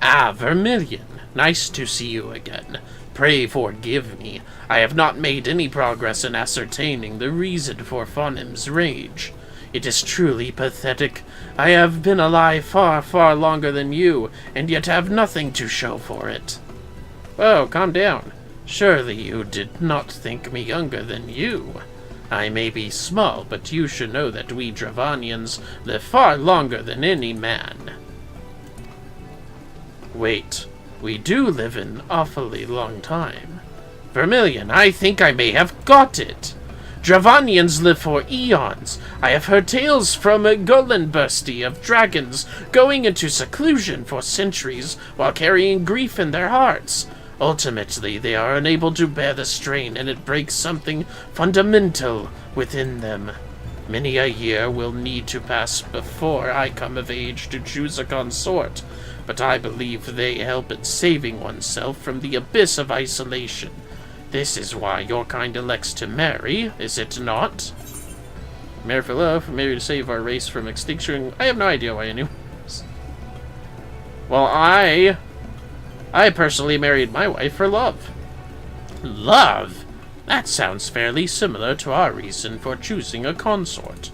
S4: Ah, Vermillion. Nice to see you again. Pray forgive me. I have not made any progress in ascertaining the reason for Fonim's rage. It is truly pathetic. I have been alive far, far longer than you, and yet have nothing to show for it. Whoa, calm down. Surely you did not think me younger than you. I may be small, but you should know that we Dravanians live far longer than any man. Wait, we do live an awfully long time. Vermillion, I think I may have got it. Dravanians live for eons. I have heard tales from Golenbursty of dragons going into seclusion for centuries while carrying grief in their hearts. Ultimately, they are unable to bear the strain, and it breaks something fundamental within them. Many a year will need to pass before I come of age to choose a consort, but I believe they help in saving oneself from the abyss of isolation. This is why your kind elects to marry, is it not? Marry for love, marry to save our race from extinction. I have no idea why anyways. Well, I personally married my wife for love. Love? That sounds fairly similar to our reason for choosing a consort.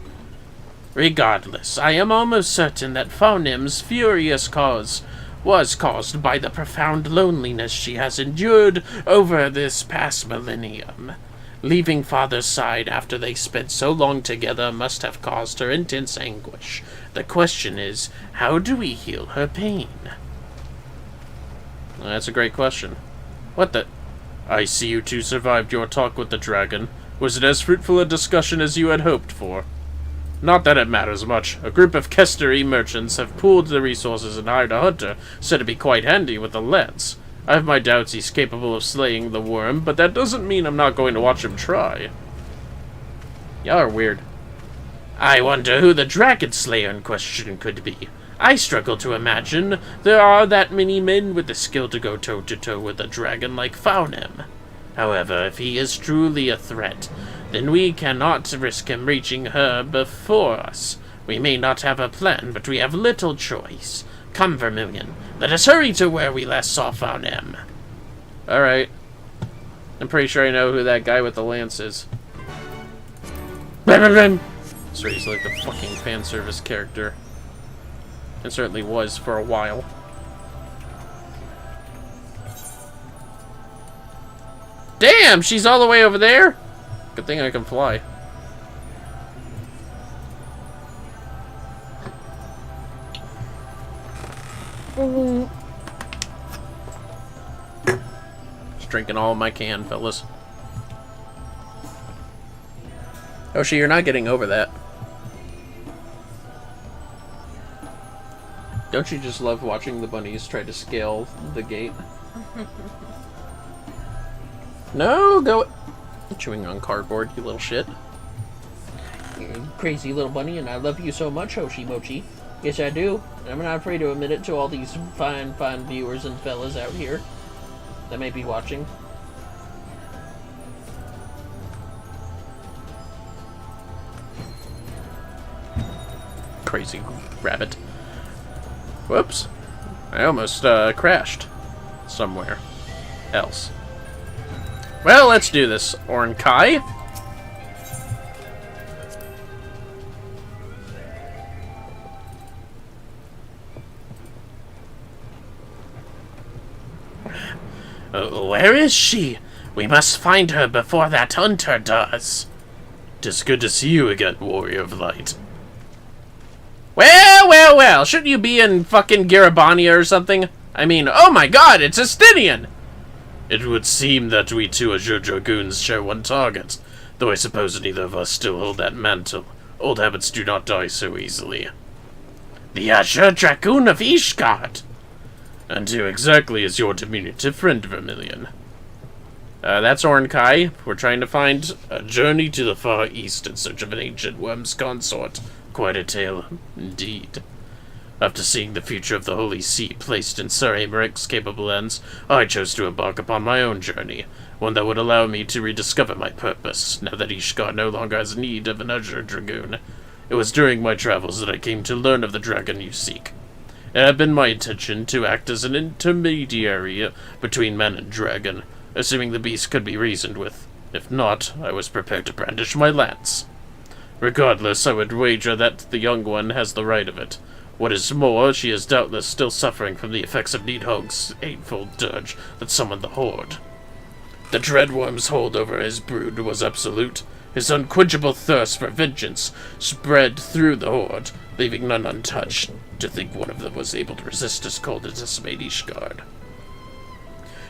S4: Regardless, I am almost certain that Fonim's furious cause was caused by the profound loneliness she has endured over this past millennium. Leaving Father's side after they spent so long together must have caused her intense anguish. The question is, how do we heal her pain? That's a great question. What the? I see you two survived your talk with the dragon. Was it as fruitful a discussion as you had hoped for? Not that it matters much. A group of Kesteri merchants have pooled their resources and hired a hunter, said to be quite handy with a lance. I have my doubts he's capable of slaying the worm, but that doesn't mean I'm not going to watch him try. Y'all are weird. I wonder who the dragon slayer in question could be. I struggle to imagine there are that many men with the skill to go toe-to-toe with a dragon like Faunim. However, if he is truly a threat, then we cannot risk him reaching her before us. We may not have a plan, but we have little choice. Come, Vermillion, let us hurry to where we last saw Faunim.
S1: Alright. I'm pretty sure I know who that guy with the lance is. So he's like the fucking fan service character. And certainly was for a while. Damn, she's all the way over there? Good thing I can fly. Just drinking all my can, fellas. Yoshi, you're not getting over that. Don't you just love watching the bunnies try to scale the gate? No, go... Chewing on cardboard, you little shit. You crazy little bunny, and I love you so much, Hoshi Mochi. Yes, I do. And I'm not afraid to admit it to all these fine viewers and fellas out here that may be watching. Crazy rabbit. Whoops. I almost crashed somewhere else. Well, let's do this, Ornkai.
S4: Where is she? We must find her before that hunter does. 'Tis good to see you again, Warrior of Light.
S1: Well, shouldn't you be in fucking Garabania or something? I mean, oh my god, it's Estinian!
S4: It would seem that we two Azure Dragoons share one target, though I suppose neither of us still hold that mantle. Old habits do not die so easily. The Azure Dragoon of Ishgard! And who exactly is your diminutive friend, Vermillion?
S1: That's Ornkai. We're trying to find...
S4: A journey to the far east in search of an ancient worm's consort. Quite a tale, indeed. After seeing the future of the Holy See placed in Sir Amaric's capable hands, I chose to embark upon my own journey, one that would allow me to rediscover my purpose, now that Ishgard no longer has need of an Azure Dragoon. It was during my travels that I came to learn of the dragon you seek. It had been my intention to act as an intermediary between man and dragon, assuming the beast could be reasoned with. If not, I was prepared to brandish my lance. Regardless, I would wager that the young one has the right of it. What is more, she is doubtless still suffering from the effects of Nidhogg's eightfold dirge that summoned the Horde. The Dreadworm's hold over his brood was absolute. His unquenchable thirst for vengeance spread through the Horde, leaving none untouched. To think one of them was able to resist his call to decimate Ishgard.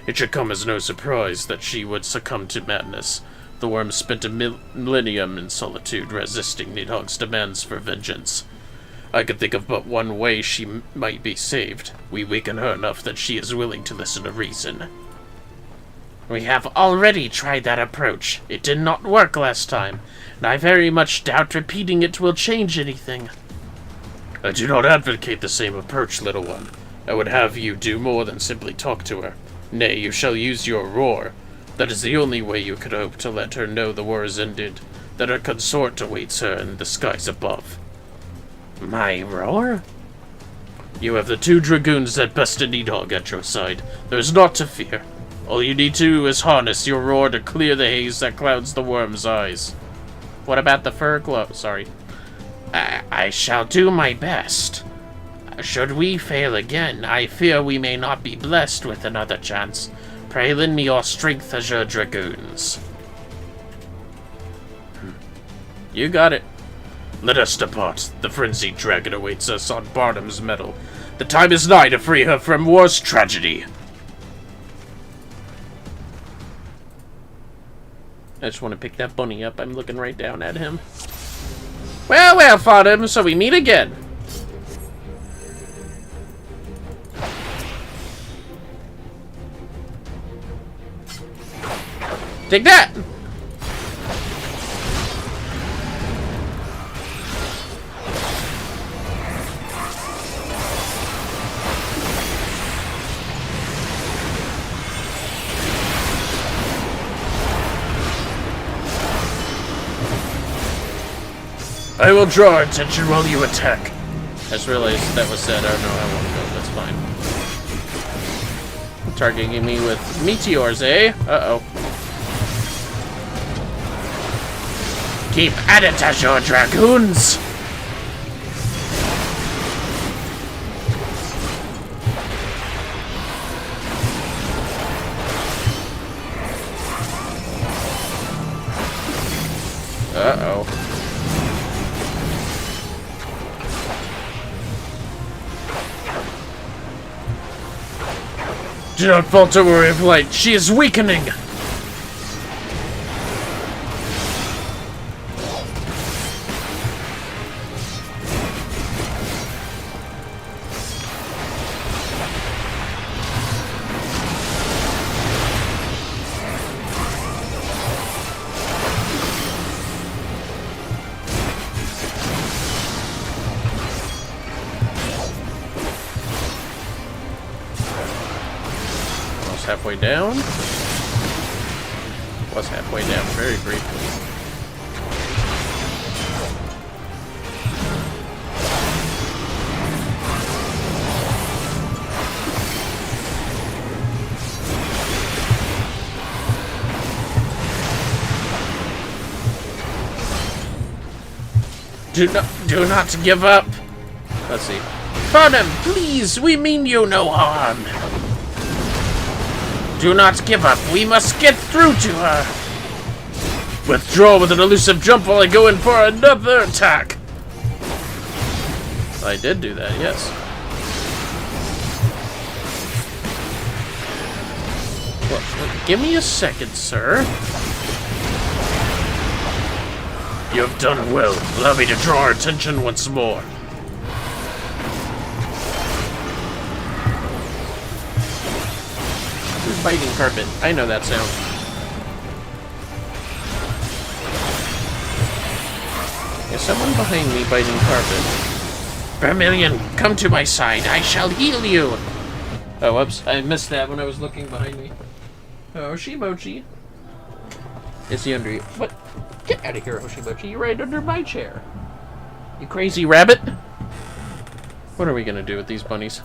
S4: It should come as no surprise that she would succumb to madness. The worm spent a millennium in solitude, resisting Nidhogg's demands for vengeance. I could think of but one way she might be saved. We weaken her enough that she is willing to listen to reason. We have already tried that approach. It did not work last time, and I very much doubt repeating it will change anything. I do not advocate the same approach, little one. I would have you do more than simply talk to her. Nay, you shall use your roar. That is the only way you could hope to let her know the war is ended, that her consort awaits her in the skies above. My roar? You have the two dragoons that bested Nidhogg at your side. There is naught to fear. All you need to do is harness your roar to clear the haze that clouds the worm's eyes.
S1: What about the fur glow? Sorry.
S4: I shall do my best. Should we fail again, I fear we may not be blessed with another chance. Pray lend me your strength, Azure Dragoons.
S1: You got it.
S4: Let us depart. The frenzied dragon awaits us on Barnum's Meadow. The time is nigh to free her from war's tragedy.
S1: I just want to pick that bunny up. I'm looking right down at him. Well, Fodham, so we meet again. Take that!
S4: I will draw attention while you attack. I just realized that was said. I don't know how I want to go. That's fine. Targeting me with meteors, eh? Uh-oh. Keep at it, Azure Dragoons! Uh-oh. Do not falter, Warrior of Light. She is weakening! Halfway down. Was halfway down very briefly. Do not give up. Let's see. Farnham, please, we mean you no harm. Do not give up. We must get through to her. Withdraw with an elusive jump while I go in for another attack. I did do that, yes. Well, give me a second, sir. You have done well. Allow me to draw our attention once more. Biting carpet. I know that sound. Is someone behind me biting carpet? Vermillion, come to my side. I shall heal you. Oh, whoops. I missed that when I was looking behind me. Oh, Shimochi. Is he under you? What? Get out of here, Hoshimochi. You're right under my chair. You crazy rabbit. What are we gonna do with these bunnies?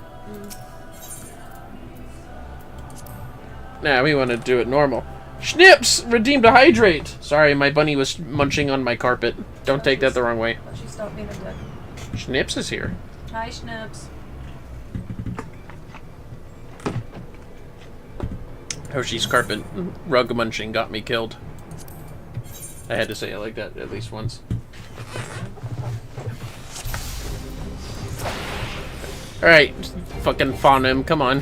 S4: Nah, we want to do it normal. Schnips! Redeemed a hydrate! Sorry, my bunny was munching on my carpet. Don't take that the wrong way.
S2: She stopped being a dick.
S3: Schnips is here.
S2: Hi, Schnips.
S3: Hoshi's carpet rug munching got me killed. I had to say it like that at least once. Alright, fucking fawn him, come on.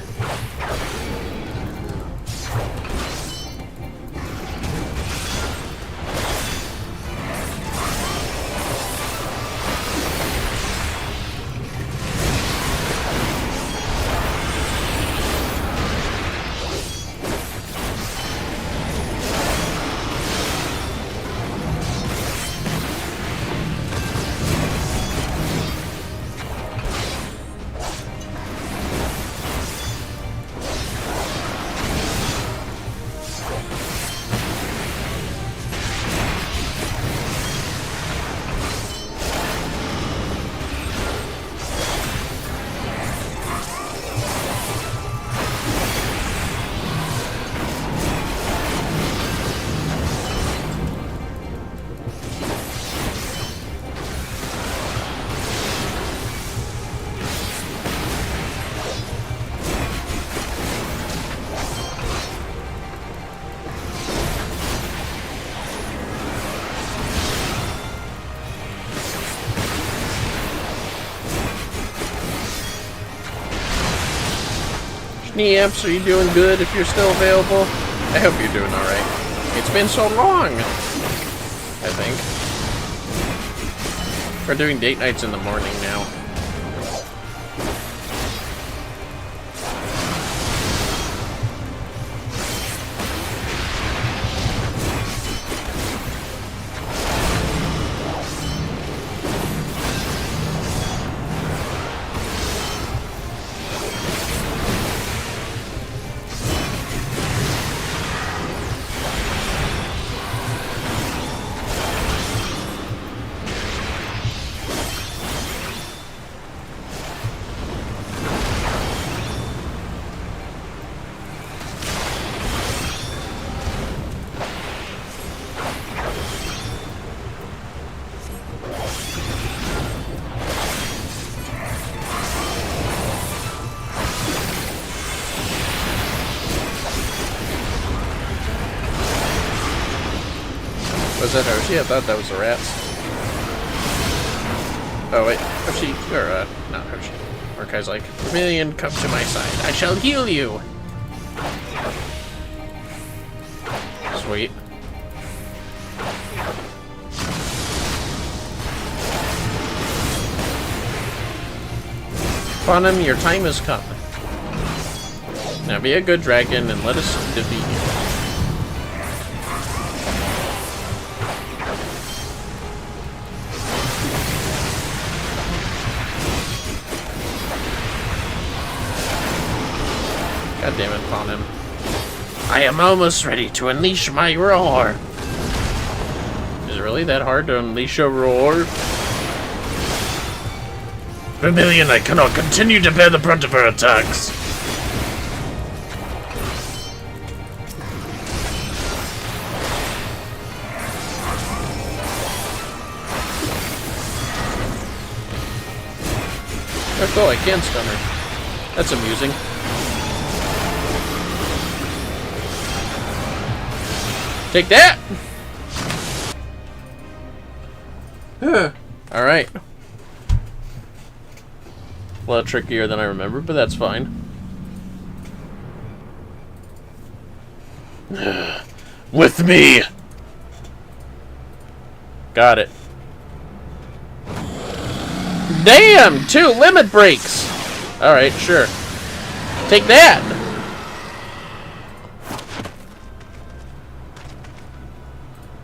S3: Amps, are you doing good if you're still available? I hope you're doing alright. It's been so long, I think. We're doing date nights in the morning now.
S1: Was that Hoshi? I thought that was the rats. Oh wait, Hoshi, or not Hoshi. Orkai's like, Vermillion, come to my side. I shall heal you. Sweet. Quantum, your time has come. Now be a good dragon and let us defeat you. God damn it, Quantum. I am almost ready to unleash my roar. Is it really that hard to unleash a roar?
S4: Vermillion, I cannot continue to bear the brunt of her attacks.
S1: Oh, cool, I can stun her. That's amusing. Take that! Alright. A lot trickier than I remember, but that's fine.
S4: With me!
S1: Got it. Damn! 2 limit breaks! Alright, sure. Take that!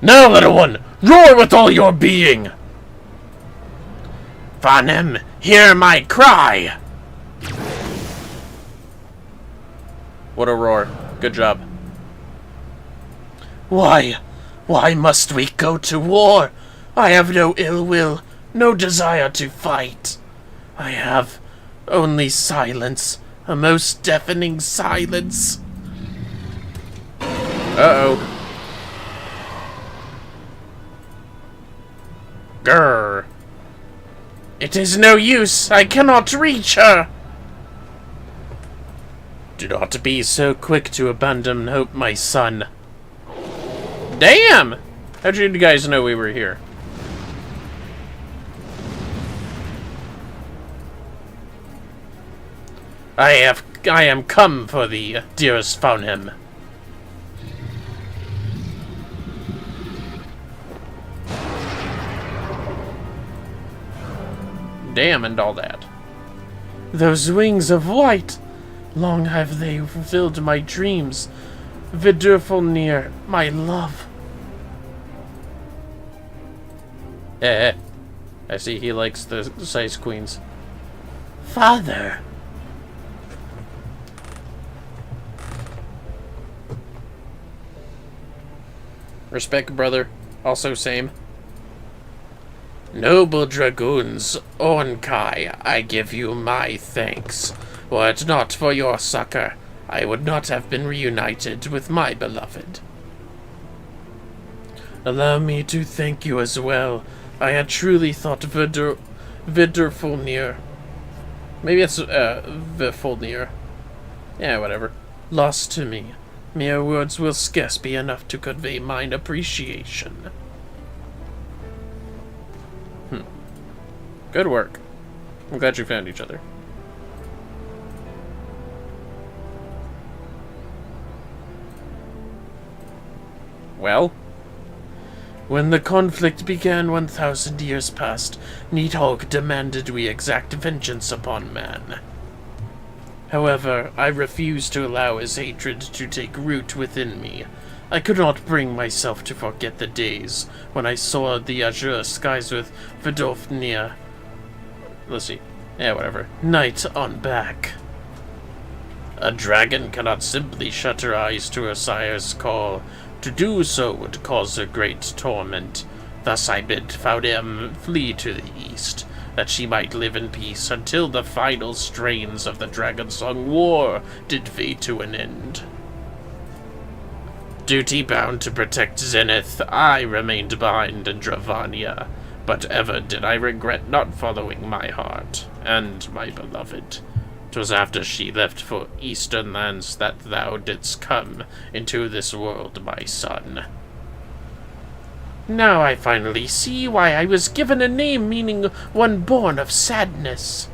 S4: Now, little one, roar with all your being! Fanem, hear my cry!
S1: What a roar. Good job.
S4: Why must we go to war? I have no ill will, no desire to fight. I have only silence, a most deafening silence.
S1: Uh-oh. Grr.
S4: It is no use, I cannot reach her. Do not be so quick to abandon hope, my son.
S1: Damn! How'd you guys know we were here?
S4: I am come for thee, dearest Fanem.
S1: Damn and all that.
S3: Those wings of white! Long have they fulfilled my dreams. Vidurfulnir, my love.
S1: I see he likes the size queens.
S3: Father!
S1: Respect, brother. Also same.
S4: Noble dragoons, Ornkai, I give you my thanks. Were it not for your succor, I would not have been reunited with my beloved.
S3: Allow me to thank you as well. I had truly thought Vidurfulnir.
S1: Maybe it's, Vifulnir. Yeah, whatever.
S3: Lost to me. Mere words will scarce be enough to convey mine appreciation.
S1: Good work. I'm glad you found each other. Well?
S3: When the conflict began 1,000 years past, Needhog demanded we exact vengeance upon man. However, I refused to allow his hatred to take root within me. I could not bring myself to forget the days when I soared the azure skies with Vidurfulnir.
S1: Let's see. Yeah, whatever.
S3: Night on back.
S4: A dragon cannot simply shut her eyes to her sire's call. To do so would cause her great torment. Thus I bid Fanem flee to the east, that she might live in peace until the final strains of the Dragon Song War did fade to an end. Duty-bound to protect Zenith, I remained behind in Dravania, but ever did I regret not following my heart and my beloved. 'Twas after she left for eastern lands that thou didst come into this world, my son.
S3: Now I finally see why I was given a name meaning one born of sadness.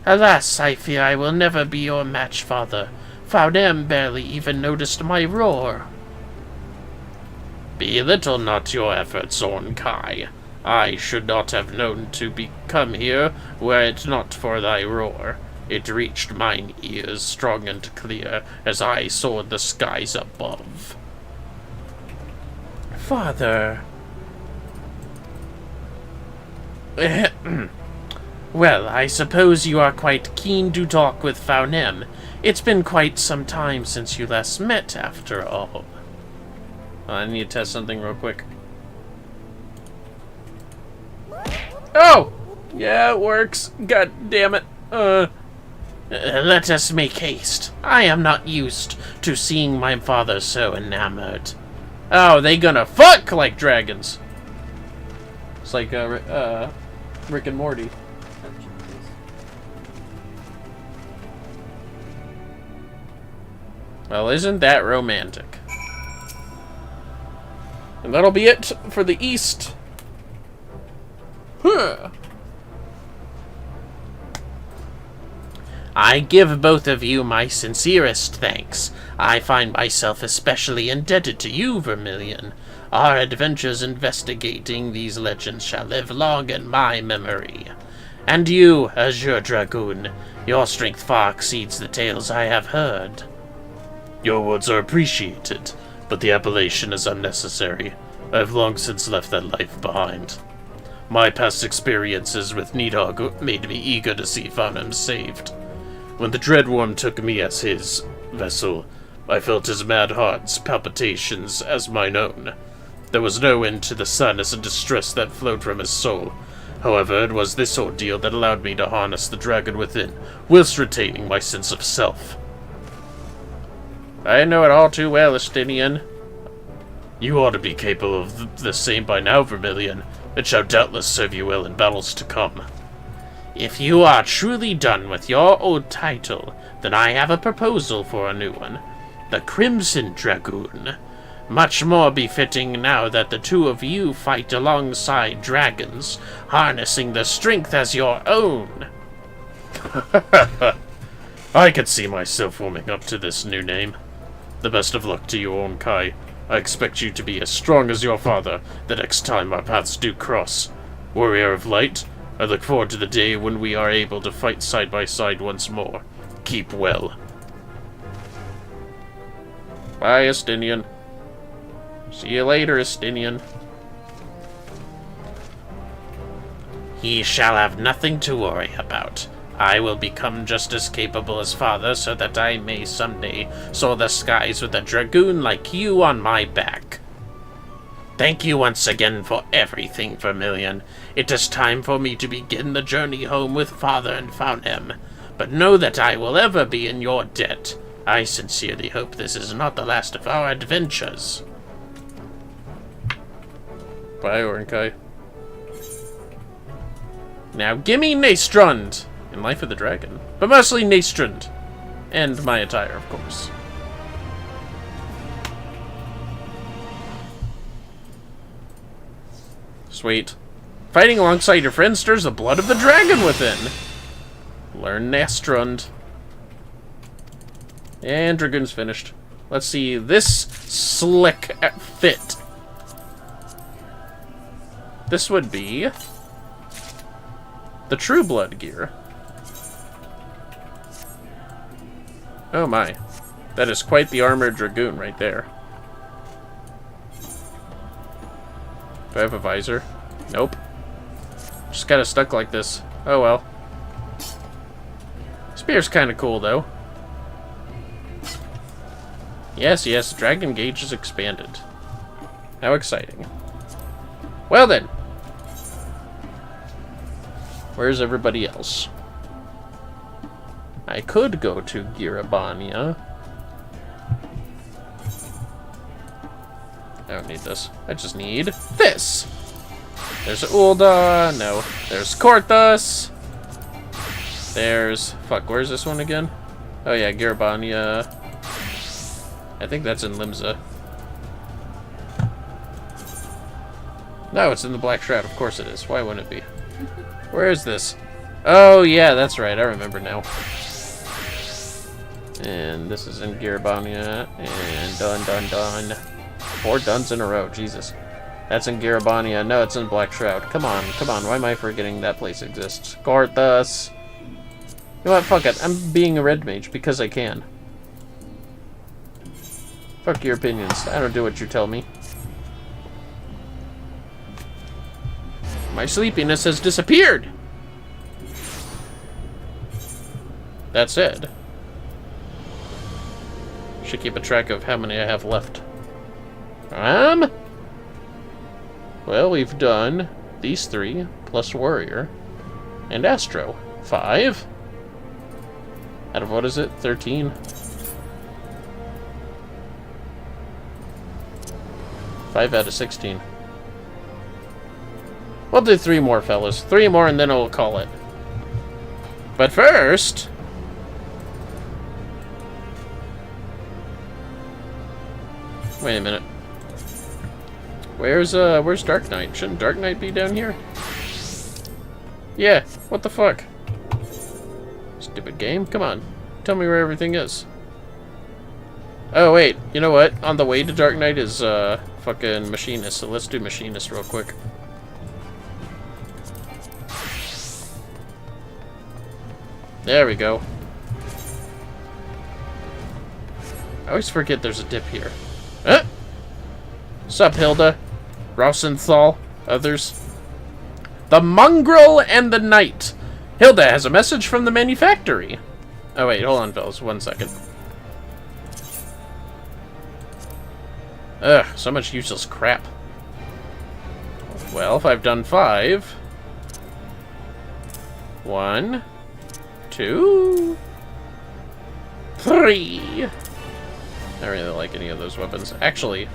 S3: Alas, I fear I will never be your match, father. Faudem barely even noticed my roar.
S4: Belittle not your efforts, Kai. I should not have known to come here were it not for thy roar. It reached mine ears strong and clear as I soared the skies above.
S3: Father... Well, I suppose you are quite keen to talk with Faunem. It's been quite some time since you last met, after all.
S1: I need to test something real quick. Oh! Yeah, it works. God damn it.
S3: Let us make haste. I am not used to seeing my father so enamored.
S1: Oh, they gonna fuck like dragons. It's like, Rick and Morty. Well, isn't that romantic? And that'll be it for the East. Huh.
S3: I give both of you my sincerest thanks. I find myself especially indebted to you, Vermillion. Our adventures investigating these legends shall live long in my memory. And you, Azure Dragoon, your strength far exceeds the tales I have heard.
S4: Your words are appreciated, but the appellation is unnecessary. I have long since left that life behind. My past experiences with Nidhogg made me eager to see Farnham saved. When the Dreadworm took me as his vessel, I felt his mad heart's palpitations as mine own. There was no end to the sadness and distress that flowed from his soul. However, it was this ordeal that allowed me to harness the dragon within, whilst retaining my sense of self.
S1: I know it all too well, Estinian.
S4: You ought to be capable of the same by now, Vermillion. It shall doubtless serve you well in battles to come.
S3: If you are truly done with your old title, then I have a proposal for a new one. The Crimson Dragoon. Much more befitting now that the two of you fight alongside dragons, harnessing the strength as your own.
S4: I could see myself warming up to this new name. The best of luck to you, Kai. I expect you to be as strong as your father the next time our paths do cross. Warrior of Light, I look forward to the day when we are able to fight side by side once more. Keep well.
S1: Bye, Estinian. See you later, Estinian.
S3: He shall have nothing to worry about. I will become just as capable as father so that I may someday soar the skies with a dragoon like you on my back. Thank you once again for everything, Vermillion. It is time for me to begin the journey home with father and Faunem. But know that I will ever be in your debt. I sincerely hope this is not the last of our adventures.
S1: Bye, Ornkai. Now gimme Nastrund in Life of the Dragon. But mostly Nastrund. And my attire, of course. Sweet. Fighting alongside your friend stirs the blood of the dragon within. Learn Nastrund. And Dragoon's finished. Let's see this slick fit. This would be the True Blood gear. Oh my. That is quite the armored dragoon right there. Do I have a visor? Nope. Just got it stuck like this. Oh well. Spear's kind of cool though. Yes, yes, Dragon Gauge is expanded. How exciting. Well then. Where's everybody else? I could go to Girabania. I don't need this. I just need this. There's Ulda. No. There's Korthus. There's... Fuck, where's this one again? Oh yeah, Girabania. I think that's in Limsa. No, it's in the Black Shroud. Of course it is. Why wouldn't it be? Where is this? Oh, yeah, that's right. I remember now. And this is in Garabania. And done. 4 duns in a row. Jesus. That's in Garabania. No, it's in Black Shroud. Come on. Why am I forgetting that place exists? Garthus. You know what? Fuck it. I'm being a red mage because I can. Fuck your opinions. I don't do what you tell me. My sleepiness has disappeared! That said, should keep a track of how many I have left. Well, we've done these 3, plus Warrior, and Astro. 5? Out of what is it? 13? 5 out of 16. We'll do 3 more, fellas. 3 more and then we'll call it. But first... Wait a minute. Where's Dark Knight? Shouldn't Dark Knight be down here? Yeah, what the fuck? Stupid game. Come on. Tell me where everything is. Oh, wait. You know what? On the way to Dark Knight is, fucking Machinist. So let's do Machinist real quick. There we go. I always forget there's a dip here. Sup, Hilda? Rosenthal? Others? The Mongrel and the Knight. Hilda has a message from the manufactory. Oh, wait. Hold on, fellas. 1 second. Ugh, so much useless crap. Well, if I've done 5... 1... 2... 3... I don't really like any of those weapons. Actually,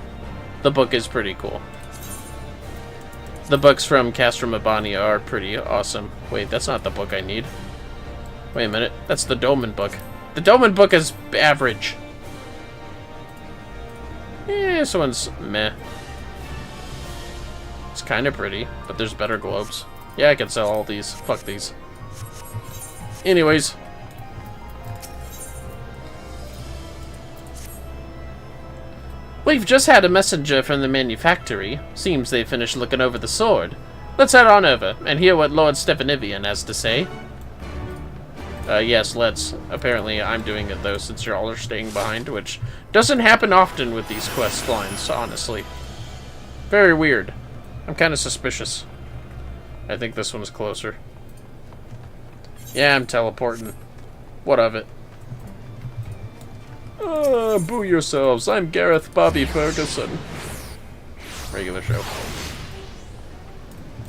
S1: the book is pretty cool. The books from Castramabania are pretty awesome. Wait, that's not the book I need. Wait a minute, that's the Doman book. The Doman book is average. This one's meh. It's kind of pretty, but there's better globes. Yeah, I can sell all these. Fuck these. Anyways. We've just had a messenger from the manufactory. Seems they finished looking over the sword. Let's head on over and hear what Lord Stepanivian has to say. Yes, let's. Apparently I'm doing it though, since y'all are staying behind, which doesn't happen often with these quest lines, honestly. Very weird. I'm kind of suspicious. I think this one's closer. Yeah, I'm teleporting. What of it? Boo yourselves. I'm Gareth Bobby Ferguson. Regular show.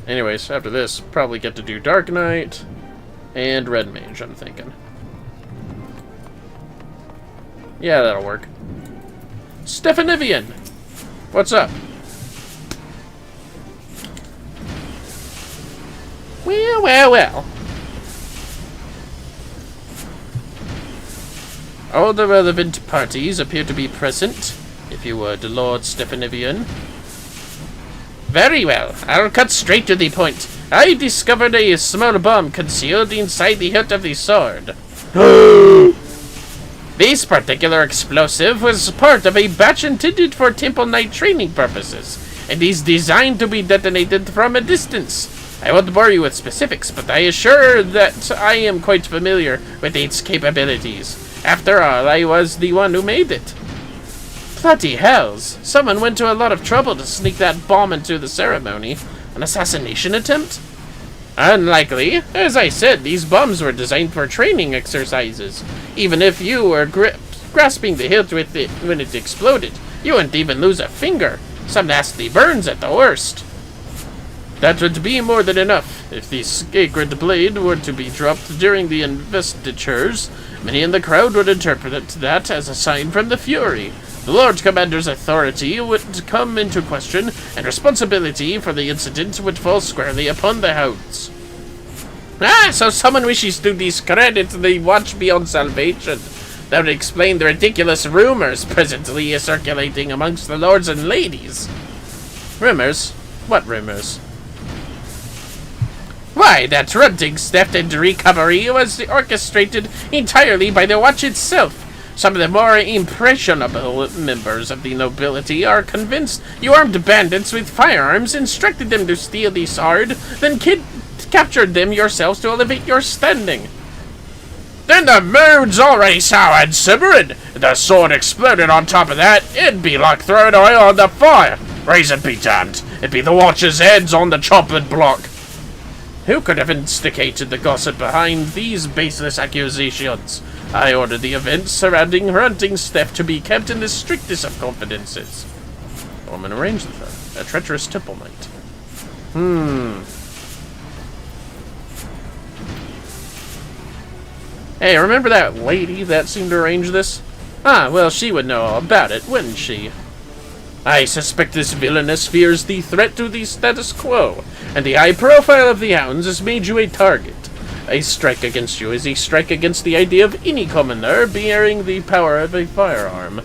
S1: Anyways, after this, probably get to do Dark Knight and Red Mage, I'm thinking. Yeah, that'll work. Stepanivian! What's up? Well. All the relevant parties appear to be present, if you were the Lord Stepanivian. Very well, I'll cut straight to the point. I discovered a small bomb concealed inside the hilt of the sword. This particular explosive was part of a batch intended for Temple Knight training purposes, and is designed to be detonated from a distance. I won't bore you with specifics, but I assure that I am quite familiar with its capabilities. After all, I was the one who made it. Bloody hells. Someone went to a lot of trouble to sneak that bomb into the ceremony. An assassination attempt? Unlikely. As I said, these bombs were designed for training exercises. Even if you were grasping the hilt with it when it exploded, you wouldn't even lose a finger. Some nasty burns at the worst. That would be more than enough. If the sacred blade were to be dropped during the investitures, many in the crowd would interpret that as a sign from the Fury. The Lord Commander's authority would come into question, and responsibility for the incident would fall squarely upon the hounds. So someone wishes to discredit the Watch Beyond Salvation. That would explain the ridiculous rumors presently circulating amongst the lords and ladies. Rumors?
S4: What rumors? Why, that hunting, theft, and recovery was orchestrated entirely by the watch itself. Some of the more impressionable members of the nobility are convinced you armed bandits with firearms, instructed them to steal the sword, then captured them yourselves to elevate your standing. Then the mood's already sour and simmering. The sword exploded on top of that. It'd be like throwing oil on the fire. Reason be damned. It'd be the watchers' heads on the chopping block. Who could have instigated the gossip behind these baseless accusations? I ordered the events surrounding her hunting's theft to be kept in the strictest of confidences. A woman arranged with her. A treacherous temple knight. Hey, remember that lady that seemed to arrange this? Ah, well, she would know all about it, wouldn't she? I suspect this villainess fears the threat to the status quo, and the high profile of the hounds has made you a target. A strike against you is a strike against the idea of any commoner bearing the power of a firearm.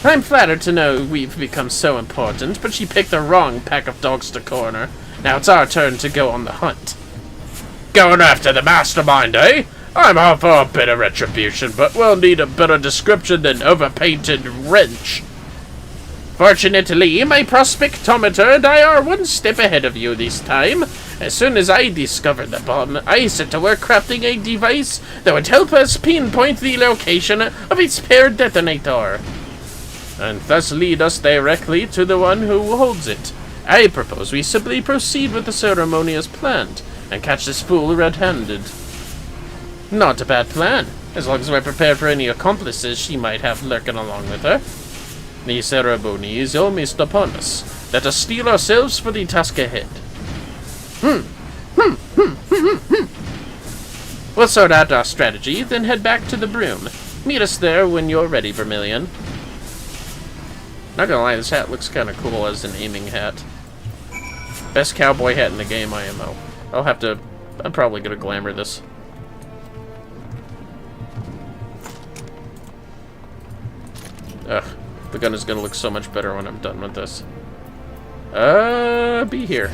S4: I'm flattered to know we've become so important, but she picked the wrong pack of dogs to corner. Now it's our turn to go on the hunt. Going after the mastermind, eh? I'm all for a bit of retribution, but we'll need a better description than overpainted wrench. Fortunately, my prospectometer and I are one step ahead of you this time. As soon as I discovered the bomb, I set to work crafting a device that would help us pinpoint the location of its paired detonator, and thus lead us directly to the one who holds it. I propose we simply proceed with the ceremony as planned, and catch this fool red-handed. Not a bad plan, as long as we're prepared for any accomplices she might have lurking along with her. The ceremony is almost upon us. Let us steel ourselves for the task ahead. We'll sort out our strategy, then head back to the broom. Meet us there when you're ready, Vermillion. Not gonna lie, this hat looks kind of cool as an aiming hat. Best cowboy hat in the game, IMO. I'm probably gonna glamour this. Ugh, the gun is gonna look so much better when I'm done with this. Be here.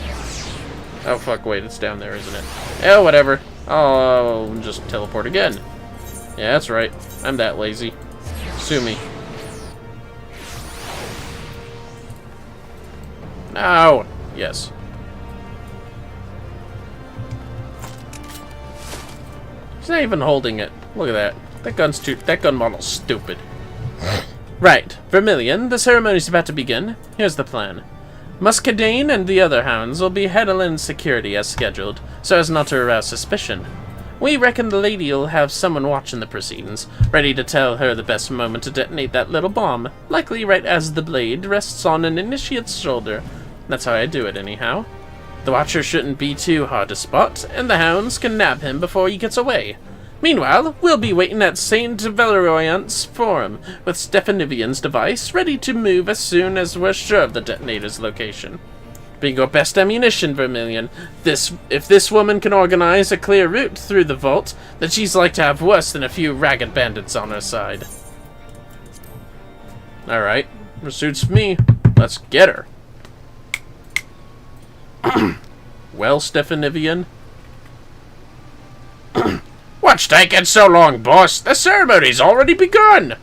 S4: Oh fuck, wait, it's down there, isn't it? Oh, whatever. I'll just teleport again. Yeah, that's right. I'm that lazy. Sue me. No! Yes. He's not even holding it. Look at that. That gun model's stupid. Right, Vermillion, the ceremony's about to begin. Here's the plan. Muscadine and the other hounds will be handling security as scheduled, so as not to arouse suspicion. We reckon the lady'll have someone watching the proceedings, ready to tell her the best moment to detonate that little bomb, likely right as the blade rests on an initiate's shoulder. That's how I do it, anyhow. The watcher shouldn't be too hard to spot, and the hounds can nab him before he gets away. Meanwhile, we'll be waiting at St. Valeriant's Forum, with Stephanivion's device ready to move as soon as we're sure of the detonator's location. Being your best ammunition, Vermillion. If this woman can organize a clear route through the vault, then she's like to have worse than a few ragged bandits on her side. Alright, suits me. Let's get her. Well, Stephanivian?
S1: What's taking so long, boss? The ceremony's already begun!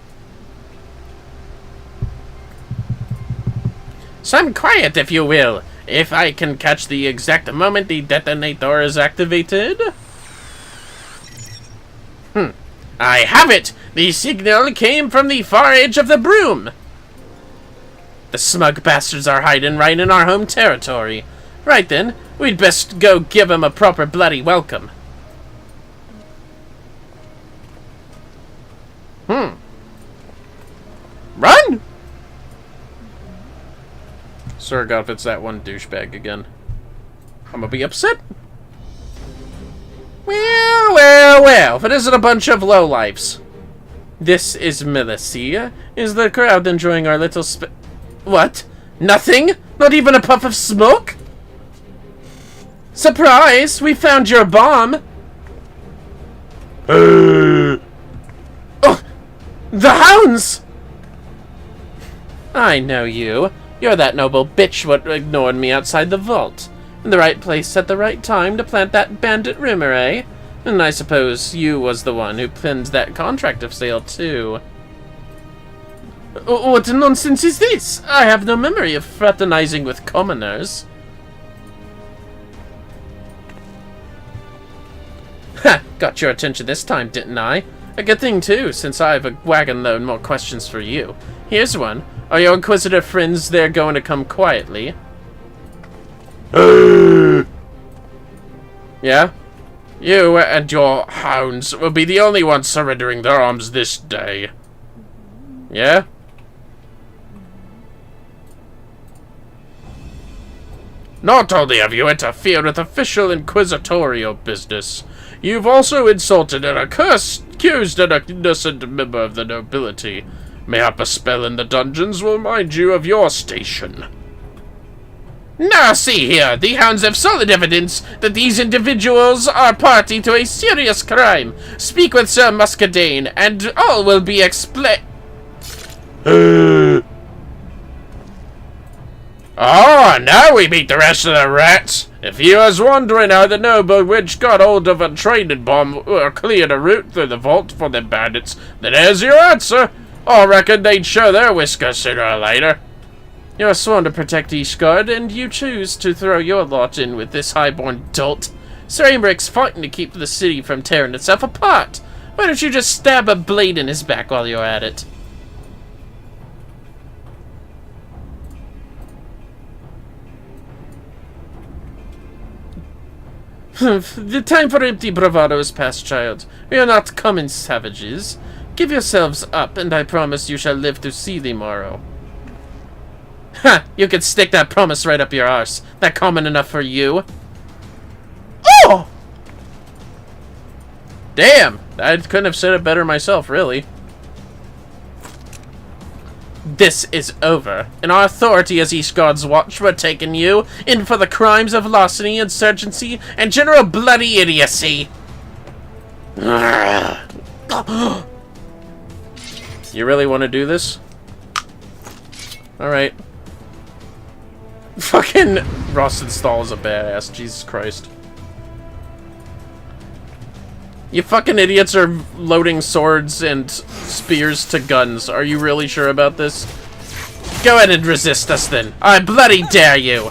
S4: Some quiet, if you will. If I can catch the exact moment the detonator is activated. I have it! The signal came from the far edge of the broom! The smug bastards are hiding right in our home territory. Right then, we'd best go give them a proper bloody welcome. Run! Sir God, if it's that one douchebag again, I'm gonna be upset. Well, if it isn't a bunch of lowlifes. This is Milicia. Is the crowd enjoying our little What? Nothing? Not even a puff of smoke? Surprise! We found your bomb! Oh! The hounds! I know you.
S3: You're that noble bitch what ignored me outside the vault. In the right place at the right time to plant that bandit rumor, eh? And I suppose you was the one who pinned that contract of sale, too. What nonsense is this? I have no memory of fraternizing with commoners. Ha! Got your attention this time, didn't I? A good thing, too, since I have a wagon load more questions for you. Here's one. Are your inquisitive friends there going to come quietly? Yeah? You and your hounds will be the only ones surrendering their arms this day. Yeah? Not only have you interfered with official inquisitorial business, you've also insulted and accused an innocent member of the nobility. Mayhap a spell in the dungeons will remind you of your station. Now see here, the hounds have solid evidence that these individuals are party to a serious crime. Speak with Sir Muscadine, and all will be explained. Oh, now we meet the rest of the rats. If you was wondering how the noble witch got hold of a training bomb or cleared a route through the vault for them bandits, then there's your answer. I reckon they'd show their whiskers sooner or later. You're sworn to protect Ishgard, and you choose to throw your lot in with this highborn dolt. Sir Aymric's fighting to keep the city from tearing itself apart. Why don't you just stab a blade in his back while you're at it? The time for empty bravado is past, child. We are not common savages. Give yourselves up, and I promise you shall live to see the morrow. Ha! You could stick that promise right up your arse. That common enough for you. Oh! Damn! I couldn't have said it better myself, really. This is over. In our authority as Ishgard's Watch, we're taking you in for the crimes of larceny, insurgency, and general bloody idiocy. You really want to do this? Alright. Fucking Rostenstall is a badass, Jesus Christ. You fucking idiots are loading swords and spears to guns. Are you really sure about this? Go ahead and resist us then. I bloody dare you!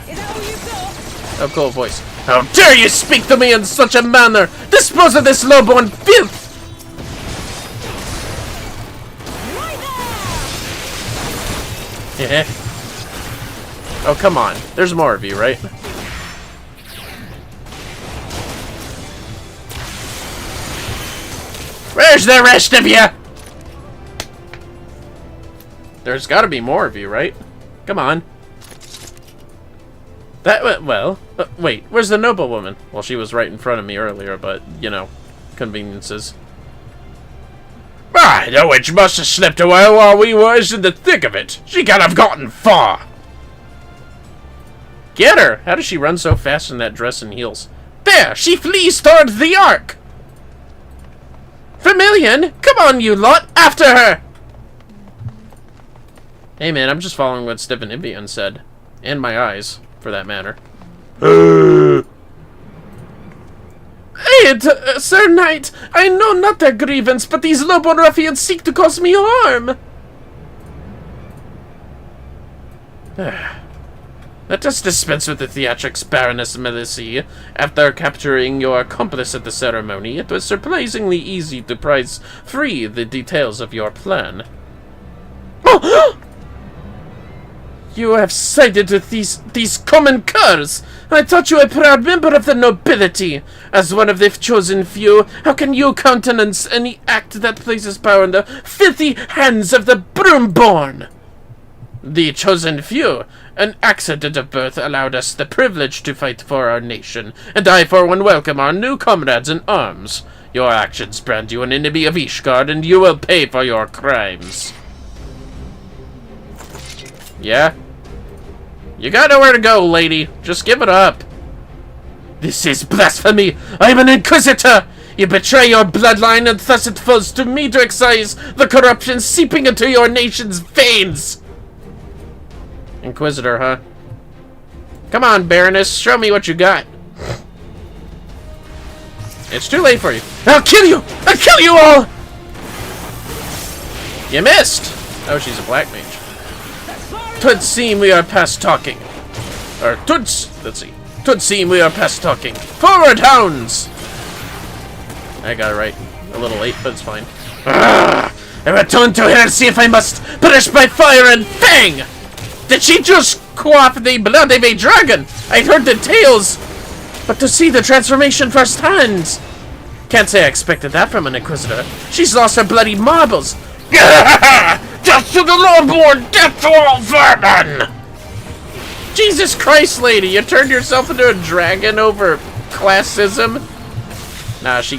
S3: Oh, cool voice. How dare you speak to me in such a manner! Dispose of this lowborn filth! Yeah. Oh, come on. There's more of you, right? Where's the rest of you? There's gotta be more of you, right? Come on. That went well. Wait, where's the noblewoman? Well, she was right in front of me earlier, but, you know, conveniences. Ah, the witch must have slipped away while we was in the thick of it. She can't have gotten far. Get her! How does she run so fast in that dress and heels? There! She flees towards the ark! Vermillion! Come on, you lot! After her! Hey man, I'm just following what Stephen Ibian said. And my eyes, for that matter. Sir Knight! I know not their grievance, but these lowborn ruffians seek to cause me harm! Let us dispense with the theatrics, Baroness Melicie. After capturing your accomplice at the ceremony, it was surprisingly easy to prize free the details of your plan. Oh! You have sided with these common curs! I thought you a proud member of the nobility! As one of the chosen few, how can you countenance any act that places power in the filthy hands of the broomborn? The chosen few. An accident of birth allowed us the privilege to fight for our nation, and I for one welcome our new comrades in arms. Your actions brand you an enemy of Ishgard, and you will pay for your crimes. Yeah? You got nowhere to go, lady. Just give it up. This is blasphemy! I am an inquisitor! You betray your bloodline, and thus it falls to me to excise the corruption seeping into your nation's veins!
S1: Inquisitor, huh? Come on, Baroness, show me what you got. It's too late for you. I'll kill you! I'll kill you all! You missed! Oh, she's a black mage. Twould seem we are past talking. Or, let's see. Twould seem we are past talking. Forward, hounds! I got it right. A little late, but it's fine. I return to her, see if I must perish by fire and fang! Did she just quaff the blood of a dragon? I heard the tales, but to see the transformation firsthand! Can't say I expected that from an Inquisitor. She's lost her bloody marbles. Death to the lowborn! Death to all vermin! Jesus Christ, lady! You turned yourself into a dragon over classism? Nah, she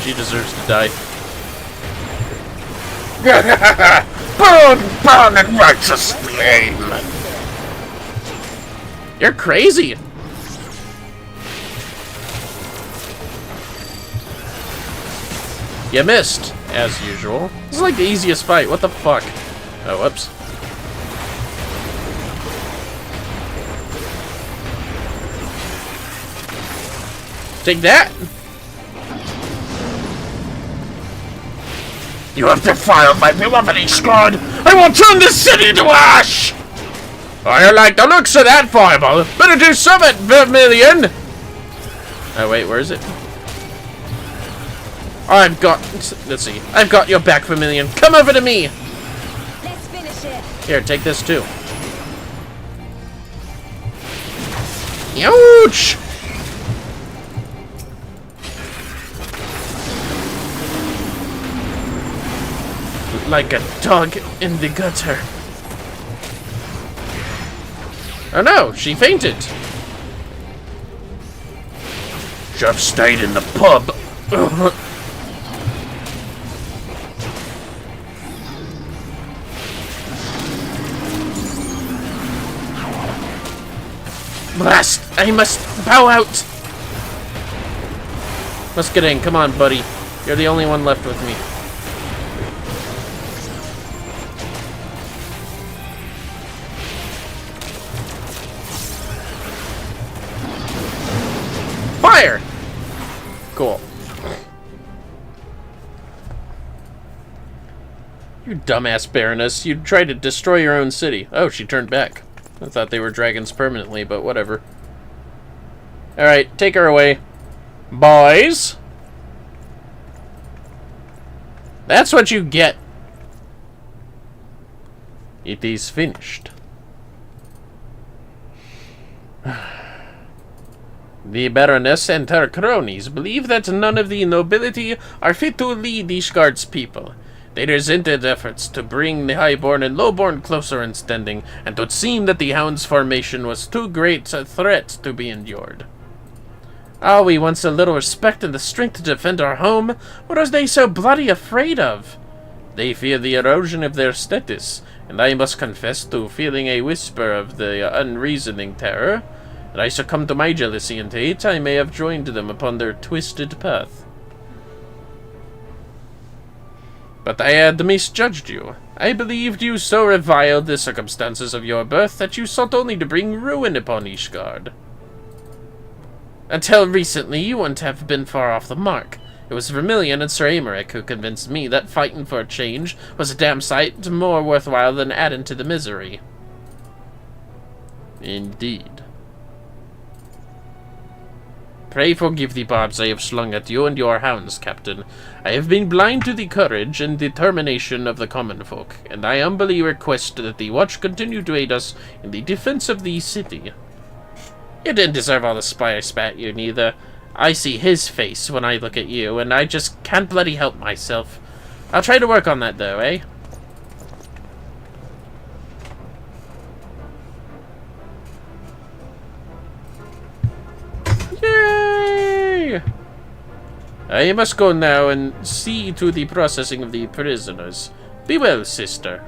S1: deserves to die. Burn, burn in righteous flame! You're crazy! You missed, as usual. This is like the easiest fight. What the fuck? Oh, whoops. Take that! You have defiled my beloved Ishgard! I will turn this city to ash! I like the looks of that fireball! Better do something, Vermillion! Oh wait, where is it? I've got... Let's see. I've got your back, Vermillion. Come over to me!
S5: Let's finish it.
S1: Here, take this too. Ouch! Like a dog in the gutter. Oh no, she fainted. Should have stayed in the pub. Blast! I must bow out! Let's get in. Come on, buddy. You're the only one left with me. Fire! Cool. You dumbass Baroness. You tried to destroy your own city. Oh, she turned back. I thought they were dragons permanently, but whatever. Alright, take her away. Boys! That's what you get. It is finished. The Baroness and her cronies believe that none of the nobility are fit to lead Ishgard's people. They resented efforts to bring the highborn and lowborn closer in standing, and it would seem that the Hound's formation was too great a threat to be endured. Ah, we wants a little respect and the strength to defend our home. What are they so bloody afraid of? They fear the erosion of their status, and I must confess to feeling a whisper of the unreasoning terror. Had I succumbed to my jealousy and hate, I may have joined them upon their twisted path. But I had misjudged you. I believed you so reviled the circumstances of your birth that you sought only to bring ruin upon Ishgard. Until recently, you wouldn't have been far off the mark. It was Vermillion and Sir Aymeric who convinced me that fighting for a change was a damn sight more worthwhile than adding to the misery. Indeed. Pray forgive the barbs I have slung at you and your hounds, Captain. I have been blind to the courage and determination of the common folk, and I humbly request that the watch continue to aid us in the defense of the city. You didn't deserve all the spy I spat you, neither. I see his face when I look at you, and I just can't bloody help myself. I'll try to work on that, though, eh? Yay! I must go now and see to the processing of the prisoners. Be well, sister.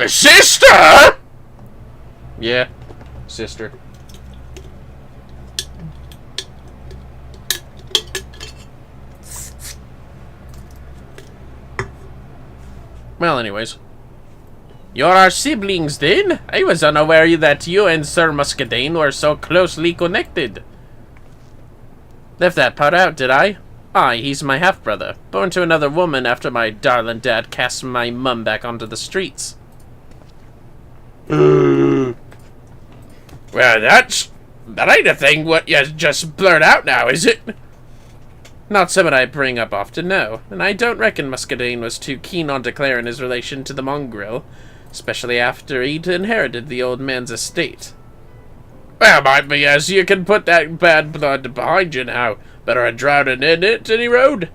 S1: Sister? Yeah, sister. Well, anyways. You're our siblings, then? I was unaware that you and Sir Muscadine were so closely connected. Left that part out, did I? Aye, he's my half-brother, born to another woman after my darling dad cast my mum back onto the streets. Well, that ain't a thing what you just blurt out now, is it? Not something I bring up often, no, and I don't reckon Muscadine was too keen on declaring his relation to the mongrel, especially after he'd inherited the old man's estate. Well, might be as you can put that bad blood behind you now. Better a drowning in it any road.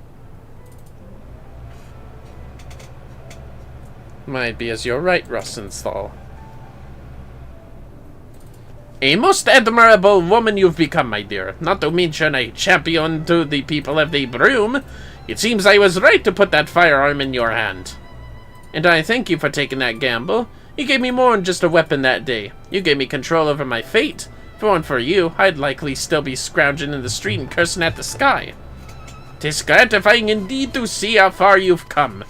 S1: Might be as you're right, Rosenthal. A most admirable woman you've become, my dear. Not to mention a champion to the people of the broom. It seems I was right to put that firearm in your hand. And I thank you for taking that gamble. You gave me more than just a weapon that day. You gave me control over my fate. If it weren't for you, I'd likely still be scrounging in the street and cursing at the sky. 'Tis gratifying indeed to see how far you've come.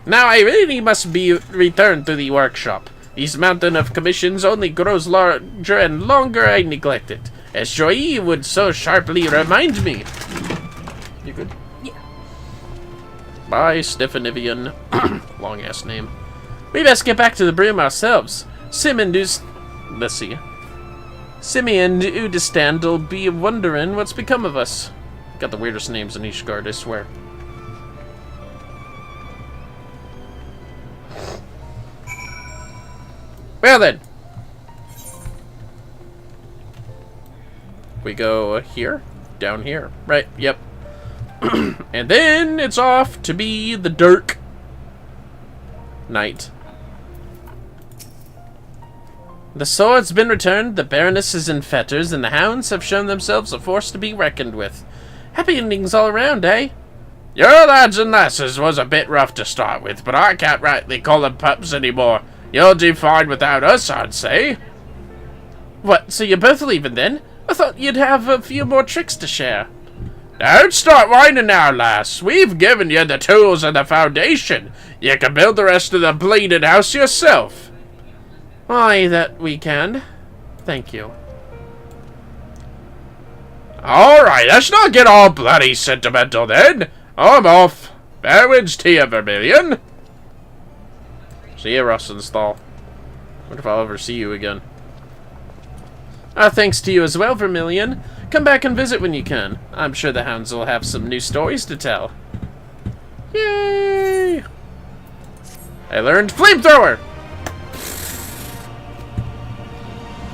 S1: Now I really must be returned to the workshop. This mountain of commissions only grows larger and longer I neglect it, as Joy would so sharply remind me. You good?
S2: Yeah.
S1: Bye, Stephanivian. Long-ass name. We best get back to the broom ourselves. Let's see. Simeon Udistand'll be wondering what's become of us. Got the weirdest names in each guard, I swear. Well then. We go here? Down here. Right, yep. And then it's off to be the Dirk Knight. The sword's been returned, the Baroness is in fetters, and the hounds have shown themselves a force to be reckoned with. Happy endings all around, eh? Your lads and lasses was a bit rough to start with, but I can't rightly call them pups anymore. You'll do fine without us, I'd say. What, so you're both leaving then? I thought you'd have a few more tricks to share. Don't start whining now, lass. We've given you the tools and the foundation. You can build the rest of the bleeding house yourself. Aye, that we can. Thank you. Alright, let's not get all bloody sentimental then. I'm off. Fair winds to you, Vermillion. See ya, Rosenthal. Wonder if I'll ever see you again. Thanks to you as well, Vermillion. Come back and visit when you can. I'm sure the hounds will have some new stories to tell. Yay! I learned Flamethrower!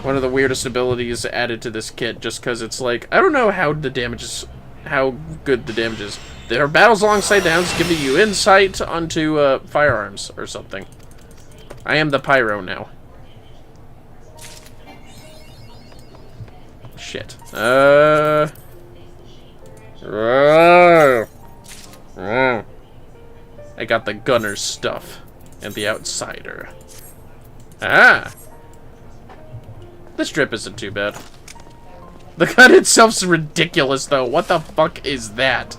S1: One of the weirdest abilities added to this kit, just because it's like, I don't know how good the damage is. There are battles alongside the hounds giving you insight onto firearms or something. I am the pyro now. Shit. I got the gunner's stuff and the outsider. Ah! This drip isn't too bad. The gun itself's ridiculous, though. What the fuck is that?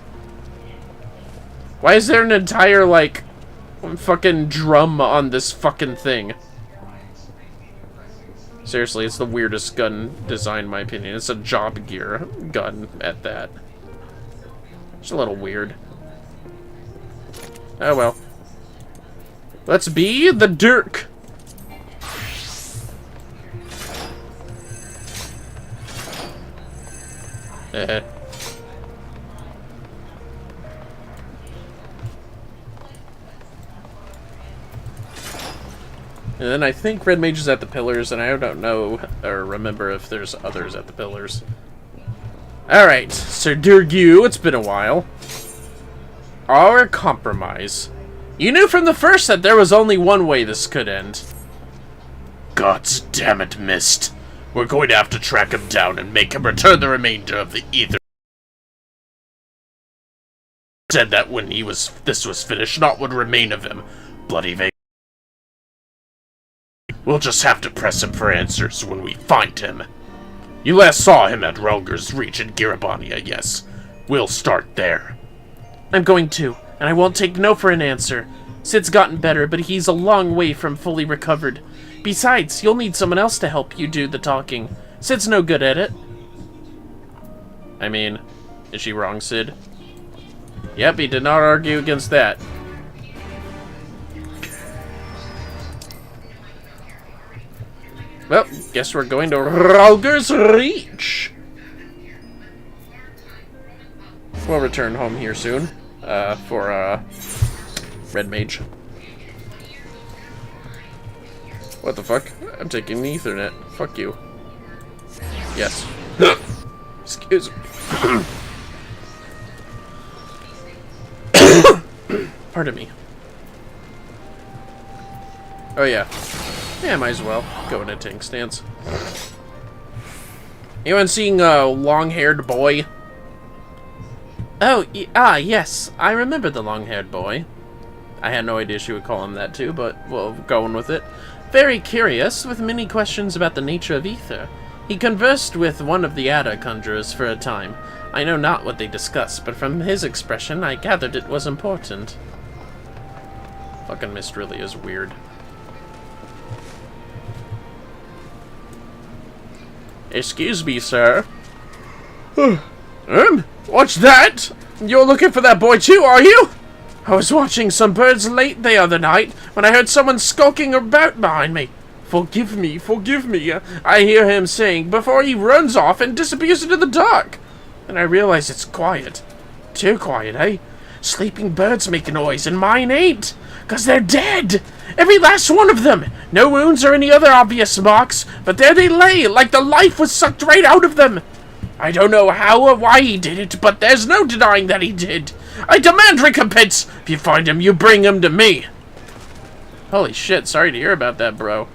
S1: Why is there an entire, like, fucking drum on this fucking thing? Seriously, it's the weirdest gun design, in my opinion. It's a job gear gun at that. It's a little weird. Oh well. Let's be the Dirk. And then I think Red Mage is at the pillars, and I don't know or remember if there's others at the pillars. Alright, Sir Durgu, it's been a while. Our compromise. You knew from the first that there was only one way this could end.
S4: Gods damn it, Mist. We're going to have to track him down and make him return the remainder of the ether. Said that when this was finished, not what remain of him. Bloody vague. We'll just have to press him for answers when we find him. You last saw him at Relger's Reach in Girabania, yes. We'll start there.
S3: I'm going to, and I won't take no for an answer. Sid's gotten better, but he's a long way from fully recovered. Besides, you'll need someone else to help you do the talking. Sid's no good at it.
S1: I mean, is she wrong, Sid? Yep, he did not argue against that. Well, guess we're going to Ralger's Reach. We'll return home here soon, for, Red Mage. What the fuck? I'm taking the Ethernet. Fuck you. Yes. Excuse me. Pardon me. Oh yeah. Yeah, might as well go in a tank stance. Anyone seeing a long-haired boy?
S3: Oh, yes. I remember the long-haired boy.
S1: I had no idea she would call him that too, but we'll go on with it.
S3: Very curious, with many questions about the nature of ether. He conversed with one of the Ada conjurers for a time. I know not what they discussed, but from his expression, I gathered it was important.
S1: Fucking Mist really is weird. Excuse me, sir. What's that? You're looking for that boy too, are you?
S3: I was watching some birds late the other night when I heard someone skulking about behind me. Forgive me, I hear him saying before he runs off and disappears into the dark. And I realize it's quiet. Too quiet, eh? Sleeping birds make a noise and mine ain't. 'Cause they're dead. Every last one of them. No wounds or any other obvious marks, but there they lay like the life was sucked right out of them. I don't know how or why he did it, but there's no denying that he did. I demand recompense. If you find him, you bring him to me.
S1: Holy shit, sorry to hear about that, bro.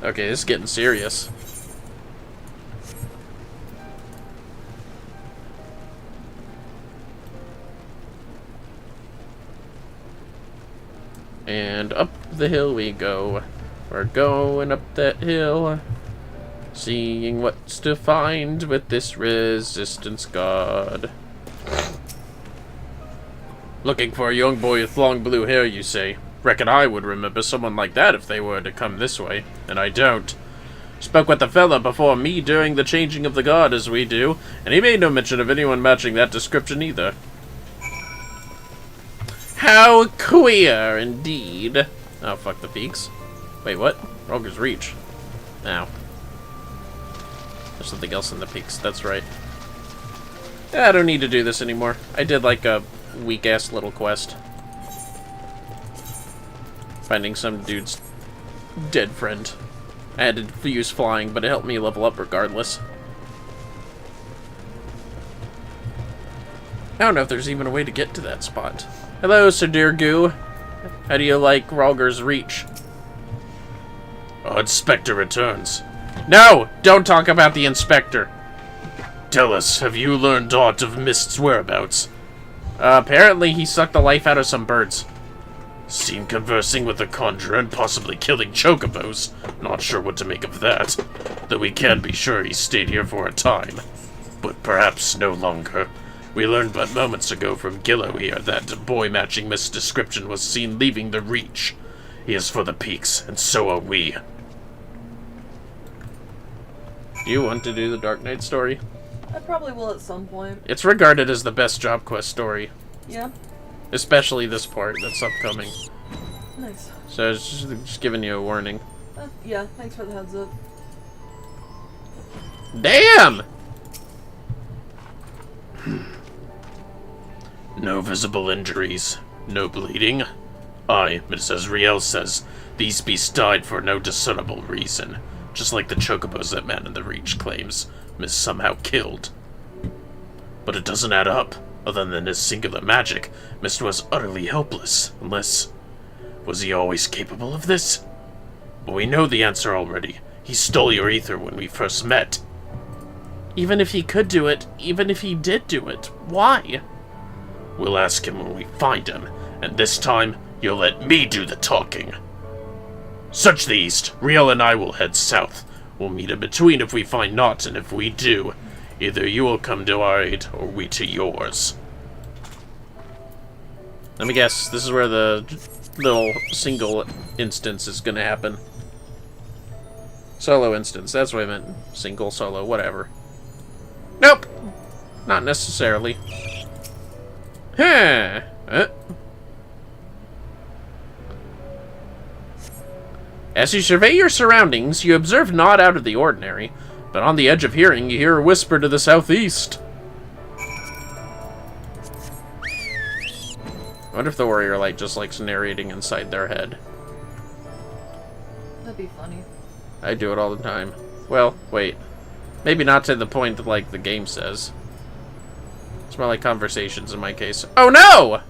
S1: Okay, this is getting serious. And up the hill we go. We're going up that hill. Seeing what's to find with this resistance god. Looking for a young boy with long blue hair, you say? Reckon I would remember someone like that if they were to come this way, and I don't. Spoke with the fella before me during the changing of the guard as we do, and he made no mention of anyone matching that description either. How queer, indeed. Oh, fuck the peaks. Wait, what? Roger's Reach. Ow. There's something else in the peaks, that's right. I don't need to do this anymore. I did like a weak-ass little quest. Finding some dude's dead friend. I had to use flying, but it helped me level up regardless. I don't know if there's even a way to get to that spot. Hello, Sir Dear Goo. How do you like Ralger's Reach?
S4: Our Inspector returns.
S1: No! Don't talk about the Inspector.
S4: Tell us, have you learned aught of Mist's whereabouts?
S1: Apparently he sucked the life out of some birds.
S4: Seen conversing with a conjurer and possibly killing chocobos. Not sure what to make of that. Though we can be sure he stayed here for a time. But perhaps no longer. We learned but moments ago from Gillo here that boy matching Mist's description was seen leaving the Reach. He is for the peaks, and so are we.
S1: Do you want to do the Dark Knight story?
S2: I probably will at some point.
S1: It's regarded as the best job quest story.
S2: Yeah.
S1: Especially this part that's upcoming.
S2: Nice.
S1: So it's just giving you a warning.
S2: Yeah, thanks for the heads up.
S1: Damn!
S4: No visible injuries. No bleeding. Aye, but as Riel says, these beasts died for no discernible reason. Just like the chocobos that man in the Reach claims Miss somehow killed. But it doesn't add up. Other than his singular magic, Mist was utterly helpless. Unless... was he always capable of this? But we know the answer already. He stole your ether when we first met.
S3: Even if he could do it, even if he did do it, why?
S4: We'll ask him when we find him, and this time, you'll let me do the talking. Search the east. Riel and I will head south. We'll meet in between if we find naught, and if we do, either you will come to our aid, or we to yours.
S1: Let me guess, this is where the little single instance is gonna happen. Solo instance, that's what I meant. Single, solo, whatever. Nope! Not necessarily. Huh. As you survey your surroundings, you observe naught out of the ordinary, but on the edge of hearing, you hear a whisper to the southeast. I wonder if the warrior light just likes narrating inside their head.
S2: That'd be funny.
S1: I do it all the time. Well, wait. Maybe not to the point like the game says. It's more like conversations in my case. Oh no!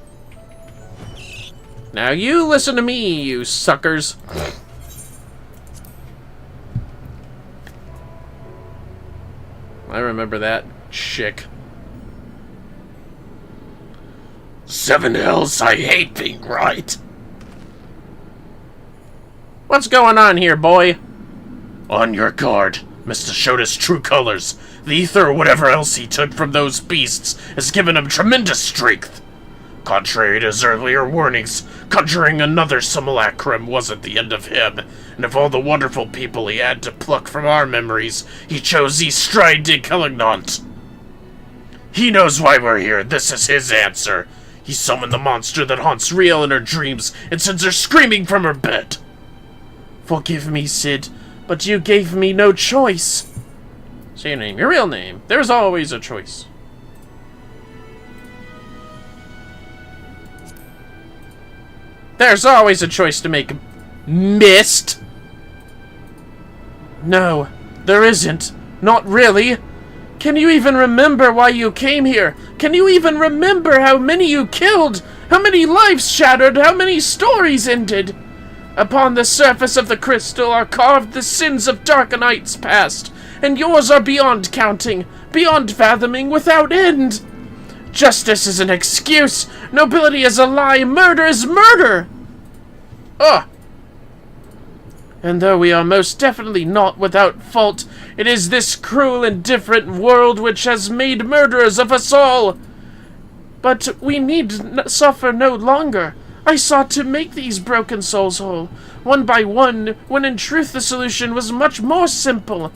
S1: Now you listen to me, you suckers. I remember that chick.
S4: 7 hells, I hate being right.
S1: What's going on here, boy?
S4: On your guard. Mr. showed his true colors. The ether or whatever else he took from those beasts has given him tremendous strength. Contrary to his earlier warnings, conjuring another simulacrum wasn't the end of him, and of all the wonderful people he had to pluck from our memories, he chose the Stride de Calignant. He knows why we're here. This is his answer. He summoned the monster that haunts Riel in her dreams and sends her screaming from her bed.
S3: Forgive me, Sid, but you gave me no choice.
S1: Say your name, your real name. There's always a choice. There's always a choice to make, Mist.
S3: No, there isn't. Not really. Can you even remember why you came here? Can you even remember how many you killed? How many lives shattered? How many stories ended? Upon the surface of the crystal are carved the sins of Darkonite's past, and yours are beyond counting, beyond fathoming, without end. Justice is an excuse. Nobility is a lie. Murder is murder.
S1: Ugh.
S3: And though we are most definitely not without fault, it is this cruel and different world which has made murderers of us all. But we need suffer no longer. I sought to make these broken souls whole, one by one, when in truth the solution was much more simple.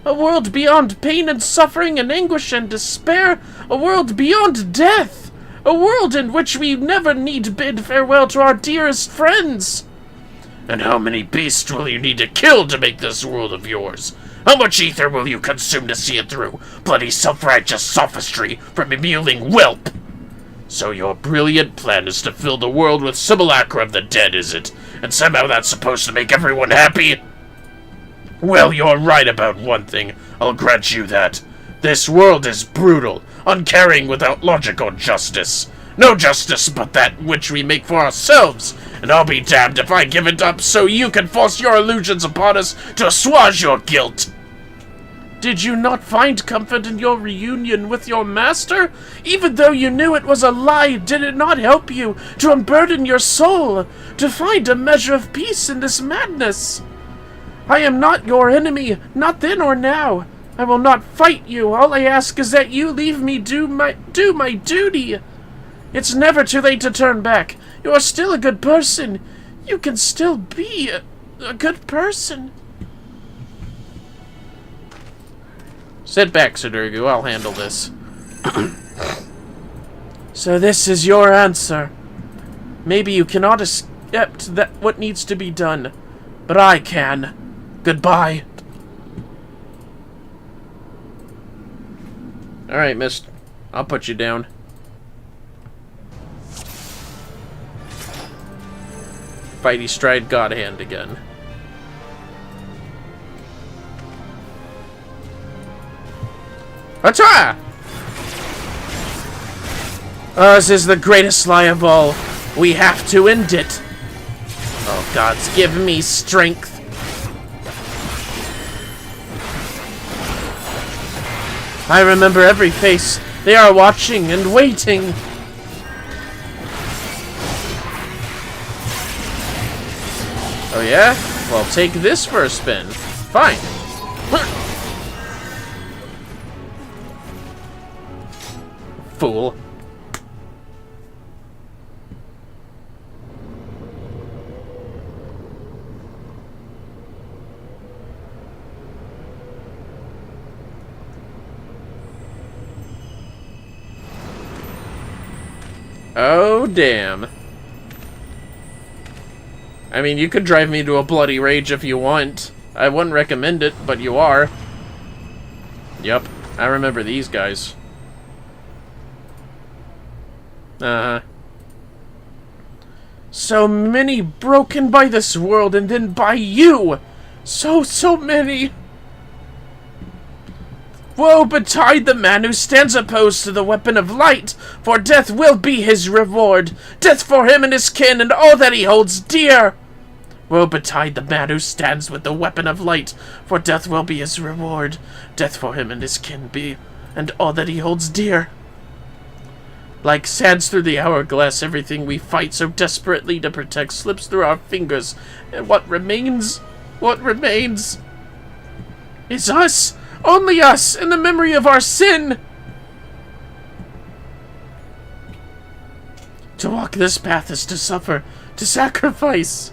S3: A world beyond pain and suffering and anguish and despair. A world beyond death. A world in which we never need bid farewell to our dearest friends.
S4: And how many beasts will you need to kill to make this world of yours? How much ether will you consume to see it through? Bloody self-righteous sophistry from a mewling whelp! So your brilliant plan is to fill the world with simulacra of the dead, is it? And somehow that's supposed to make everyone happy? Well, you're right about one thing. I'll grant you that. This world is brutal, uncaring without logic or justice. No justice but that which we make for ourselves, and I'll be damned if I give it up so you can force your illusions upon us to assuage your guilt.
S3: Did you not find comfort in your reunion with your master? Even though you knew it was a lie, did it not help you to unburden your soul, to find a measure of peace in this madness? I am not your enemy, not then or now. I will not fight you. All I ask is that you leave me do my duty. It's never too late to turn back. You are still a good person. You can still be a good person.
S1: Sit back, Sudoku. I'll handle this.
S3: So this is your answer. Maybe you cannot accept that what needs to be done, but I can. Goodbye.
S1: Alright, Mist. I'll put you down. Fighty Stride God Hand again. Atta!
S3: Ours is the greatest lie of all. We have to end it. Oh, gods, give me strength. I remember every face. They are watching and waiting.
S1: Oh yeah? Well, take this for a spin. Fine. Fool. Oh, damn. I mean, you could drive me to a bloody rage if you want. I wouldn't recommend it, but you are. Yep, I remember these guys. Uh-huh.
S3: So many broken by this world and then by you! So many! Woe betide the man who stands opposed to the weapon of light, for death will be his reward. Death for him and his kin and all that he holds dear. Woe betide the man who stands with the weapon of light, for death will be his reward. Death for him and his kin be, and all that he holds dear. Like sands through the hourglass, everything we fight so desperately to protect slips through our fingers, and what remains is us. Only us, in the memory of our sin! To walk this path is to suffer, to sacrifice.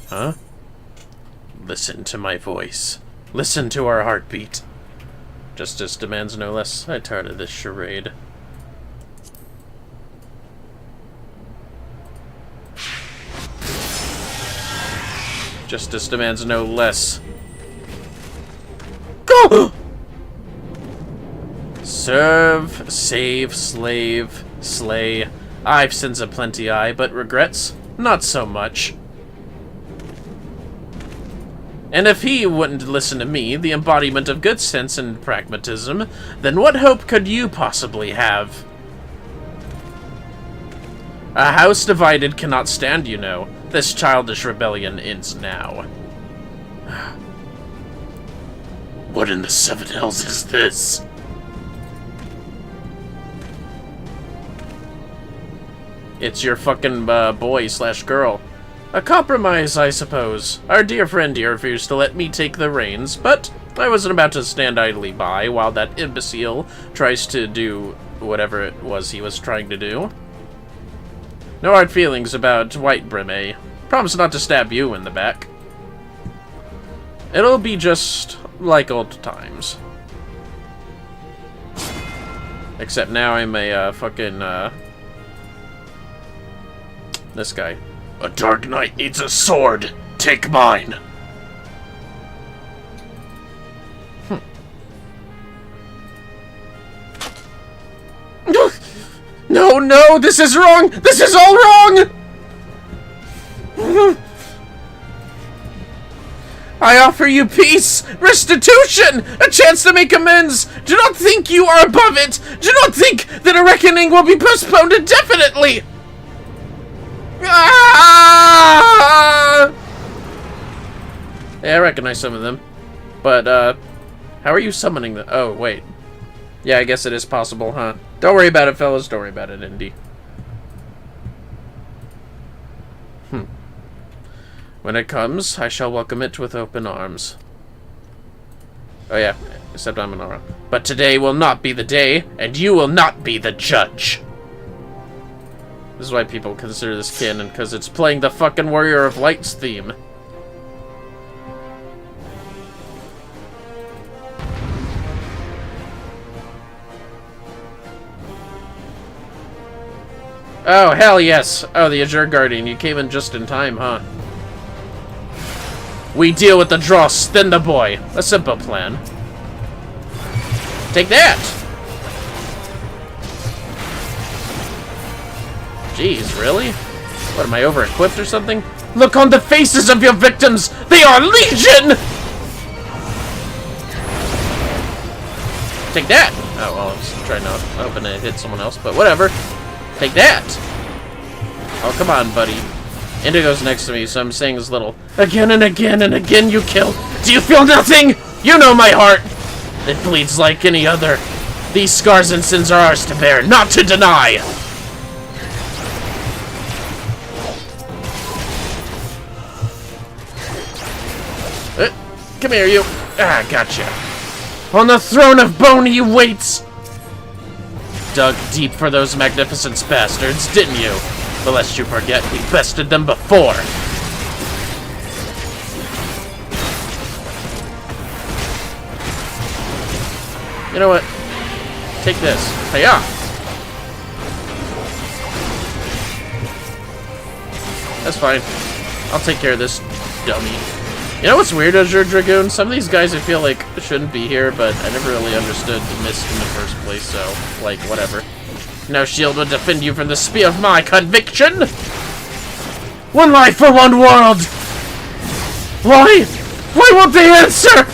S1: Huh? Listen to my voice. Listen to our heartbeat. Justice demands no less. I tired of this charade. Justice demands no less.
S3: Go!
S1: Serve, save, slave, slay. I've sins aplenty, I, but regrets? Not so much. And if he wouldn't listen to me, the embodiment of good sense and pragmatism, then what hope could you possibly have? A house divided cannot stand, you know. This childish rebellion ends now.
S3: What in the seven hells is this?
S1: It's your fucking boy/girl. A compromise, I suppose. Our dear friend here refused to let me take the reins, but I wasn't about to stand idly by while that imbecile tries to do whatever it was he was trying to do. No hard feelings about White Brim, eh? Promise not to stab you in the back. It'll be just like old times. Except now I'm a fucking this guy.
S3: A dark knight needs a sword. Take mine. No, this is wrong! This is all wrong! I offer you peace, restitution, a chance to make amends. Do not think you are above it. Do not think that a reckoning will be postponed indefinitely. Ah!
S1: Yeah, I recognize some of them. But, how are you summoning them? Oh, wait. Yeah, I guess it is possible, huh? Don't worry about it, fellas. Don't worry about it, Indy. When it comes, I shall welcome it with open arms. Oh yeah, except I'm an aura. But today will not be the day, and you will not be the judge. This is why people consider this canon, because it's playing the fucking Warrior of Light's theme. Oh, hell yes! Oh, the Azure Guardian, you came in just in time, huh? We deal with the dross, then the boy. A simple plan. Take that! Jeez, really? What, am I over-equipped or something?
S3: Look on the faces of your victims! They are legion!
S1: Take that! Oh, well, I was trying to open it, hit someone else, but whatever. Take that! Oh, come on, buddy. Indigo's next to me, so I'm saying this little, again and again and again you kill. Do you feel nothing? You know my heart! It bleeds like any other. These scars and sins are ours to bear, not to deny! Come here, you. Ah, gotcha. On the throne of bone he waits! Dug deep for those magnificent bastards, didn't you? But lest you forget, we bested them before. You know what? Take this. Hiya! That's fine. I'll take care of this dummy. You know what's weird, Azure Dragoon? Some of these guys I feel like shouldn't be here, but I never really understood the mist in the first place, so, like, whatever. No shield will defend you from the spear of my conviction! One life for one world! Why? Why won't they answer?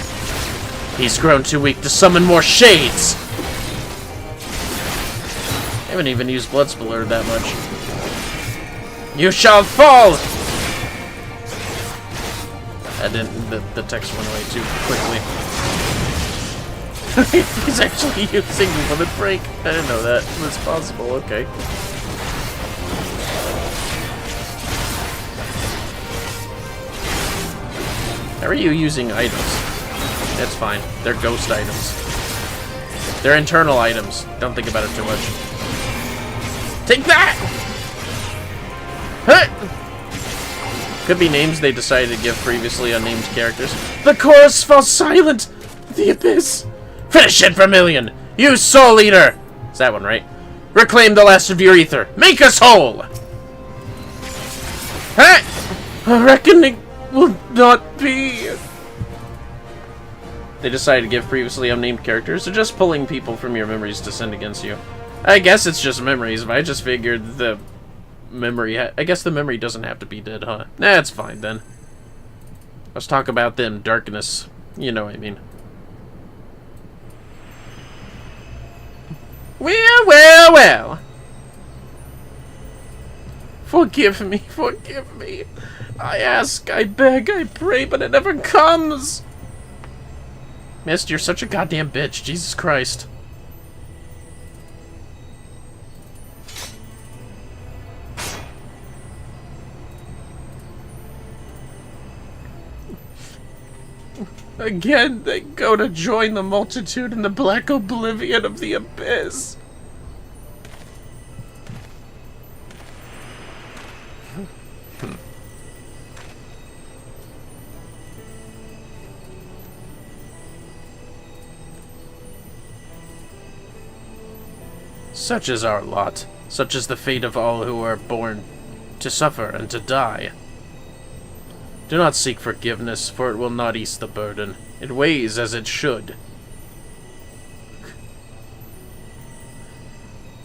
S1: He's grown too weak to summon more shades! I haven't even used Blood Splitter that much. You shall fall! I didn't. The text went away too quickly. He's actually using Limit Break. I didn't know that was possible. Okay. How are you using items? That's fine. They're ghost items. They're internal items. Don't think about it too much. Take that! Huh! Could be names they decided to give previously unnamed characters. The chorus falls silent! The abyss! Finish it, Vermillion! You Soul Eater! It's that one, right? Reclaim the last of your ether! Make us whole! Hey! A reckoning will not be... They decided to give previously unnamed characters, so just pulling people from your memories to send against you. I guess it's just memories, but I just figured the memory... I guess the memory doesn't have to be dead, huh? Nah, it's fine, then. Let's talk about them darkness. You know what I mean. Well, well, well. Forgive me, forgive me. I ask, I beg, I pray, but it never comes. Mist, you're such a goddamn bitch. Jesus Christ. Again, they go to join the multitude in the black oblivion of the abyss. Such is our lot. Such is the fate of all who are born to suffer and to die. Do not seek forgiveness, for it will not ease the burden. It weighs as it should.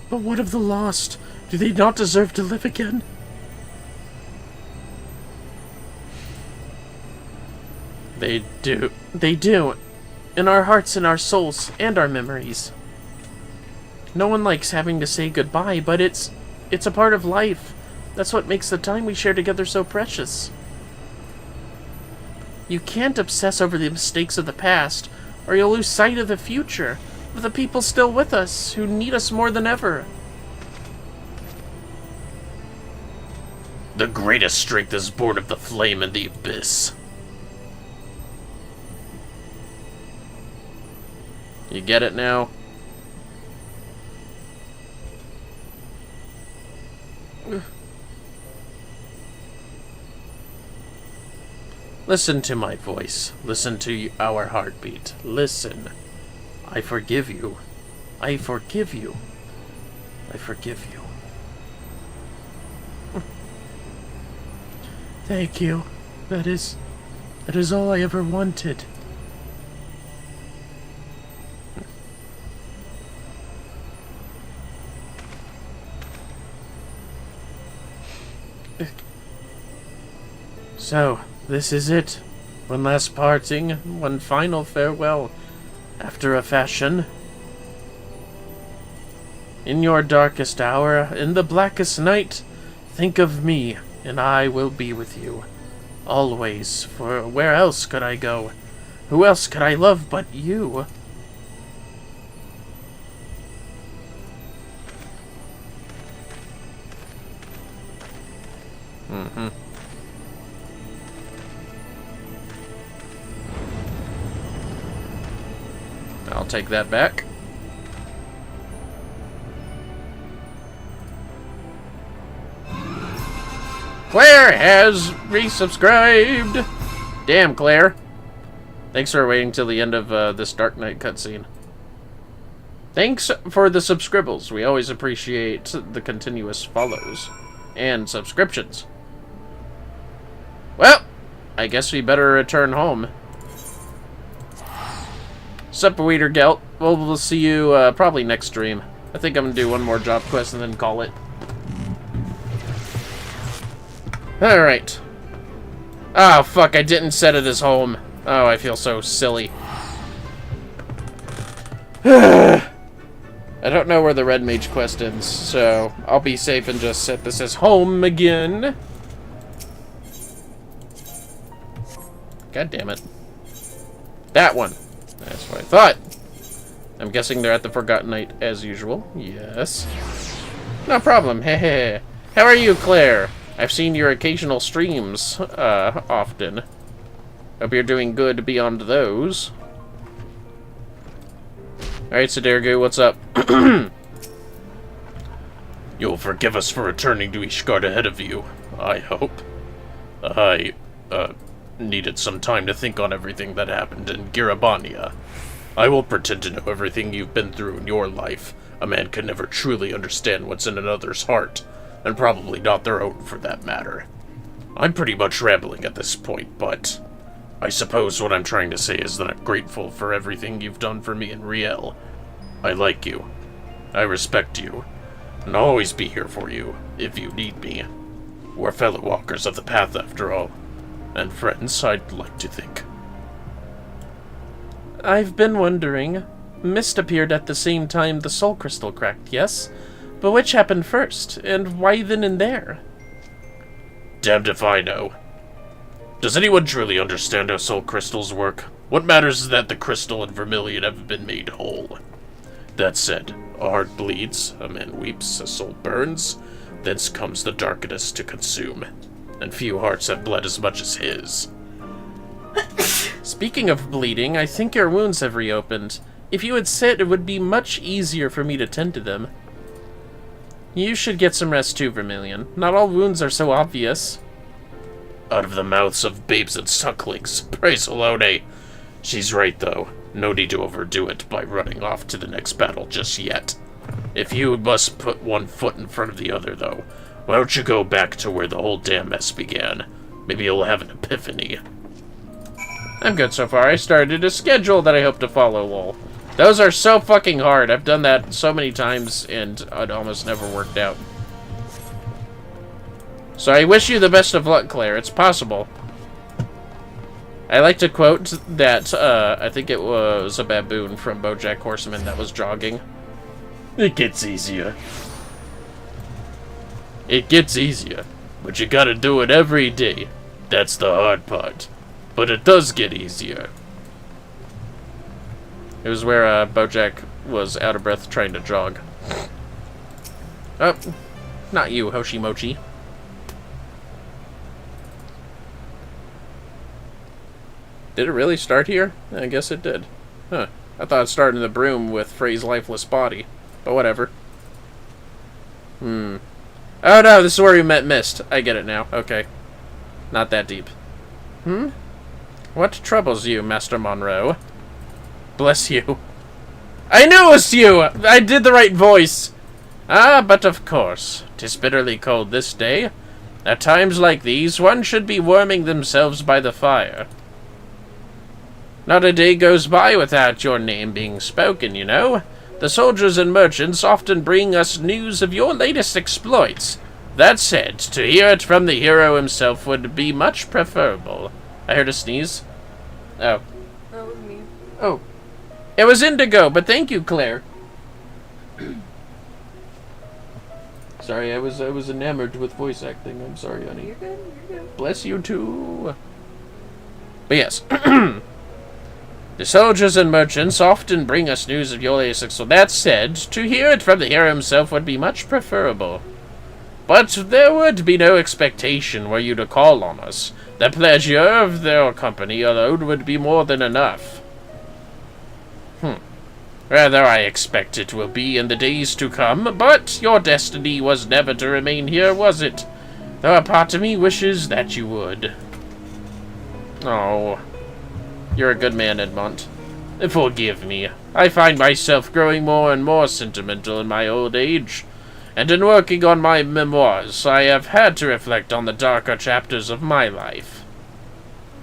S1: But what of the lost? Do they not deserve to live again? They do. They do. In our hearts and our souls and our memories. No one likes having to say goodbye, but it's a part of life. That's what makes the time we share together so precious. You can't obsess over the mistakes of the past, or you'll lose sight of the future, of the people still with us, who need us more than ever. The greatest strength is born of the flame and the abyss. You get it now? Listen to my voice. Listen to our heartbeat. Listen. I forgive you. I forgive you. I forgive you. Thank you. That is all I ever wanted. So, this is it. One last parting, one final farewell, after a fashion. In your darkest hour, in the blackest night, think of me, and I will be with you. Always, for where else could I go? Who else could I love but you? Mm-hmm. I'll take that back. Claire has resubscribed! Damn, Claire. Thanks for waiting till the end of this Dark Knight cutscene. Thanks for the subscribbles. We always appreciate the continuous follows and subscriptions. Well, I guess we better return home. Sup, Weeder Gelt. We'll see you probably next stream. I think I'm gonna do one more job quest and then call it. Alright. Oh, fuck, I didn't set it as home. Oh, I feel so silly. I don't know where the Red Mage quest ends, so I'll be safe and just set this as home again. God damn it. That one. That's what I thought. I'm guessing they're at the Forgotten Night as usual. Yes. No problem. Hehe. How are you, Claire? I've seen your occasional streams, often. Hope you're doing good beyond those. Alright, Sadirgu, what's up?
S4: You'll forgive us for returning to Ishgard ahead of you, I hope. I, needed some time to think on everything that happened in Girabania. I will pretend to know everything you've been through in your life. A man can never truly understand what's in another's heart, and probably not their own for that matter. I'm pretty much rambling at this point, but I suppose what I'm trying to say is that I'm grateful for everything you've done for me and Riel. I like you. I respect you. And I'll always be here for you, if you need me. We're fellow walkers of the path, after all. And friends, I'd like to think.
S3: I've been wondering. Mist appeared at the same time the soul crystal cracked, yes? But which happened first, and why then and there?
S4: Damned if I know. Does anyone truly understand how soul crystals work? What matters is that the crystal and Vermillion have been made whole. That said, a heart bleeds, a man weeps, a soul burns, thence comes the darkness to consume. And few hearts have bled as much as his.
S3: Speaking of bleeding, I think your wounds have reopened. If you had said, it would be much easier for me to tend to them. You should get some rest too, Vermillion. Not all wounds are so obvious.
S4: Out of the mouths of babes and sucklings. Praise Elone. She's right, though. No need to overdo it by running off to the next battle just yet. If you must put one foot in front of the other, though, why don't you go back to where the whole damn mess began? Maybe you'll have an epiphany.
S1: I'm good so far. I started a schedule that I hope to follow, lol. Those are so fucking hard. I've done that so many times, and it almost never worked out. So I wish you the best of luck, Claire. It's possible. I like to quote that, I think it was a baboon from BoJack Horseman that was jogging.
S4: It gets easier. It gets easier, but you gotta do it every day. That's the hard part. But it does get easier.
S1: It was where BoJack was out of breath trying to jog. Oh, not you, Hoshimochi. Did it really start here? I guess it did. Huh. I thought it started in the broom with Frey's lifeless body. But whatever. Oh no, this is where we met Mist. I get it now. Okay. Not that deep. What troubles you, Master Monroe? Bless you. I knew it was you! I did the right voice! Ah, but of course. 'Tis bitterly cold this day. At times like these, one should be warming themselves by the fire. Not a day goes by without your name being spoken, you know. The soldiers and merchants often bring us news of your latest exploits. That said, to hear it from the hero himself would be much preferable. I heard a sneeze. Oh.
S2: That was me.
S1: Oh. It was Indigo, but thank you, Claire. Sorry, I was enamored with voice acting. I'm sorry, honey.
S2: You're good, you're good.
S1: Bless you too. But yes. The soldiers and merchants often bring us news of your latest. So that said, to hear it from the hero himself would be much preferable. But there would be no expectation were you to call on us. The pleasure of their company alone would be more than enough. Rather, I expect it will be in the days to come, but your destiny was never to remain here, was it? Though a part of me wishes that you would. Oh. You're a good man, Edmont.
S4: Forgive me. I find myself growing more and more sentimental in my old age. And in working on my memoirs, I have had to reflect on the darker chapters of my life.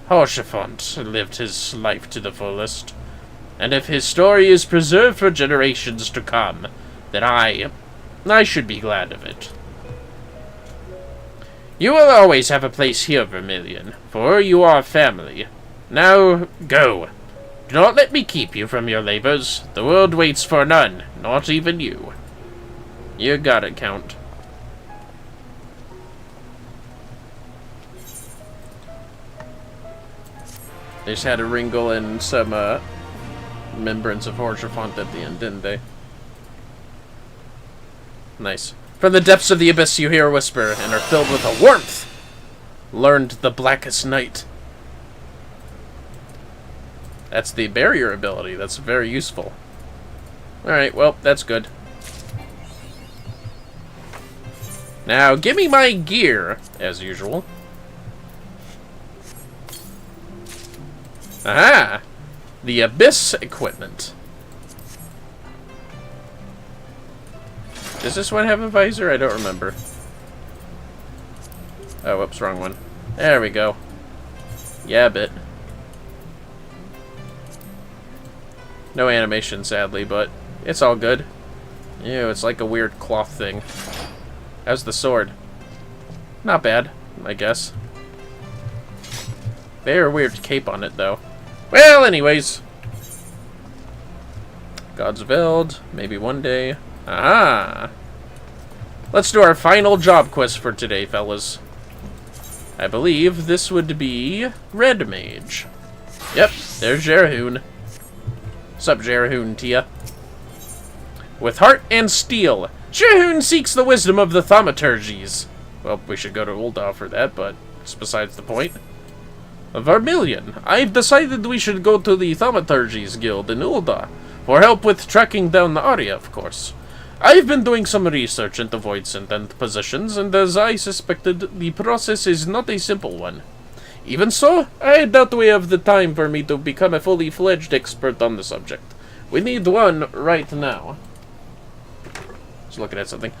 S4: Haurchefant lived his life to the fullest. And if his story is preserved for generations to come, then I should be glad of it. You will always have a place here, Vermillion, for you are family. Now, go. Do not let me keep you from your labors. The world waits for none, not even you. You got it, Count.
S1: They just had a wrinkle and some, remembrance of Haurchefant at the end, didn't they? Nice. From the depths of the abyss you hear a whisper, and are filled with a warmth! Learned the blackest night. That's the barrier ability. That's very useful. Alright, well, that's good. Now, give me my gear, as usual. Aha! The Abyss equipment. Does this one have a visor? I don't remember. Oh, whoops, wrong one. There we go. Yeah, bit. No animation, sadly, but it's all good. Ew, it's like a weird cloth thing. How's the sword? Not bad, I guess. Very weird cape on it, though. Well, anyways. Gods of Eld, maybe one day. Aha! Let's do our final job quest for today, fellas. I believe this would be Red Mage. Yep, there's Jerahoon. Sup, Jerahoon, Tia? With heart and steel, Jerahoon seeks the wisdom of the thaumaturgies. Well, we should go to Ul'dah for that, but it's besides the point. Vermillion, I've decided we should go to the Thaumaturgies Guild in Ul'dah for help with tracking down the Aria, of course. I've been doing some research into void sentient positions, and as I suspected, the process is not a simple one. Even so, I doubt we have the time for me to become a fully fledged expert on the subject. We need one right now. Just looking at something.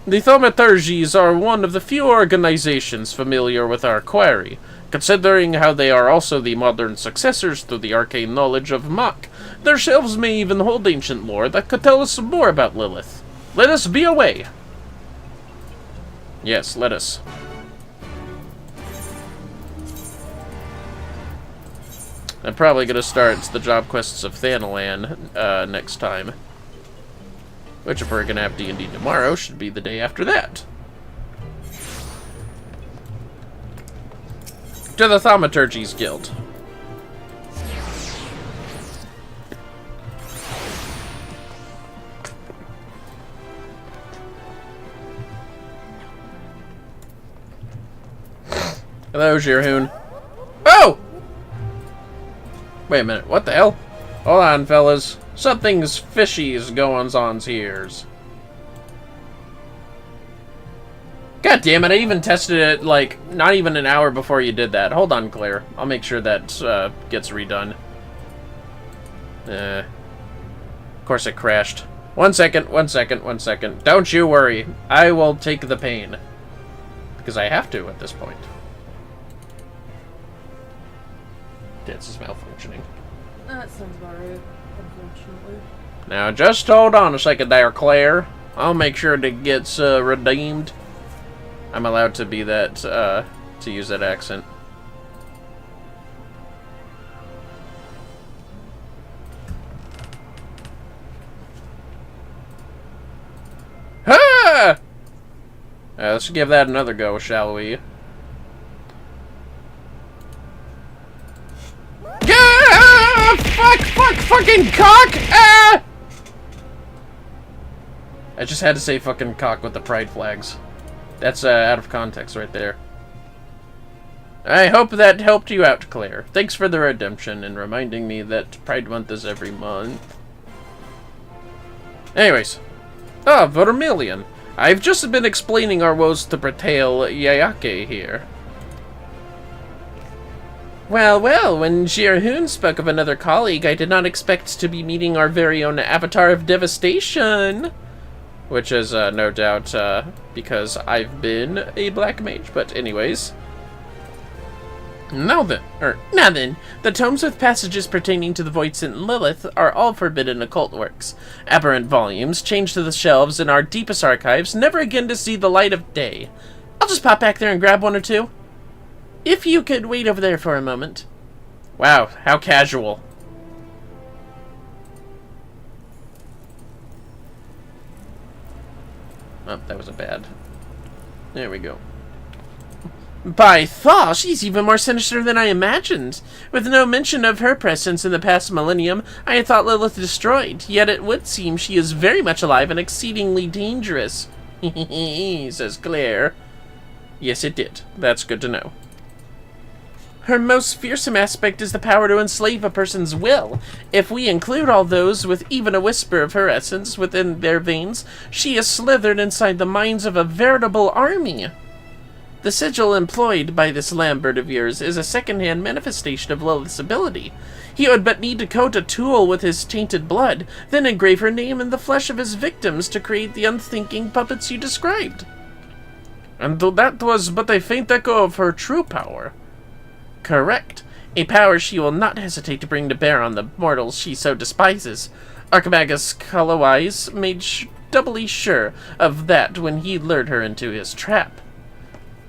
S1: The Thaumaturgies are one of the few organizations familiar with our query, considering how they are also the modern successors to the arcane knowledge of Mach. Their shelves may even hold ancient lore that could tell us more about Lilith. Let us be away! Yes, let us. I'm probably going to start the job quests of Thanalan next time. Which, if we're going to have D&D tomorrow, should be the day after that. To the Thaumaturgies Guild. Hello, Jerahoon. Oh! Wait a minute, what the hell? Hold on, fellas. Something's fishy's goings-ons here's. God damn it, I even tested it, like, not even an hour before you did that. Hold on, Claire. I'll make sure that gets redone. Of course it crashed. One second. Don't you worry. I will take the pain. Because I have to at this point. This is malfunctioning.
S2: That sounds about right, unfortunately.
S1: Now, just hold on a second there, Claire. I'll make sure it gets redeemed. I'm allowed to be that, to use that accent. Ha! Let's give that another go, shall we? Fucking cock! Ah! I just had to say fucking cock with the pride flags. That's out of context right there. I hope that helped you out, Claire. Thanks for the redemption and reminding me that Pride Month is every month. Anyways. Ah, Vermillion. I've just been explaining our woes to Bertail Yayake here.
S3: Well, well, when Jirhoon spoke of another colleague, I did not expect to be meeting our very own Avatar of Devastation. Which is, no doubt, because I've been a black mage, but anyways. Now then, the tomes with passages pertaining to the Voidsent Lilith are all forbidden occult works. Aberrant volumes, chained to the shelves in our deepest archives, never again to see the light of day. I'll just pop back there and grab one or two. If you could wait over there for a moment. Wow, how casual. Oh, that was a bad. There we go. By Thaw, she's even more sinister than I imagined. With no mention of her presence in the past millennium, I had thought Lilith destroyed, yet it would seem she is very much alive and exceedingly dangerous. Says Claire. Yes, it did. That's good to know. Her most fearsome aspect is the power to enslave a person's will. If we include all those with even a whisper of her essence within their veins, she is slithered inside the minds of a veritable army. The sigil employed by this Lambert of yours is a second-hand manifestation of Lilith's ability. He would but need to coat a tool with his tainted blood, then engrave her name in the flesh of his victims to create the unthinking puppets you described. And though that was but a faint echo of her true power. Correct. A power she will not hesitate to bring to bear on the mortals she so despises. Archimagus Kalawais made doubly sure of that when he lured her into his trap.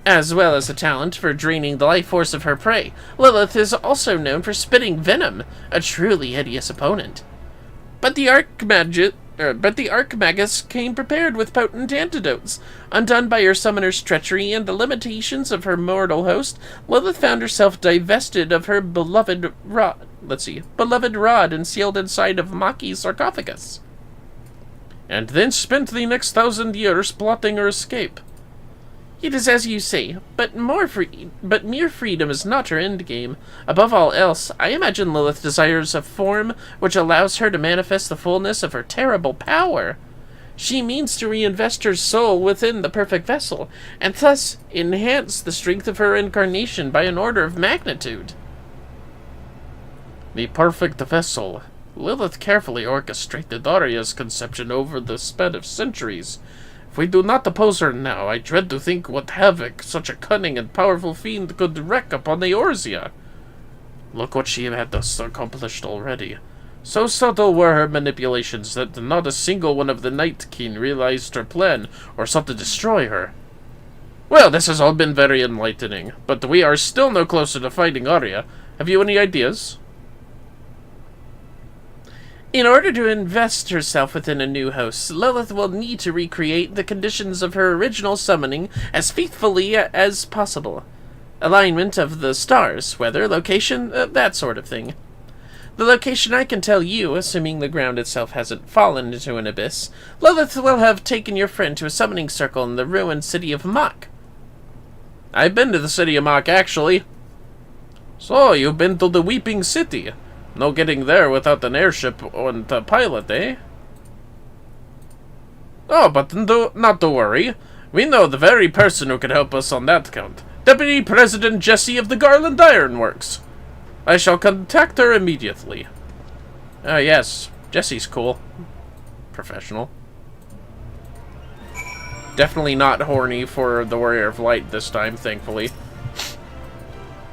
S3: As well as a talent for draining the life force of her prey, Lilith is also known for spitting venom, a truly hideous opponent. But the Archmagus came prepared with potent antidotes. Undone by her summoner's treachery and the limitations of her mortal host, Lilith found herself divested of her beloved rod and sealed inside of Maki's sarcophagus. And then spent the next 1,000 years plotting her escape. It is as you say, but mere freedom is not her endgame. Above all else, I imagine Lilith desires a form which allows her to manifest the fullness of her terrible power. She means to reinvest her soul within the perfect vessel, and thus enhance the strength of her incarnation by an order of magnitude. The perfect vessel. Lilith carefully orchestrated Arya's conception over the span of centuries. If we do not oppose her now, I dread to think what havoc such a cunning and powerful fiend could wreak upon the Eorzea. Look what she had thus accomplished already. So subtle were her manipulations that not a single one of the Night King realized her plan or sought to destroy her. Well, this has all been very enlightening, but we are still no closer to fighting Arya. Have you any ideas? In order to invest herself within a new host, Lilith will need to recreate the conditions of her original summoning as faithfully as possible. Alignment of the stars, weather, location, that sort of thing. The location I can tell you, assuming the ground itself hasn't fallen into an abyss, Lilith will have taken your friend to a summoning circle in the ruined city of Mach. I've been to the city of Mach, actually. So, you've been to the Weeping City. No getting there without an airship and a pilot, eh? Oh, but not to worry. We know the very person who can help us on that count. Deputy President Jessie of the Garland Iron Works. I shall contact her immediately. Ah, yes. Jessie's cool. Professional. Definitely not horny for the Warrior of Light this time, thankfully.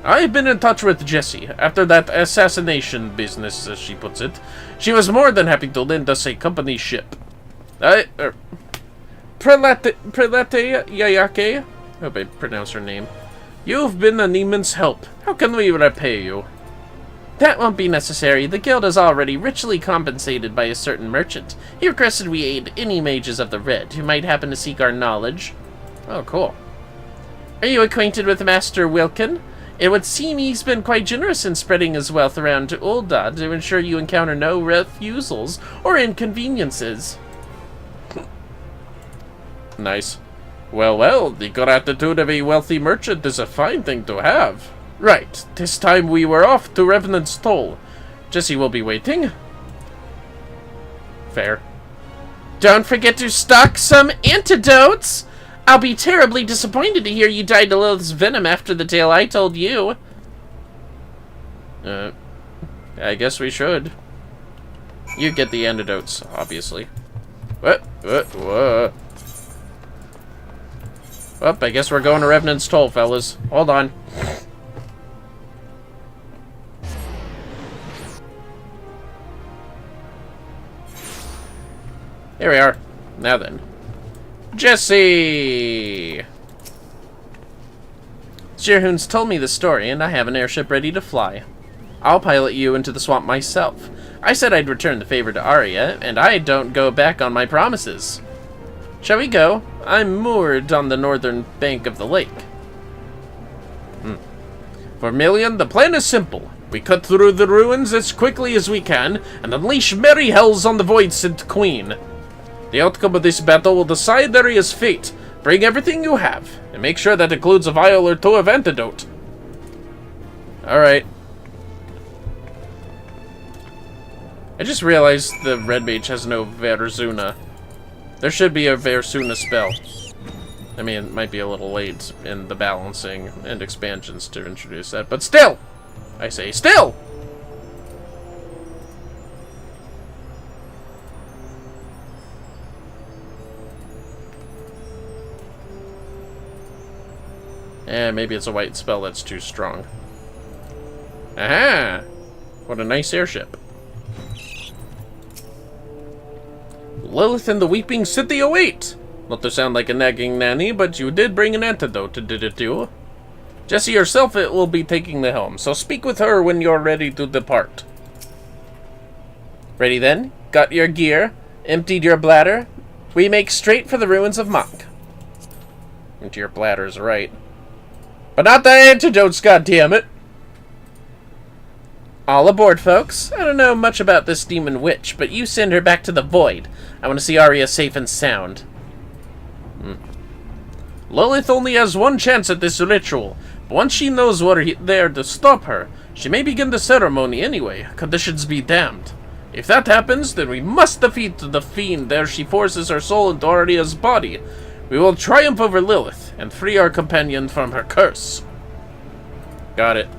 S3: I've been in touch with Jessie. After that assassination business, as she puts it, she was more than happy to lend us a company ship. Prelate Yayake? I hope I pronounce her name. You've been an immense help. How can we repay you? That won't be necessary. The guild is already richly compensated by a certain merchant. He requested we aid any mages of the Red who might happen to seek our knowledge. Oh, cool. Are you acquainted with Master Wilkin? It would seem he's been quite generous in spreading his wealth around to Uldad to ensure you encounter no refusals or inconveniences. Nice. Well, well, the gratitude of a wealthy merchant is a fine thing to have. Right, this time we were off to Revenant's Toll. Jessie will be waiting. Fair. Don't forget to stock some antidotes! I'll be terribly disappointed to hear you died to Lilith's venom after the tale I told you.
S1: I guess we should. You get the antidotes, obviously. What? Well, I guess we're going to Revenant's Toll, fellas. Hold on. Here we are. Now then. Jesse!
S3: Jirhoon's told me the story, and I have an airship ready to fly. I'll pilot you into the swamp myself. I said I'd return the favor to Arya, and I don't go back on my promises. Shall we go? I'm moored on the northern bank of the lake.
S1: Vermillion, the plan is simple. We cut through the ruins as quickly as we can, and unleash merry hells on the Void-Sent Queen. The outcome of this battle will decide Arya's fate. Bring everything you have, and make sure that includes a vial or two of antidote.
S3: Alright. I just realized the red mage has no Verzuna. There should be a Verzuna spell. I mean, it might be a little late in the balancing and expansions to introduce that, but still! I say still! Maybe it's a white spell that's too strong. Aha! What a nice airship. Lilith and the Weeping City await! Not to sound like a nagging nanny, but you did bring an antidote, didn't you? Jessie herself will be taking the helm, so speak with her when you're ready to depart. Ready then? Got your gear? Emptied your bladder? We make straight for the ruins of Mach. Empty your bladder's right. But not the antidotes, goddammit! All aboard, folks. I don't know much about this demon witch, but you send her back to the void. I want to see Arya safe and sound.
S1: Lilith only has one chance at this ritual, but once she knows what are there to stop her, she may begin the ceremony anyway, conditions be damned. If that happens, then we must defeat the fiend there she forces her soul into Arya's body. We will triumph over Lilith, and free our companion from her curse.
S3: Got it.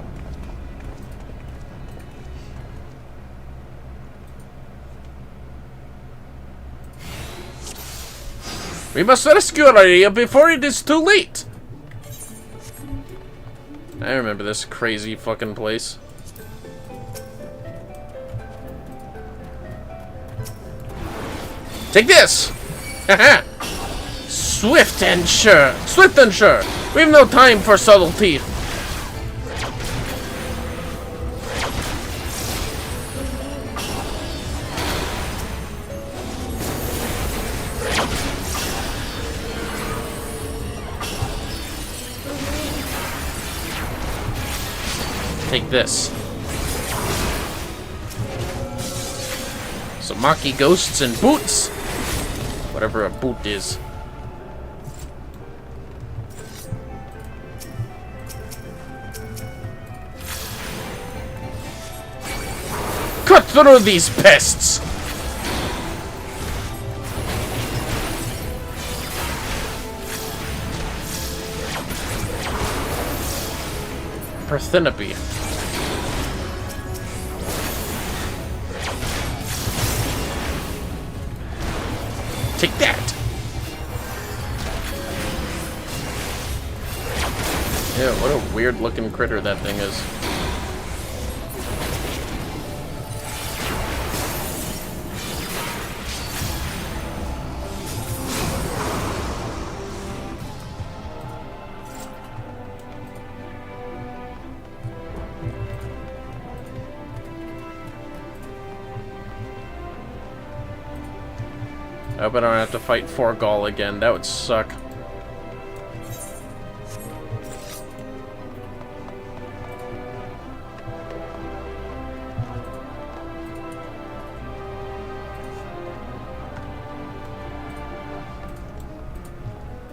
S1: We must rescue Arya before it is too late!
S3: I remember this crazy fucking place.
S1: Take this! Haha! Swift and sure! Swift and sure! We have no time for subtlety!
S3: Take this. Some Maki ghosts and boots! Whatever a boot is.
S1: Cut through these pests!
S3: Parthenope.
S1: Take that!
S3: Yeah, what a weird looking critter that thing is. I hope I don't have to fight Forgall again. That would suck.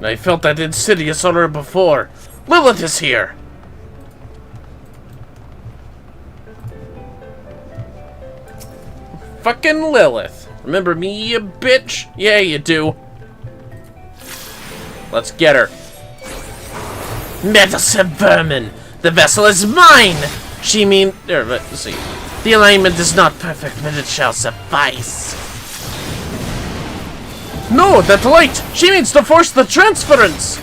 S1: I felt that insidious odor before. Lilith is here!
S3: Fucking Lilith. Remember me, you bitch? Yeah, you do. Let's get her.
S1: Meddlesome vermin! The vessel is mine!
S4: let's see. The alignment is not perfect, but it shall suffice.
S3: No, that light! She means to force the transference!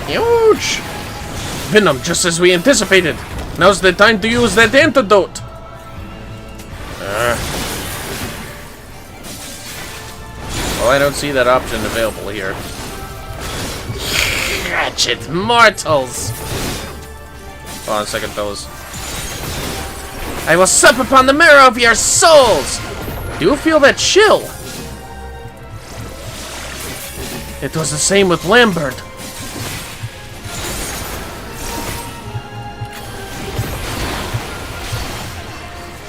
S4: Huge!
S3: Venom, just as we anticipated. Now's the time to use that antidote.
S1: Well, I don't see that option available here.
S4: Wretched mortals!
S1: Hold on a second, fellas.
S4: I will sup upon the marrow of your souls!
S3: Do you feel that chill? It was the same with Lambert.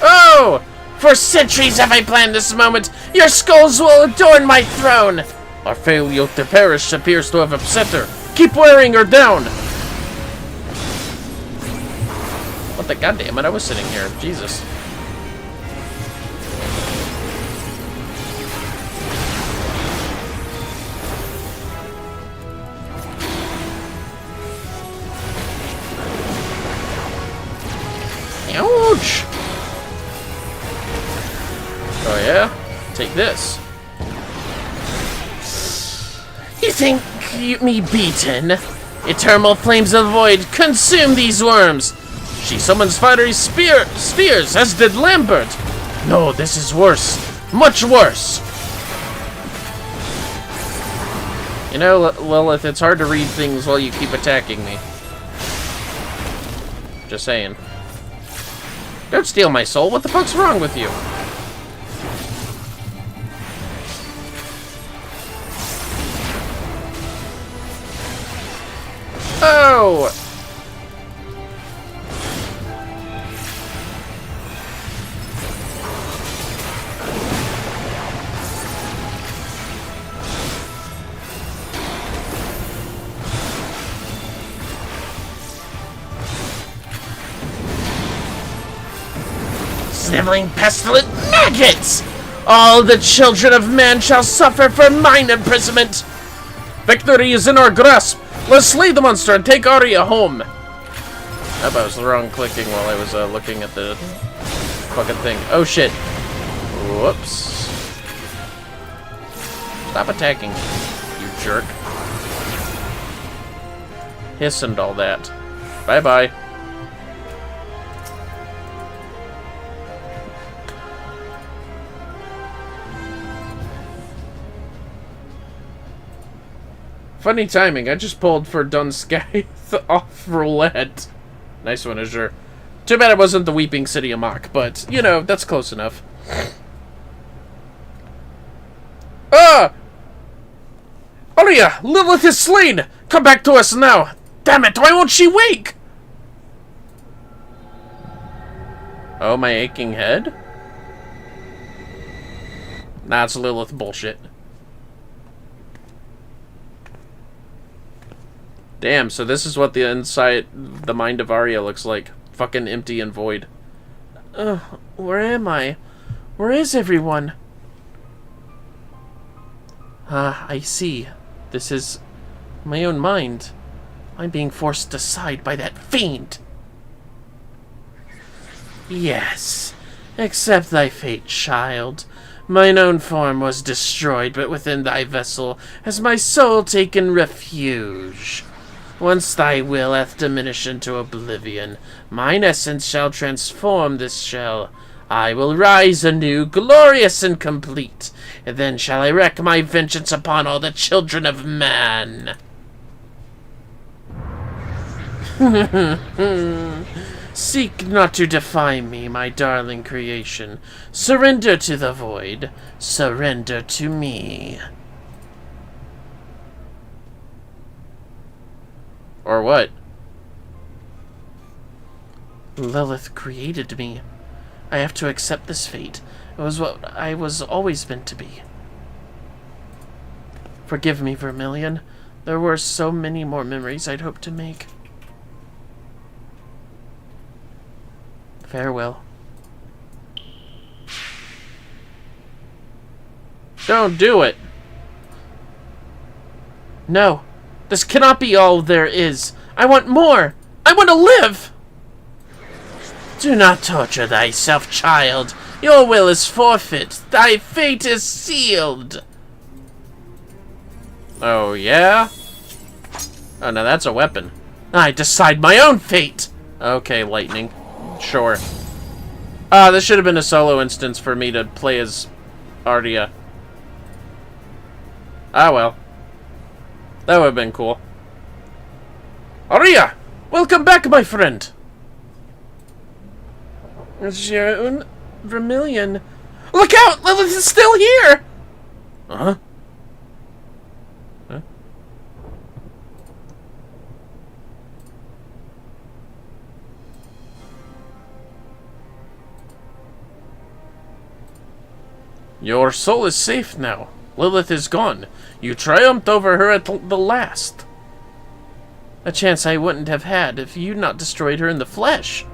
S4: Oh! For centuries have I planned this moment! Your skulls will adorn my throne!
S3: Our failure to perish appears to have upset her. Keep wearing her down!
S1: What the goddamn it? I was sitting here. Jesus.
S4: Ouch!
S1: Oh yeah? Take this.
S4: You think me beaten? Eternal flames of the void, consume these worms!
S3: She summons fiery spheres, as did Lambert. No, this is worse. Much worse.
S1: You know, Lilith, it's hard to read things while you keep attacking me. Just saying. Don't steal my soul. What the fuck's wrong with you? Oh!
S4: Sniveling pestilent maggots! All the children of man shall suffer for mine imprisonment!
S3: Victory is in our grasp. Let's slay the monster and take Arya home.
S1: I was the wrong clicking while I was looking at the fucking thing. Oh shit. Whoops. Stop attacking, you jerk. Hiss and all that. Bye-bye. Funny timing, I just pulled for Dunsky off roulette. Nice one, Azure. Too bad it wasn't the Weeping City of Mach, but, you know, that's close enough.
S3: Ah! Arya, Lilith is slain! Come back to us now! Damn it, why won't she wake?
S1: Oh, my aching head? Nah, it's Lilith bullshit. Damn, so this is what the inside, the mind of Arya looks like. Fucking empty and void.
S3: Where am I? Where is everyone? Ah, I see. This is my own mind. I'm being forced aside by that fiend. Yes, accept thy fate, child. Mine own form was destroyed, but within thy vessel has my soul taken refuge. Once thy will hath diminished into oblivion, mine essence shall transform this shell. I will rise anew, glorious and complete, and then shall I wreak my vengeance upon all the children of man. Seek not to defy me, my darling creation. Surrender to the void. Surrender to me.
S1: Or what?
S3: Lilith created me. I have to accept this fate. It was what I was always meant to be. Forgive me, Vermillion. There were so many more memories I'd hoped to make. Farewell.
S4: Don't do it.
S3: No, this cannot be all there is. I want more. I want to live.
S4: Do not torture thyself, child. Your will is forfeit. Thy fate is sealed.
S1: Oh, yeah? Oh, no, that's a weapon.
S3: I decide my own fate.
S1: Okay, Lightning. Sure. This should have been a solo instance for me to play as Ardia. Ah, well. That would have been cool.
S3: Aria! Welcome back, my friend! Vermillion. Look out! Lilith is still here!
S1: Huh? Huh?
S3: Your soul is safe now. Lilith is gone. You triumphed over her at the last. A chance I wouldn't have had if you'd not destroyed her in the flesh.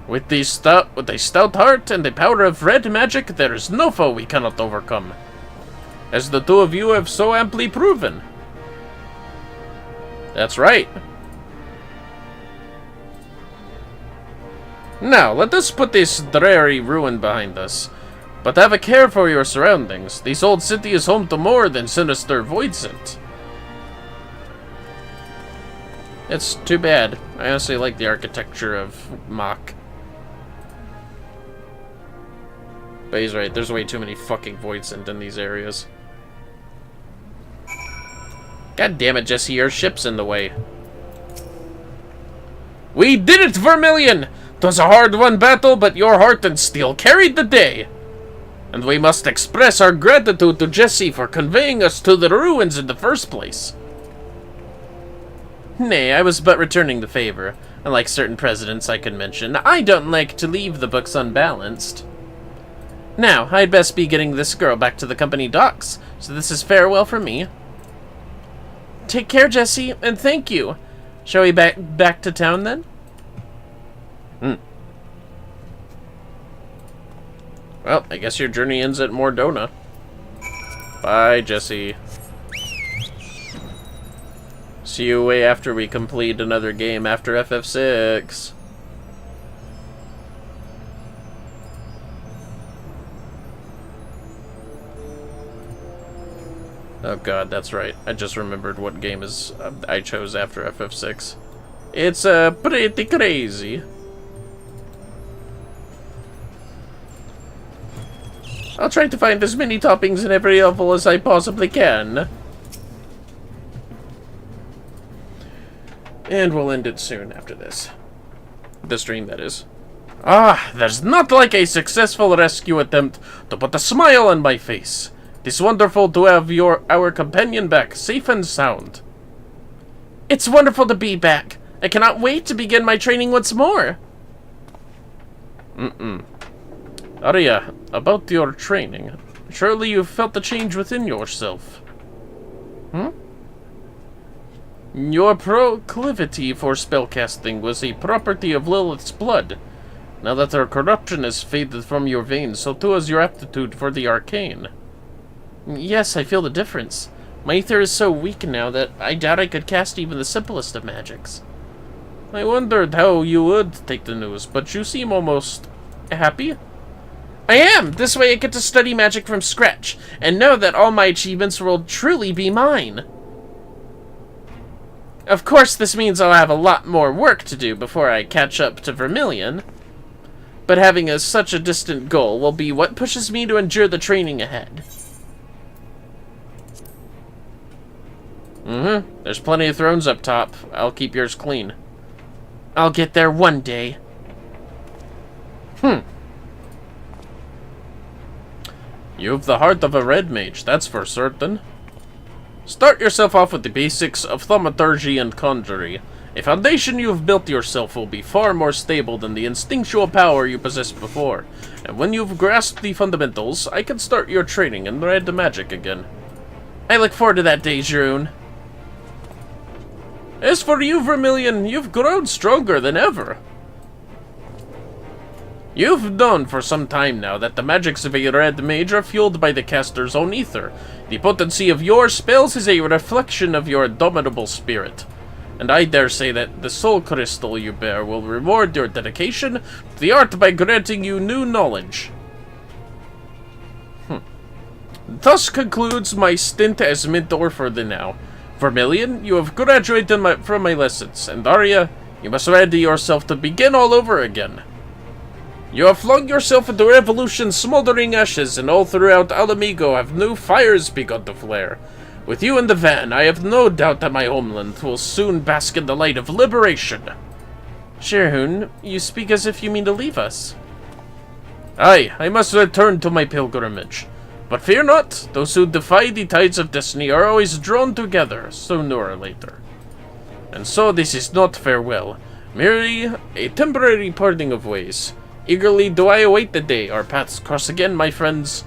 S1: With a stout heart and the power of red magic, there is no foe we cannot overcome. As the two of you have so amply proven. That's right. Now, let us put this dreary ruin behind us. But have a care for your surroundings. This old city is home to more than sinister voidsent. It's too bad. I honestly like the architecture of Mach. But he's right, there's way too many fucking voidsent in these areas. God damn it, Jesse, your ship's in the way. We did it, Vermillion! 'Twas a hard-won battle, but your heart and steel carried the day. And we must express our gratitude to Jesse for conveying us to the ruins in the first place.
S3: Nay, I was but returning the favor. Unlike certain presidents I could mention, I don't like to leave the books unbalanced. Now, I'd best be getting this girl back to the company docks, so this is farewell from me. Take care, Jesse, and thank you. Shall we back to town, then?
S1: Well, I guess your journey ends at Mordona. Bye, Jesse. See you way after we complete another game after FF6. Oh god, that's right. I just remembered what game is I chose after FF6. It's pretty crazy. I'll try to find as many toppings in every level as I possibly can. And we'll end it soon after this. The stream, that is. Ah, there's not like a successful rescue attempt to put a smile on my face. It is wonderful to have our companion back, safe and sound.
S3: It's wonderful to be back. I cannot wait to begin my training once more.
S1: Aria, about your training. Surely you've felt the change within yourself. Your proclivity for spellcasting was a property of Lilith's blood. Now that her corruption has faded from your veins, so too has your aptitude for the arcane.
S3: Yes, I feel the difference. My ether is so weak now that I doubt I could cast even the simplest of magics.
S1: I wondered how you would take the news, but you seem almost happy.
S3: I am! This way I get to study magic from scratch, and know that all my achievements will truly be mine. Of course, this means I'll have a lot more work to do before I catch up to Vermillion, but having such a distant goal will be what pushes me to endure the training ahead.
S1: There's plenty of thrones up top. I'll keep yours clean.
S3: I'll get there one day.
S1: You've the heart of a red mage, that's for certain. Start yourself off with the basics of thaumaturgy and conjury. A foundation you've built yourself will be far more stable than the instinctual power you possessed before. And when you've grasped the fundamentals, I can start your training in red magic again.
S3: I look forward to that day, Jeroen.
S1: As for you, Vermillion, you've grown stronger than ever.
S4: You've known for some time now that the magics of a red mage are fueled by the caster's own ether. The potency of your spells is a reflection of your indomitable spirit. And I dare say that the soul crystal you bear will reward your dedication to the art by granting you new knowledge. Thus concludes my stint as mentor for the now. Vermillion, you have graduated from my lessons, and Arya, you must ready yourself to begin all over again. You have flung yourself into revolution's smoldering ashes, and all throughout Alamigo have new fires begun to flare. With you in the van, I have no doubt that my homeland will soon bask in the light of liberation.
S3: Shirhun, you speak as if you mean to leave us.
S4: Aye, I must return to my pilgrimage. But fear not, those who defy the tides of destiny are always drawn together, sooner or later. And so this is not farewell, merely a temporary parting of ways. Eagerly do I await the day our paths cross again, my friends.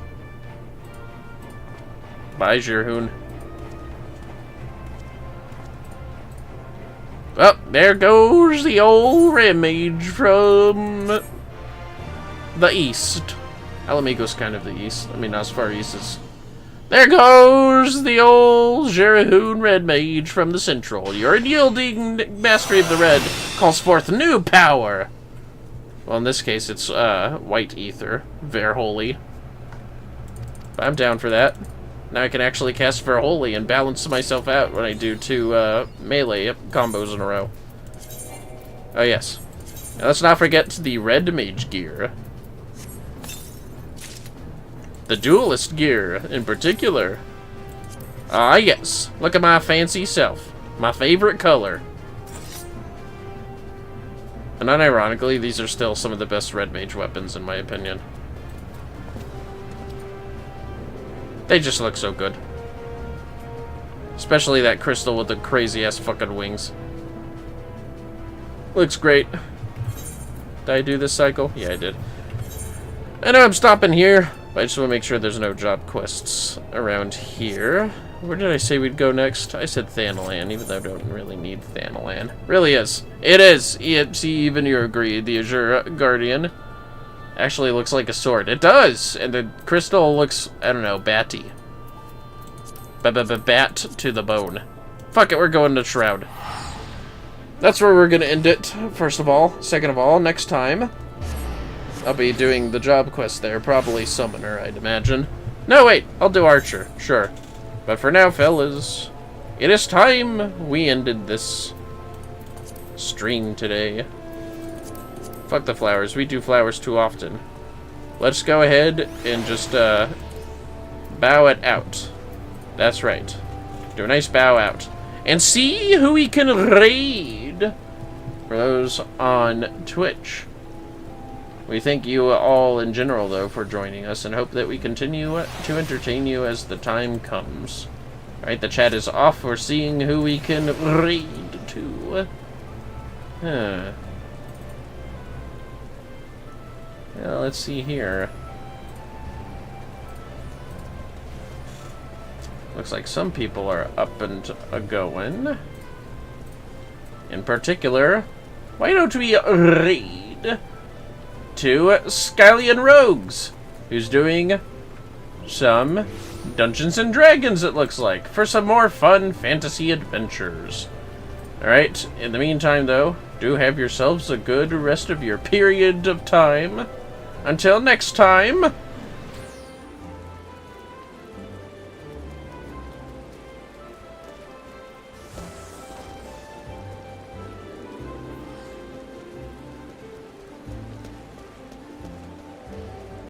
S4: Bye, Shirhun. Well, there goes the old red mage from the east. Alamigo's kind of the east. I mean, not as far east as... There goes the old Shirhun red mage from the central. Your unyielding mastery of the red calls forth new power. Well, in this case, it's white ether. Verholy. But I'm down for that. Now I can actually cast Verholy and balance myself out when I do 2 melee combos in a row. Oh, yes. Now, let's not forget the red mage gear. The duelist gear, in particular. Ah, yes. Look at my fancy self. My favorite color. And unironically, these are still some of the best red mage weapons, in my opinion. They just look so good. Especially that crystal with the crazy-ass fucking wings. Looks great. Did I do this cycle? Yeah, I did. I know I'm stopping here, but I just want to make sure there's no job quests around here. Where did I say we'd go next? I said Thanalan, even though I don't really need Thanalan. Really is. It is! See, even you agreed. The Azure Guardian actually looks like a sword. It does! And the crystal looks, I don't know, batty. Bat to the bone. Fuck it, we're going to Shroud. That's where we're gonna end it, first of all. Second of all, next time, I'll be doing the job quest there. Probably Summoner, I'd imagine. No, wait, I'll do Archer, sure. But for now, fellas, it is time we ended this stream today. Fuck the flowers. We do flowers too often. Let's go ahead and just bow it out. That's right. Do a nice bow out. And see who we can raid for those on Twitch. We thank you all in general, though, for joining us, and hope that we continue to entertain you as the time comes. Alright, the chat is off. We're seeing who we can raid to. Well, let's see here. Looks like some people are up and a-going. In particular, why don't we raid to Skylian Rogues, who's doing some Dungeons and Dragons, it looks like, for some more fun fantasy adventures. Alright, in the meantime, though, do have yourselves a good rest of your period of time. Until next time,